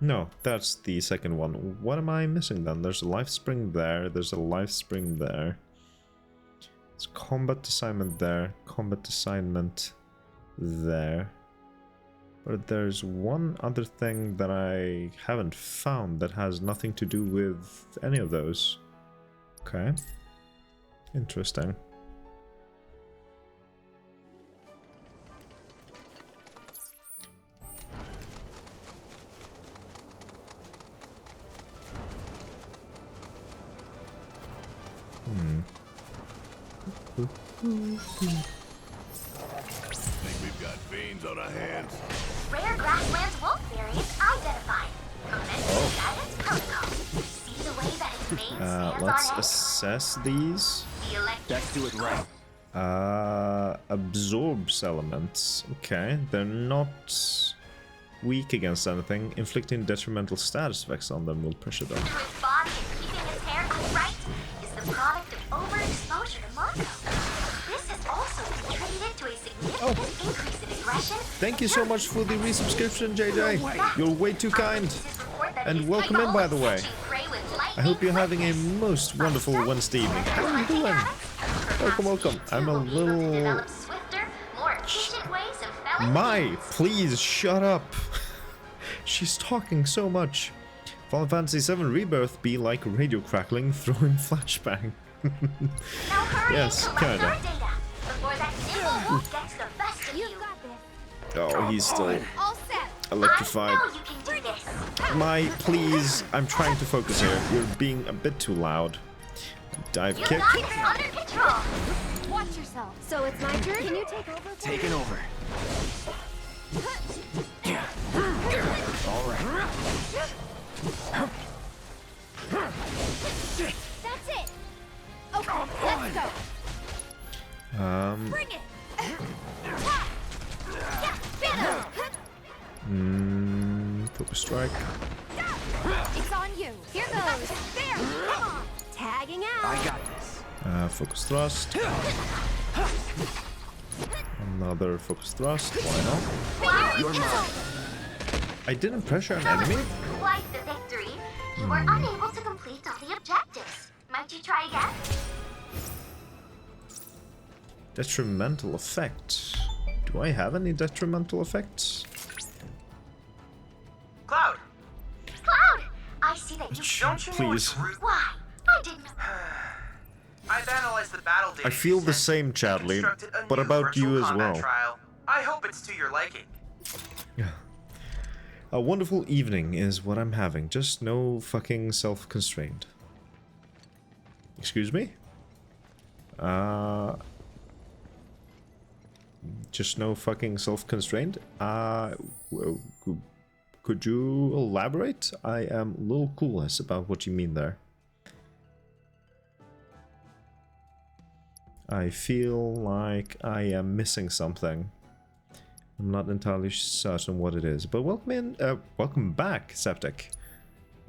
No, that's the second one. What am I missing then? There's a life spring there. There's a life spring there. There's combat assignment there. Combat assignment there. But there's one other thing that I haven't found that has nothing to do with any of those. Okay. Interesting. Think we've got fiends on our hands. Rare grasslands wolf variants identified. Amendment guidance protocol. See the way that its vein stands Let's on end? assess these. The electric Let's do it right. Absorbs elements. Okay, they're not weak against anything. Inflicting detrimental status effects on them will pressure them. through his body and keeping his hair upright is the product of overexposure to Marco. This has also contributed to a significant increase in aggression. Thank you so much for the resubscription, JJ. You're way too kind. And welcome in, by the way. I hope you're having a most wonderful Wednesday evening. How are you doing? Welcome. I'm a little... My, please shut up. She's talking so much. Final Fantasy VII Rebirth be like radio crackling throwing flashbang. Yes, kinda. Oh, he's still electrified. My, please, I'm trying to focus here. You're being a bit too loud. Dive kick. Watch yourself. So it's my turn? Can you take over? Taking over. All right. That's it. Okay, let's go. Bring it. Focus strike. It's on you. Here goes. There. Come on. Tagging out. I got this. Focus thrust. Another focus thrust. Why not? You're mine. I didn't pressure an enemy. Quite the victory. You were unable to complete all the objectives. Might you try again? Detrimental effect. Do I have any detrimental effects? Cloud! Cloud! I see that you... Don't Don't you know it's please. rude? Why? I didn't. I've analyzed the battle data. I feel you the sent same, and Chadley, constructed a but new about virtual you as combat well. Trial. I hope it's to your liking. A wonderful evening is what I'm having, just no fucking self-constraint. Excuse me? Just no fucking self-constraint? Could you elaborate? I am a little clueless about what you mean there. I feel like I am missing something. I'm not entirely certain what it is, but welcome back, Septic.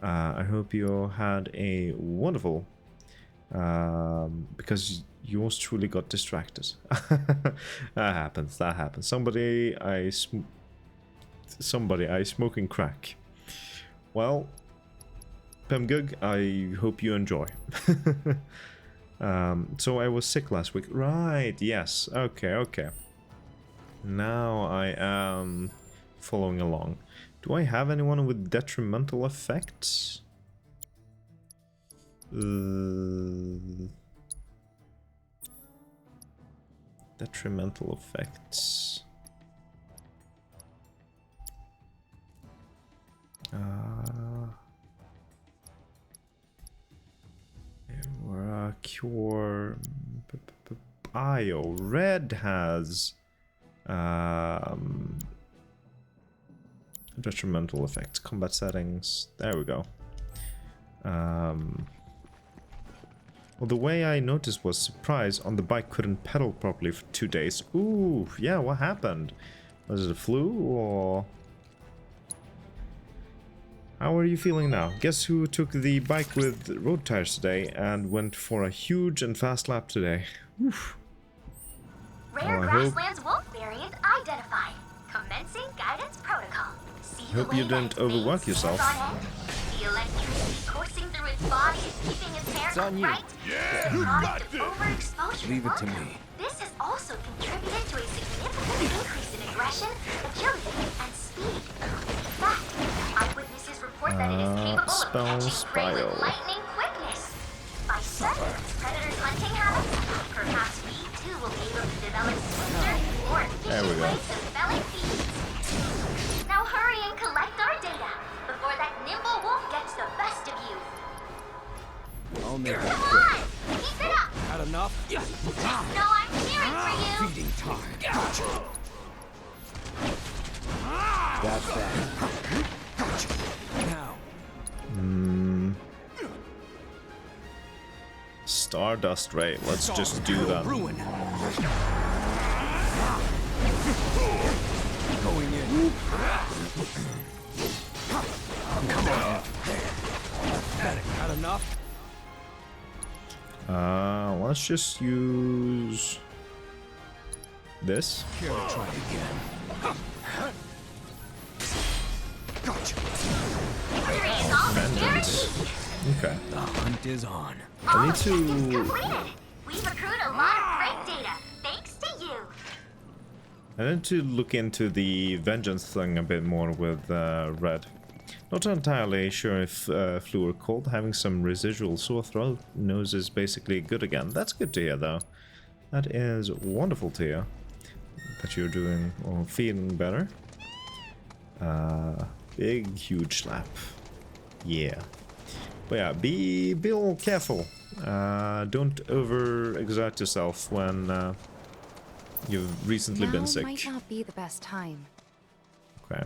I hope you had a wonderful, because yours truly got distracted. That happens. Somebody I smoking crack. Well, Pemgug, I hope you enjoy. So I was sick last week. Right, yes. Okay. Now I am following along. Do I have anyone with detrimental effects? Detrimental effects. Cure. Io. Red has detrimental effects. Combat settings. There we go. Well, the way I noticed was surprise on the bike couldn't pedal properly for 2 days. Ooh, yeah, what happened? Was it a flu or... How are you feeling now? Guess who took the bike with road tires today and went for a huge and fast lap today? Oof. Rare grasslands wolf variant identified. Commencing guidance protocol. See the Hope way you that didn't its overwork veins yourself. stand on end? The electricity coursing through its body is keeping its hair It's on you. upright. Yeah, It's a you product got of this. overexposure Leave it to longer. me. This has also contributed to a significant increase in aggression, agility, and speed. In fact, eyewitnesses report that it is capable of catching prey with lightning quickness. By studying its predators' hunting habits, perhaps we too will be able to develop swifter, more efficient ways of felling thieves. Now hurry and collect our data before that nimble wolf gets the best of you. I'll make it Come quick. on! Keep it up! Had enough? Yeah. No, I'm cheering for you! Feeding time. Gotcha. That's that. Gotcha. Now. Stardust Ray. Let's just do that. Ruin. Going in. Come on. Had enough? Let's just use this. Here, try again. Gotcha. Vengeance. Okay. The hunt is on. I need to... Completed! We've accrued a lot of great data, thanks to you. I need to look into the vengeance thing a bit more with Red. Not entirely sure if flu or cold. Having some residual sore throat. Nose is basically good again. That's good to hear, though. That is wonderful to hear. That you're doing or feeling better. Big, huge slap. Yeah. But yeah, be a little careful. Don't overexert yourself when you've recently been sick. Might not be the best time. Okay.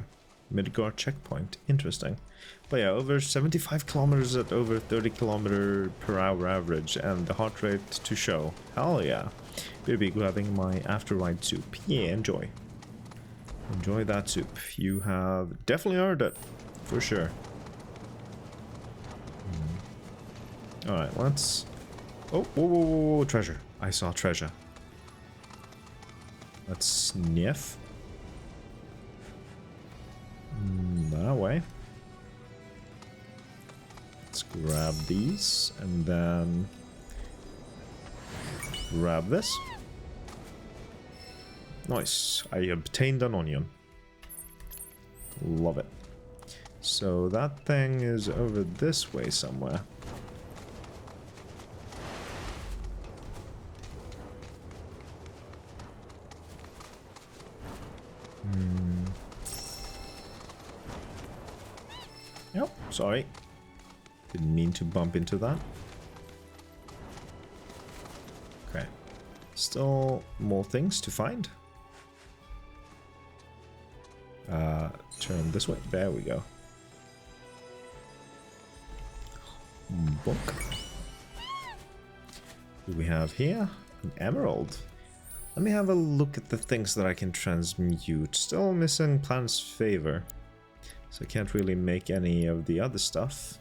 Midgard checkpoint. Interesting. But yeah, over 75 kilometers at over 30 kilometer per hour average and the heart rate to show. Hell yeah. We'll be grabbing my after ride soup. Yeah, enjoy. Enjoy that soup. You have definitely earned it. For sure. Alright, let's... Oh, whoa, treasure. I saw treasure. Let's sniff. That way. Let's grab these and then grab this. Nice. I obtained an onion. Love it. So that thing is over this way somewhere. Yep, sorry. Didn't mean to bump into that. Okay. Still more things to find. Turn this way. There we go. Book. What do we have here? An emerald. Let me have a look at the things that I can transmute. Still missing Planet's Favor. So I can't really make any of the other stuff.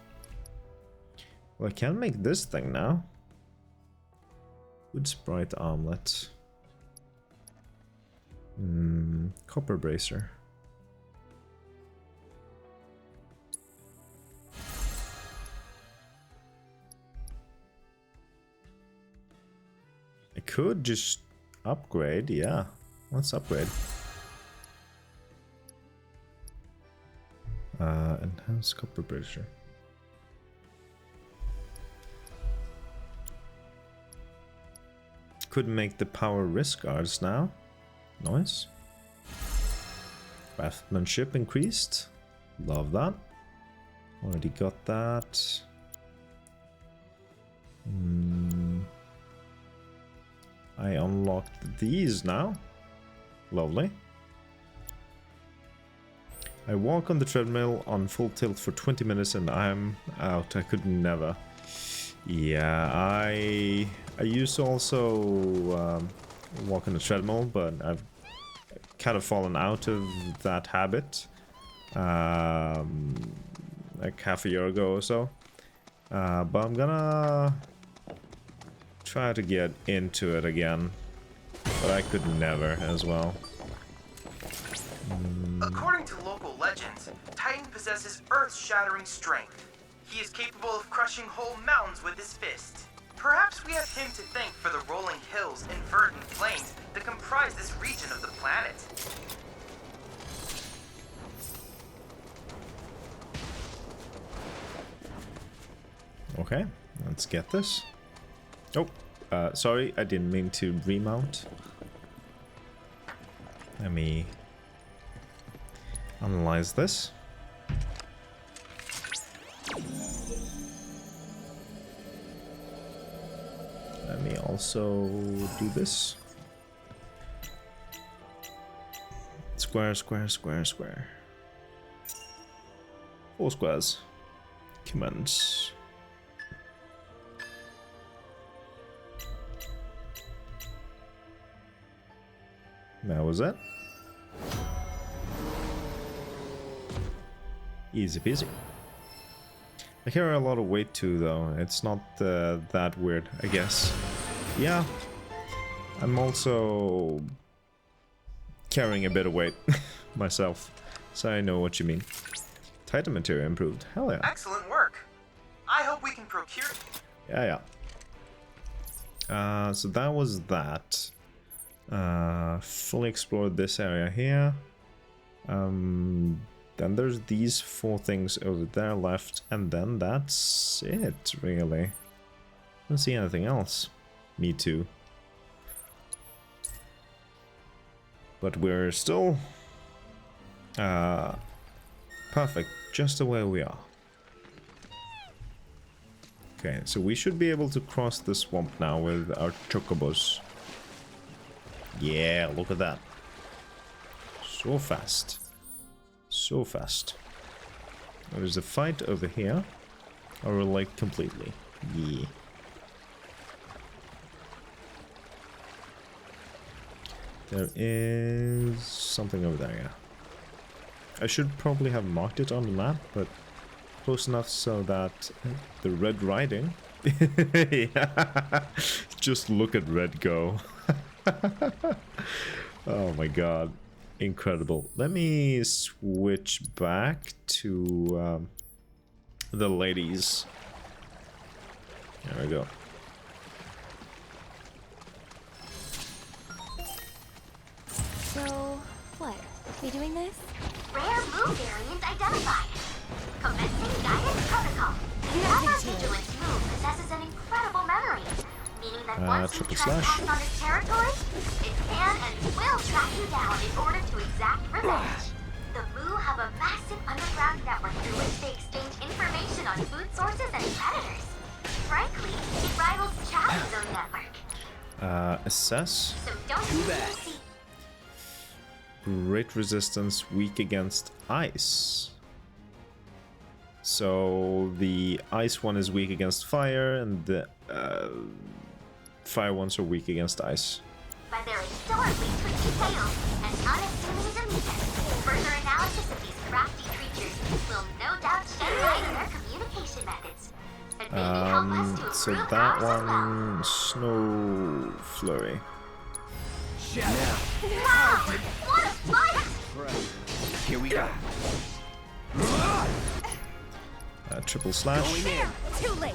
Well, I can make this thing now. Wood Sprite Armlet. Copper Bracer. I could just upgrade, yeah. Let's upgrade. Enhanced Copper Bracer. Could make the power wrist guards now. Nice. Craftsmanship increased. Love that. Already got that. I unlocked these now. Lovely. I walk on the treadmill on full tilt for 20 minutes and I'm out. I could never. Yeah, I used to also walk on the treadmill, but I've kind of fallen out of that habit. Like half a year ago or so. But I'm gonna try to get into it again. But I could never as well. According to local legends, Titan possesses earth-shattering strength. He is capable of crushing whole mountains with his fist. Perhaps we have him to thank for the rolling hills and verdant plains that comprise this region of the planet. Okay, let's get this. Oh, sorry, I didn't mean to remount. Let me analyze this. Let me also do this. Square, square, square, square. 4 squares. Commence. That was it. Easy peasy. I carry a lot of weight too, though. It's not that weird, I guess. Yeah. I'm also carrying a bit of weight myself, so I know what you mean. Titan material improved. Hell yeah. Excellent work. I hope we can procure... Yeah, yeah. So that was that. Fully explored this area here. Then there's these 4 things over there left, and then that's it, really. Don't see anything else. Me too. But we're still perfect, just the way we are. Okay, so we should be able to cross the swamp now with our chocobos. Yeah, look at that. So fast. So fast. There's a fight over here. Or like completely. Yeah. There is something over there, yeah. I should probably have marked it on the map, but close enough so that the Red Riding... yeah. Just look at Red go. Oh my god. Incredible. Let me switch back to the ladies. There we go. So, what? We doing this? Rare moon variant identified. Commencing guidance protocol. Ever Vigilant's move possesses an incredible memory, meaning that once you trespass on its territory, it can and will track you down in order to exact revenge. The Moo have a massive underground network through which they exchange information on food sources and predators. Frankly, it rivals Charlie's own network. Assess. So don't you see? Great resistance, weak against ice. So the ice one is weak against fire, and the fire ones are weak against ice. By their adorably twitchy tails and unassuming demeanor, further analysis of these crafty creatures will no doubt shed light on their communication methods. And maybe help us to So improve that ours as well. one, Snow Flurry. Wow! What a fight! Right. Here we go. Triple slash. Too late.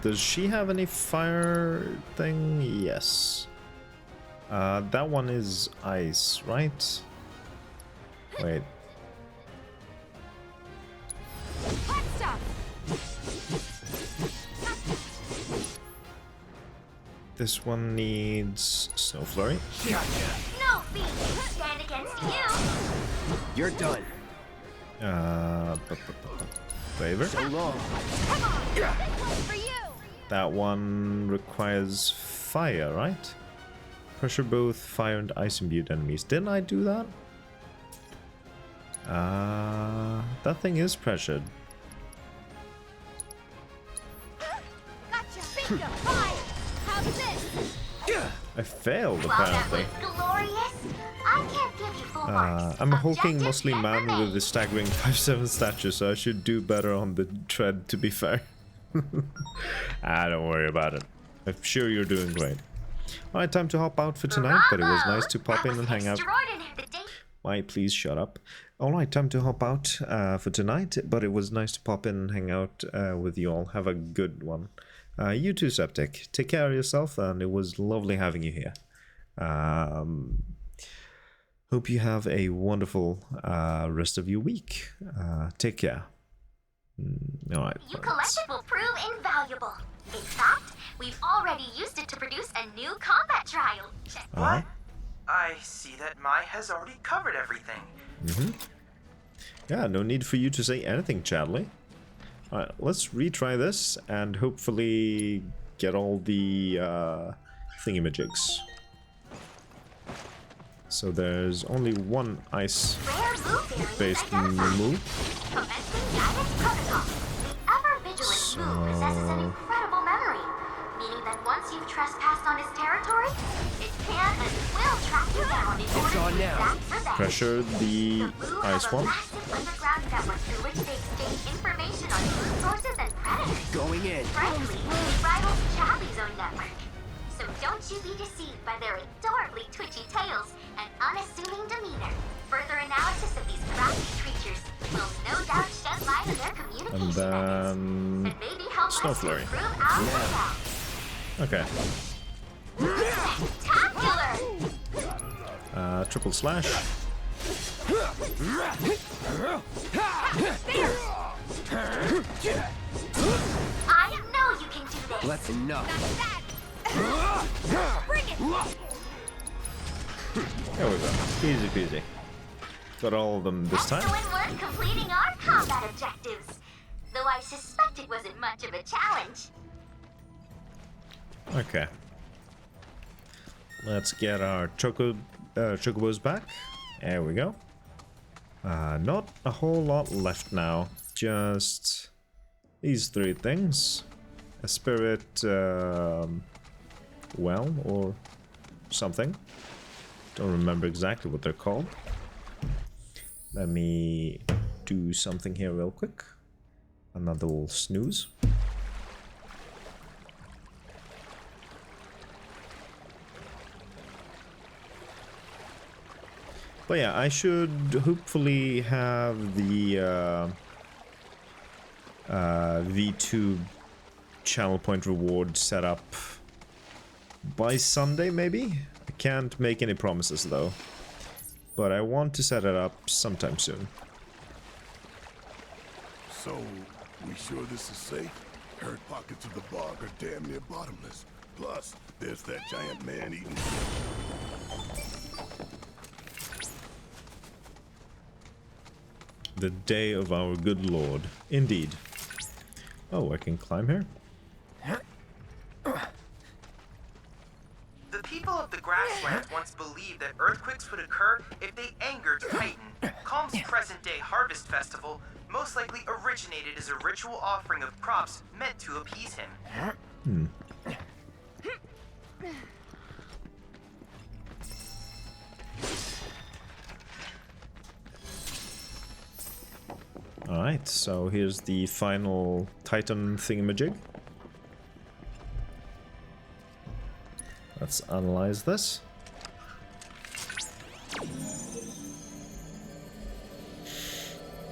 Does she have any fire thing? Yes. That one is ice, right? Wait. Hot stuff. This one needs Snow Flurry. No feat can stand against you. You're done. Favor. So long. Come on. This one's for you. That one requires fire, right? Pressure both fire and ice imbued enemies. Didn't I do that? That thing is pressured. Gotcha. Bingo. Fire. How's this? I failed, While that apparently. was glorious, I can't give you full marks. I'm a hulking, Objectives muscly yet man remain. with a staggering 5'7" stature, so I should do better on the tread, to be fair. Don't worry about it. I'm sure you're doing great. Alright, time to hop out for tonight, but it was nice to pop in and hang out. Why, please shut up. Alright, time to hop out for tonight, but it was nice to pop in and hang out with you all. Have a good one. You too, Septic. Take care of yourself, and it was lovely having you here. Hope you have a wonderful rest of your week. Take care. Alright. You collected will prove invaluable. In fact, we've already used it to produce a new combat trial. What? I see that Mai has already covered everything. Yeah, no need for you to say anything, Chadley. Alright, let's retry this and hopefully get all the thingamajigs. So there's only one ice-based move. Commencing guidance protocol. The ever-vigilant Moo possesses an incredible memory, meaning that once you've trespassed on its territory, it can and will track you down in order to exact revenge. Pressure the ice one. Massive underground network through which they exchange information on food sources and predators. Going in. Frankly, it rivals Charlie's own network. So don't you be deceived by their adorably twitchy tails and unassuming demeanor. Further analysis of these crafty creatures will no doubt shed light on their communication methods. And maybe help Snow us to Flurry. improve ours as well. Okay. Spectacular! Triple slash. I know you can do this. That's enough. Bring it. There we go. Easy peasy. Got all of them this time. Excellent work completing our combat objectives. Though I suspect it wasn't much of a challenge. Okay. Let's get our chocobos back. There we go. Not a whole lot left now. Just these three things. A spirit, well, or something. Don't remember exactly what they're called. Let me do something here real quick. Another little snooze. But yeah, I should hopefully have the V2 channel point reward set up by Sunday, maybe? I can't make any promises though. but I want to set it up sometime soon. So, we sure this is safe? Heard pockets of the bog are damn near bottomless. Plus, there's that giant man-eating... The day of our good lord. Indeed. Oh, I can climb here? The people of the grasslands once believed that earthquakes would occur if they angered Titan. Calm's present-day harvest festival most likely originated as a ritual offering of crops meant to appease him. Hmm. Alright, so here's the final Titan thingamajig. Let's analyze this.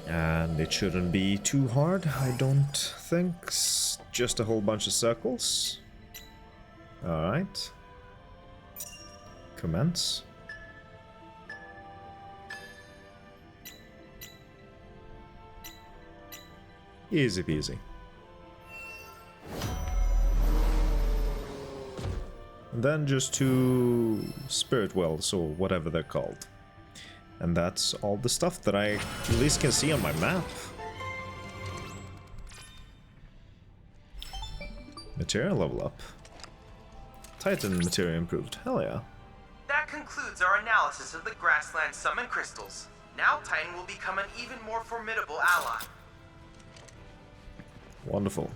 And it shouldn't be too hard, I don't think. Just a whole bunch of circles. Alright. Commence. Easy peasy. And then just two spirit wells, or whatever they're called. And that's all the stuff that I at least can see on my map. Material level up. Titan material improved. Hell yeah. That concludes our analysis of the grassland summon crystals. Now Titan will become an even more formidable ally. Wonderful.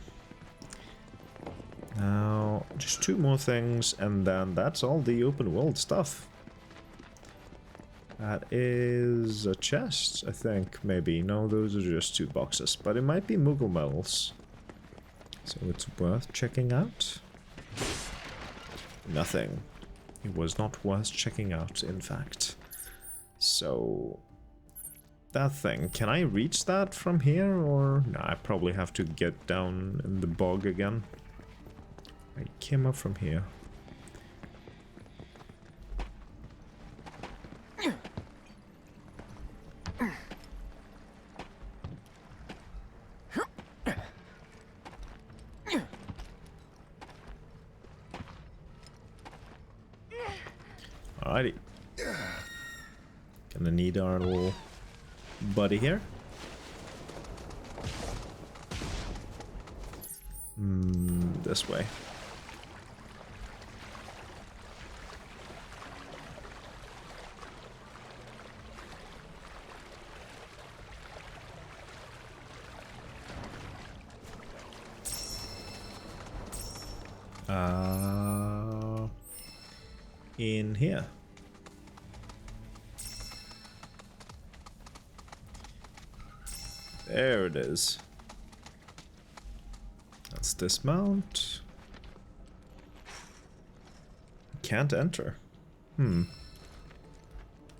Now, just two more things, and then that's all the open world stuff. That is a chest, I think, maybe. No, those are just two boxes, but it might be Moogle medals. So it's worth checking out. Nothing. It was not worth checking out, in fact. So... that thing, can I reach that from here, or... no, I probably have to get down in the bog again. I came up from here. Alrighty. Gonna need our little buddy here. This way. In here. There it is. Let's dismount. Can't enter.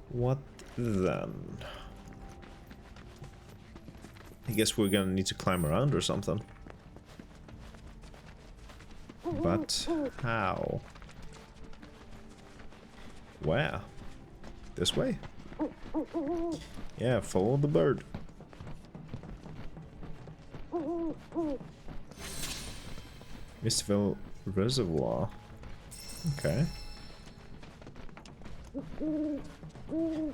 What then? I guess we're gonna need to climb around or something. But how? Where? This way? Yeah, follow the bird. Mistville Reservoir. Okay.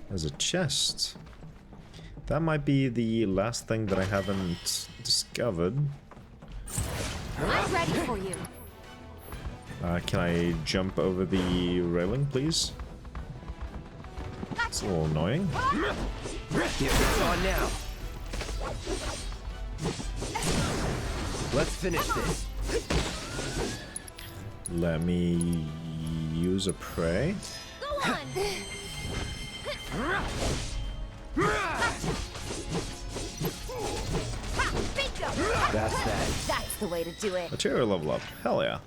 There's a chest. That might be the last thing that I haven't discovered. I'm ready for you. Can I jump over the railing, please? It's a little annoying. It's on now. Let's finish this. Let me use a prey. Go on. That's that. That's the way to do it. Material level up. Hell yeah.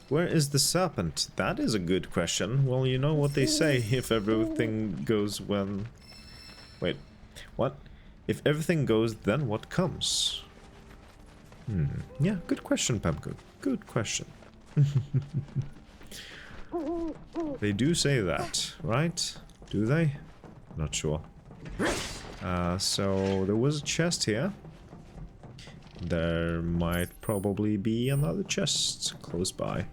Where is the serpent? That is a good question. Well, you know what they say, if everything goes when... Wait, what? If everything goes, then what comes? Yeah, good question, Pamco. Good question. They do say that, right? Do they? Not sure. So there was a chest here. There might probably be another chest close by.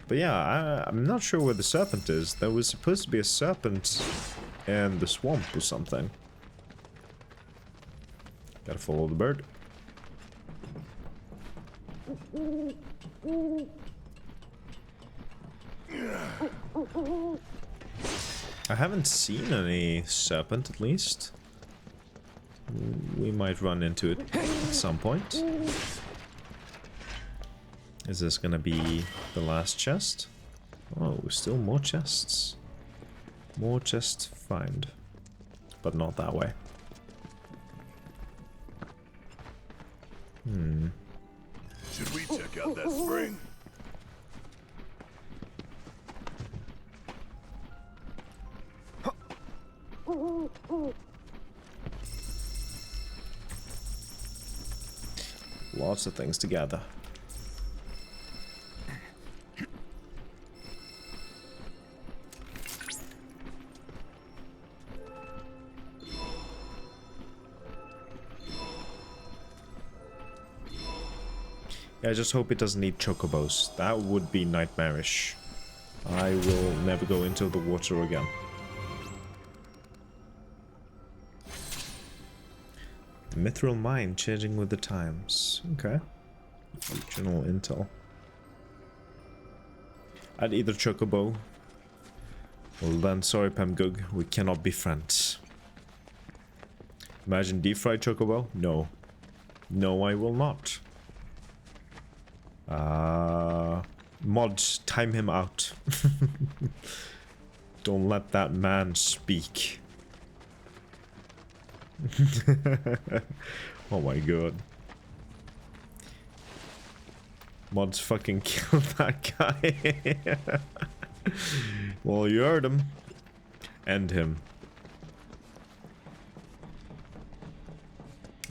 But yeah, I'm not sure where the serpent is. There was supposed to be a serpent in the swamp or something. Gotta follow the bird. I haven't seen any serpent, at least. We might run into it at some point. Is this gonna be the last chest? Oh, still more chests. More chests to find. But not that way. Should we check out that spring? Lots of things to gather. Yeah, I just hope it doesn't need chocobos. That would be nightmarish. I will never go into the water again. Mithril mine changing with the times. Okay. Regional intel. I'd either chocobo. Well then, sorry Pamgug, we cannot be friends. Imagine deep fried chocobo? No. No, I will not. Mods, time him out. Don't let that man speak. Oh my god. Mods fucking killed that guy. Well, you heard him. End him.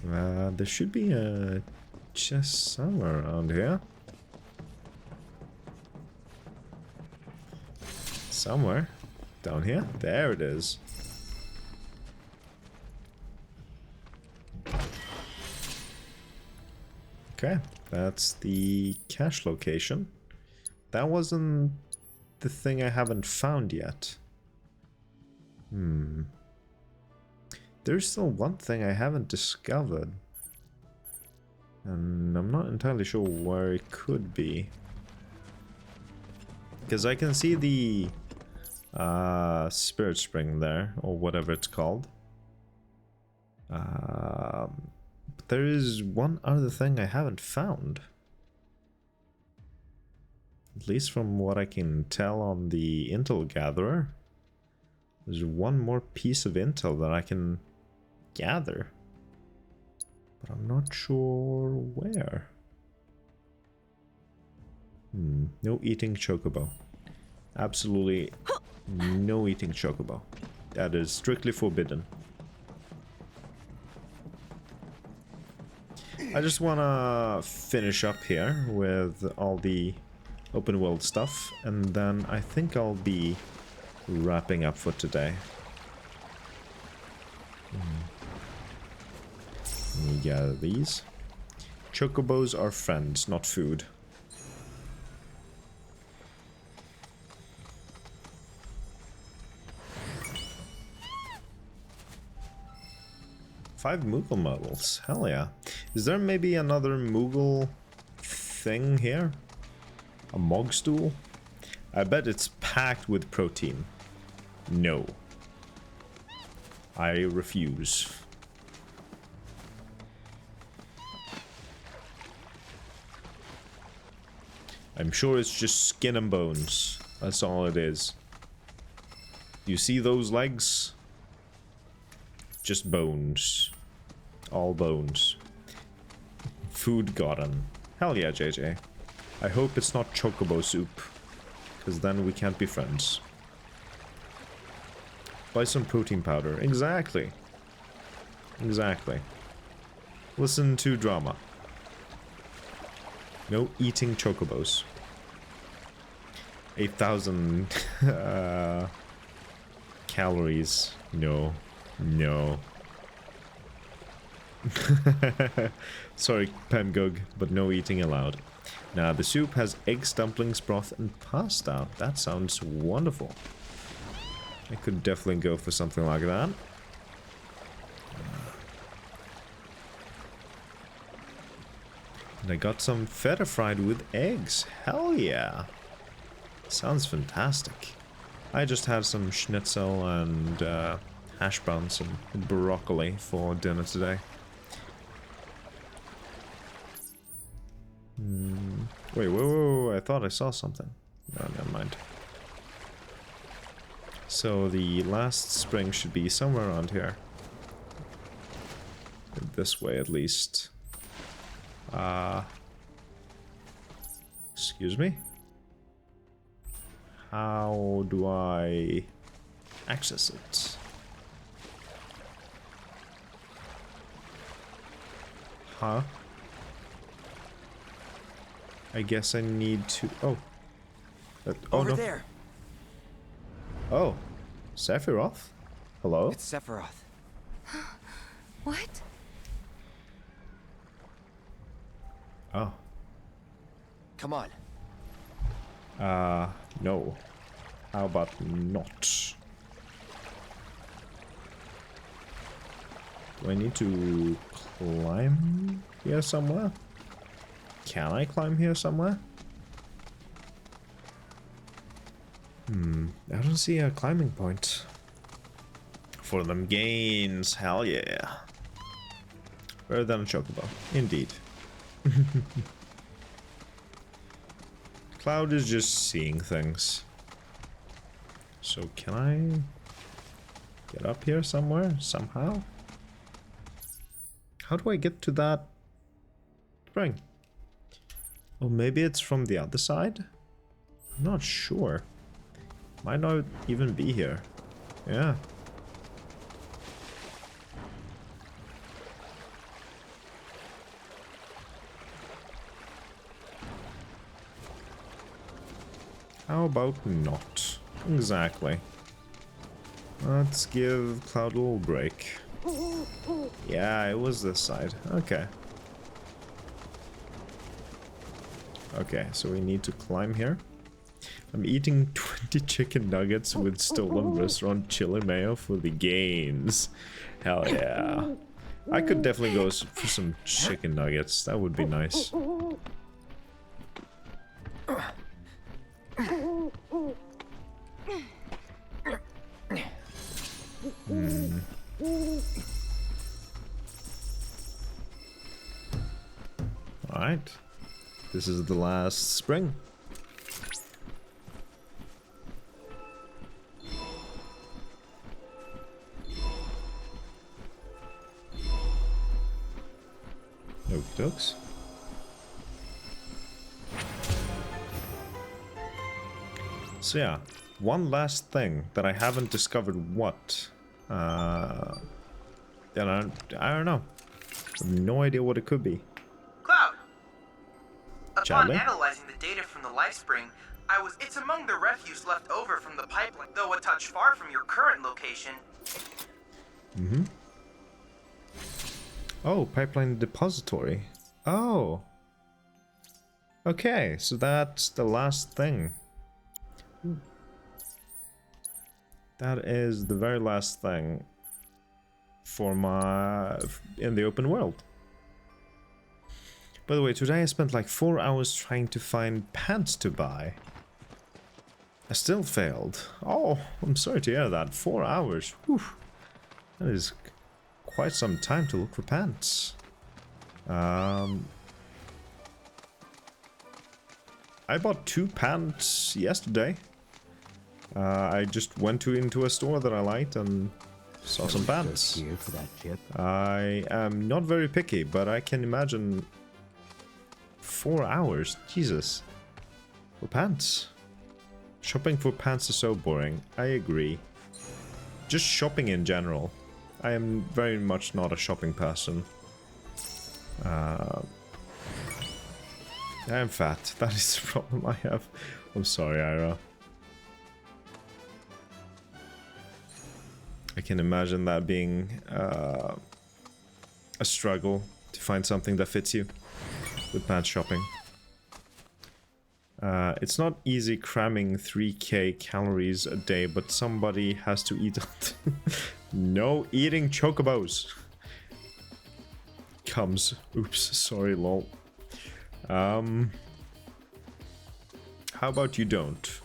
There should be a chest somewhere around here. Somewhere. Down here? There it is. Okay, that's the cache location. That wasn't the thing I haven't found yet. There's still one thing I haven't discovered. And I'm not entirely sure where it could be. Because I can see the spirit spring there, or whatever it's called. But there is one other thing I haven't found. At least from what I can tell on the intel gatherer. There's one more piece of intel that I can gather. But I'm not sure where. No eating chocobo. Absolutely no eating chocobo. That is strictly forbidden. I just wanna finish up here with all the open world stuff, and then I think I'll be wrapping up for today. Let me gather these. Chocobos are friends, not food. Five Moogle models. Hell yeah. Is there maybe another Moogle thing here? A Mog stool? I bet it's packed with protein. No. I refuse. I'm sure it's just skin and bones. That's all it is. You see those legs? Just bones. All bones. Food gotten. Hell yeah, JJ. I hope it's not chocobo soup. Because then we can't be friends. Buy some protein powder. Exactly. Exactly. Listen to drama. No eating chocobos. 8,000 Calories. No. No. Sorry, Pangug, but no eating allowed. Now, the soup has eggs, dumplings, broth, and pasta. That sounds wonderful. I could definitely go for something like that. And I got some feta fried with eggs. Hell yeah. Sounds fantastic. I just had some schnitzel and hash browns and broccoli for dinner today. Wait, I thought I saw something. No, never mind. So the last spring should be somewhere around here. This way at least. Excuse me? How do I access it? Huh? I guess I need to... Oh. Oh, Over no. there. Oh. Sephiroth? Hello? It's Sephiroth. What? Oh. Come on. No. How about not? Do I need to climb here somewhere? Can I climb here somewhere? I don't see a climbing point. For them gains, hell yeah. Better than a chocobo, indeed. Cloud is just seeing things. So can I get up here somewhere, somehow? How do I get to that spring? Oh, maybe it's from the other side? I'm not sure. Might not even be here. Yeah. How about not? Exactly. Let's give Cloud a little break. Yeah, it was this side. Okay. Okay, so we need to climb here. I'm eating 20 chicken nuggets with stolen restaurant chili mayo for the gains. Hell yeah. I could definitely go for some chicken nuggets. That would be nice. Alright. This is the last spring. Okie dokes. So yeah, one last thing that I haven't discovered what. Then I don't know. I have no idea what it could be. Cloud! Upon Charlie? analyzing the data from the life spring, it's among the refuse left over from the pipeline, though a touch far from your current location. Mm-hmm. Oh, pipeline depository. Oh. Okay, so that's the last thing. That is the very last thing for in the open world. By the way, today I spent like 4 hours trying to find pants to buy. I still failed. Oh, I'm sorry to hear that. 4 hours. Whew. That is quite some time to look for pants. I bought 2 pants yesterday. I just went into a store that I liked and saw some pants. Here for that chip. I am not very picky, but I can imagine 4 hours. Jesus. For pants. Shopping for pants is so boring. I agree. Just shopping in general. I am very much not a shopping person. I am fat. That is the problem I have. I'm sorry, Ira. I can imagine that being a struggle to find something that fits you with pants shopping. It's not easy cramming 3k calories a day, but somebody has to eat. No eating chocobos. Comes. Oops, sorry, lol. How about you don't?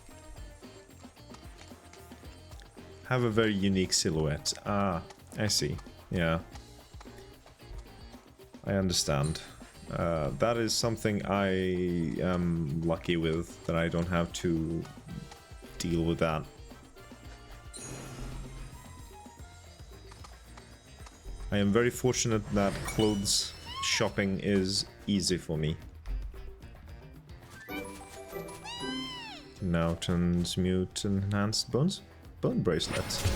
Have a very unique silhouette. Ah, I see. Yeah. I understand. That is something I am lucky with, that I don't have to deal with that. I am very fortunate that clothes shopping is easy for me. Now transmute enhanced bone bracelets.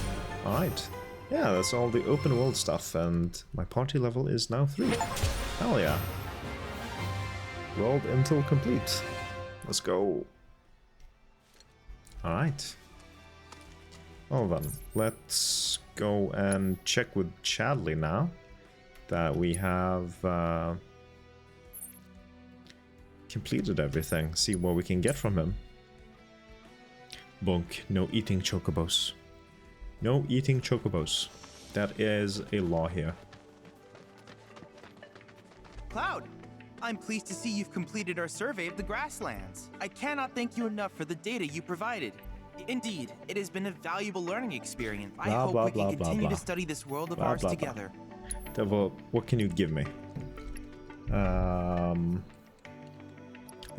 Alright. Yeah, that's all the open world stuff, and my party level is now 3. Hell yeah. World intel complete. Let's go. Alright. Well then, let's go and check with Chadley now that we have completed everything. See what we can get from him. Bonk, no eating chocobos. No eating chocobos. That is a law here. Cloud, I'm pleased to see you've completed our survey of the grasslands. I cannot thank you enough for the data you provided. Indeed, it has been a valuable learning experience. I hope we can continue to study this world of ours together. Devil, what can you give me? I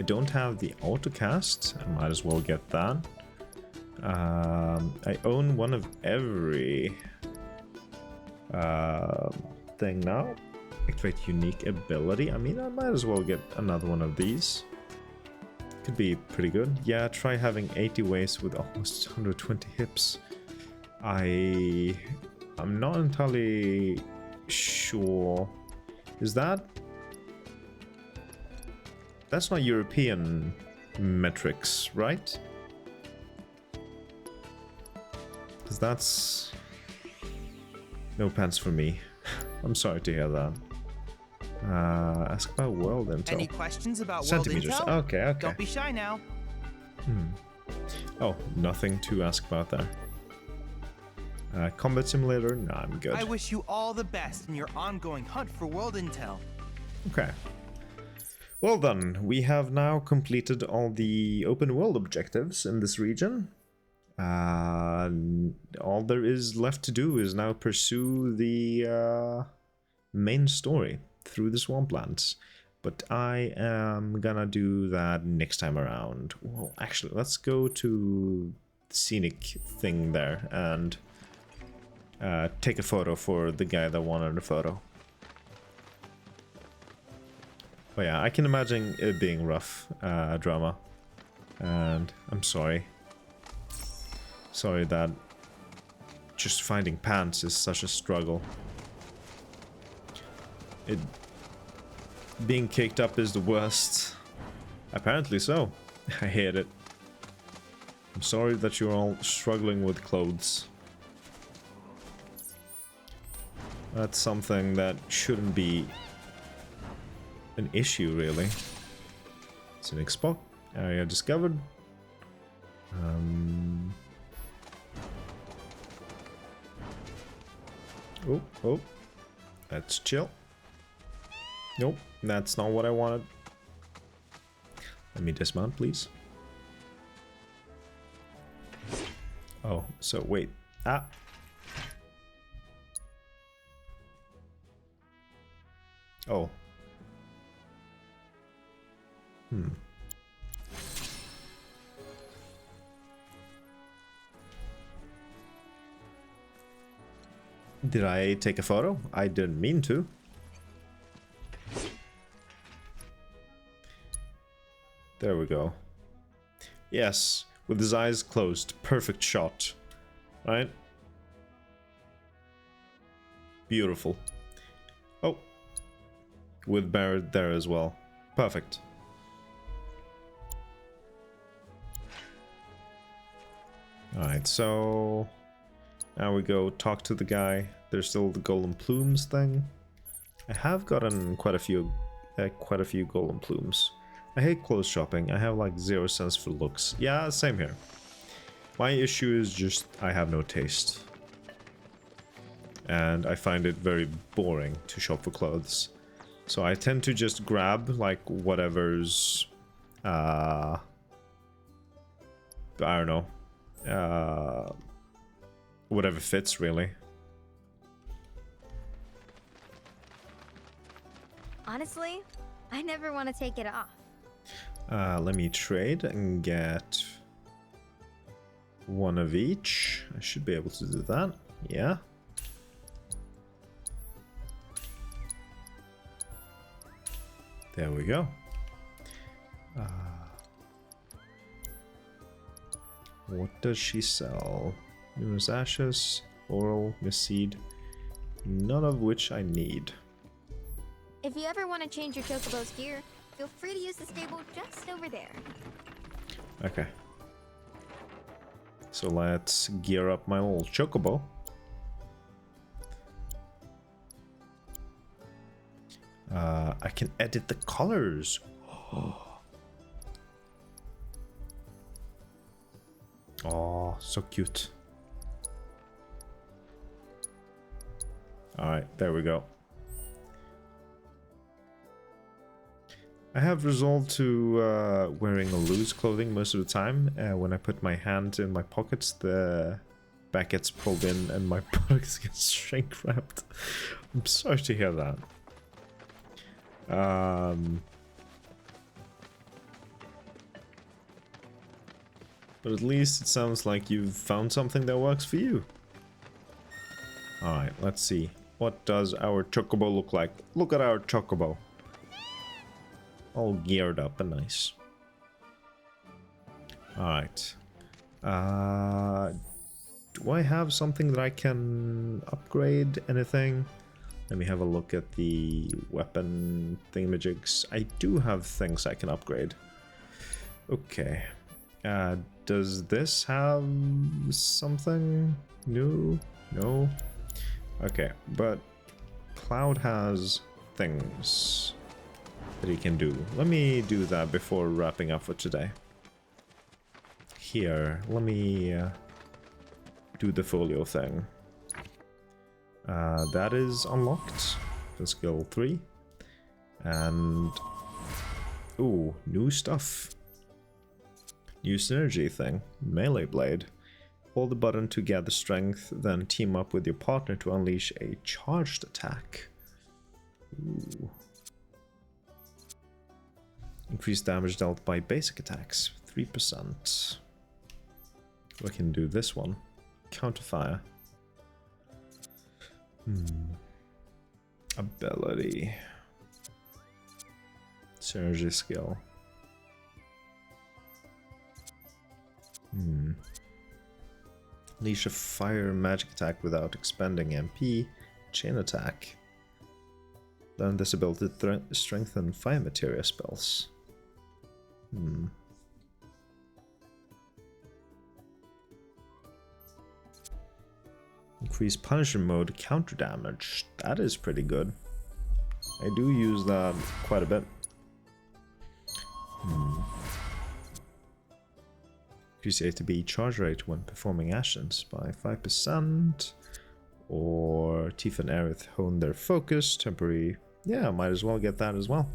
don't have the autocast. I might as well get that. I own one of every thing now. Activate unique ability. I mean, I might as well get another one of these. Could be pretty good. Yeah, try having 80 waist with almost 120 hips. I'm not entirely sure. Is that... That's not European metrics, right? Because that's... No pants for me. I'm sorry to hear that. Ask about world intel. Any questions about world Centimeters. intel? Okay, okay. Don't be shy now. Oh, nothing to ask about there. Combat simulator? No, I'm good. I wish you all the best in your ongoing hunt for world intel. Okay. Well done. We have now completed all the open world objectives in this region. All there is left to do is now pursue the main story through the swamplands. But I am gonna do that next time around. Well, actually, let's go to the scenic thing there and take a photo for the guy that wanted a photo. But yeah, I can imagine it being rough drama. And I'm sorry. Sorry that just finding pants is such a struggle. Being caked up is the worst. Apparently so. I hate it. I'm sorry that you're all struggling with clothes. That's something that shouldn't be an issue, really. Scenic spot. Area discovered. Oh. Let's chill. Nope, that's not what I wanted. Let me dismount, please. Oh, so wait. Ah. Oh. Did I take a photo? I didn't mean to. There we go. Yes, with his eyes closed. Perfect shot. Right? Beautiful. Oh. With Barrett there as well. Perfect. Alright, so... Now we go talk to the guy. There's still the golden plumes thing. I have gotten quite a few golden plumes. I hate clothes shopping. I have like 0 sense for looks. Yeah, same here. My issue is just I have no taste. And I find it very boring to shop for clothes. So I tend to just grab like whatever's I don't know. Whatever fits really. Honestly, I never want to take it off. Let me trade and get 1 of each. I should be able to do that. Yeah. There we go. What does she sell? Numerous ashes, oral, misseed, none of which I need. If you ever want to change your chocobo's gear, feel free to use the stable just over there. Okay. So let's gear up my little chocobo. I can edit the colors. Oh, so cute. Alright, there we go. I have resolved to wearing loose clothing most of the time. When I put my hand in my pockets, the back gets pulled in and my buttocks get shrink wrapped. I'm sorry to hear that. But at least it sounds like you've found something that works for you. Alright, let's see. What does our chocobo look like? Look at our chocobo. All geared up and nice. Alright. Do I have something that I can upgrade? Anything? Let me have a look at the weapon thingamajigs. I do have things I can upgrade. Okay. Does this have something new? No? Okay, but Cloud has things that he can do. Let me do that before wrapping up for today. Here, let me do the folio thing. That is unlocked for skill 3. And... ooh, new stuff. New synergy thing. Melee blade. Hold the button to gather strength, then team up with your partner to unleash a charged attack. Ooh. Increased damage dealt by basic attacks, 3%. We can do this one. Counterfire. Ability. Synergy skill. Unleash a fire magic attack without expending MP. Chain attack. Learn this ability to strengthen fire materia spells. Increase Punisher mode counter damage. That is pretty good. I do use that quite a bit. Increase A to B charge rate when performing actions by 5%. Or Tifa and Aerith hone their focus. Temporary. Yeah, might as well get that as well.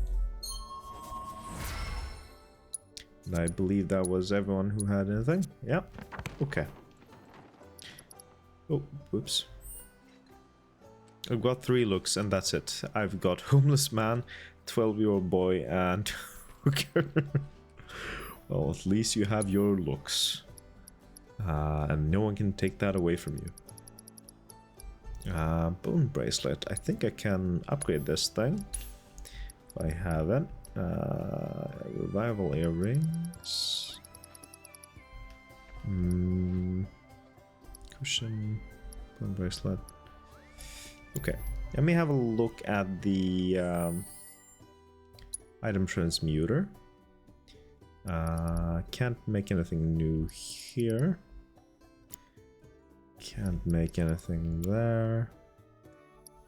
And I believe that was everyone who had anything. Yep. Okay. Oh, whoops. I've got 3 looks and that's it. I've got homeless man, 12-year-old boy, and hooker. Well, at least you have your looks. And no one can take that away from you. Bone bracelet. I think I can upgrade this thing. If I have it. Revival earrings. Cushion. Bone bracelet. Okay. Let me have a look at the item transmuter. Can't make anything new here. Can't make anything there.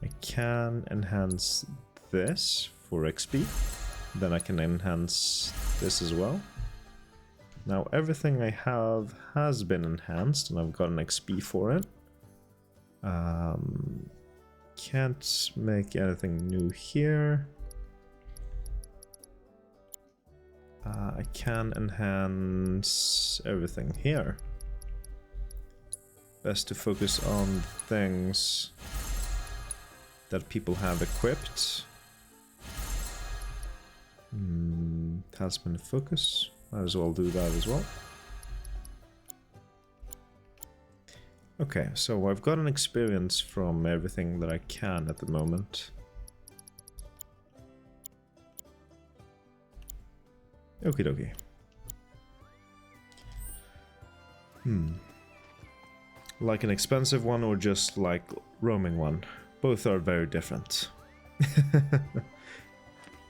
I can enhance this for XP. Then I can enhance this as well. Now everything I have has been enhanced and I've got an XP for it. Can't make anything new here. I can enhance everything here. Best to focus on things that people have equipped. Has been a focus. Might as well do that as well. Okay, so I've got an experience from everything that I can at the moment. Okie dokie. Like an expensive one or just like roaming one? Both are very different.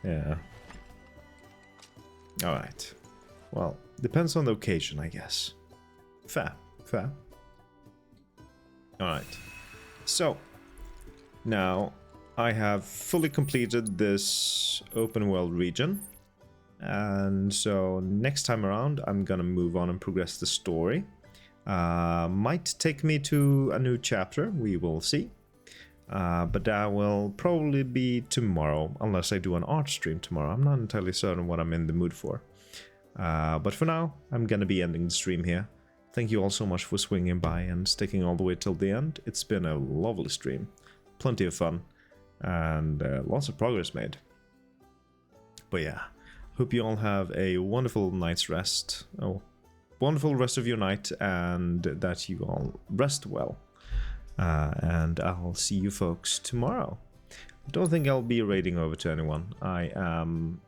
Yeah. Alright. Well, depends on the occasion, I guess. Fair, fair. Alright. So, now I have fully completed this open world region. And so next time around, I'm gonna move on and progress the story. Might take me to a new chapter, we will see. But that will probably be tomorrow, unless I do an art stream tomorrow. I'm not entirely certain what I'm in the mood for. But for now, I'm gonna be ending the stream here. Thank you all so much for swinging by and sticking all the way till the end. It's been a lovely stream. Plenty of fun. And lots of progress made. But yeah, hope you all have a wonderful night's rest. Oh, wonderful rest of your night, and that you all rest well. And I'll see you folks tomorrow. I don't think I'll be raiding over to anyone. I am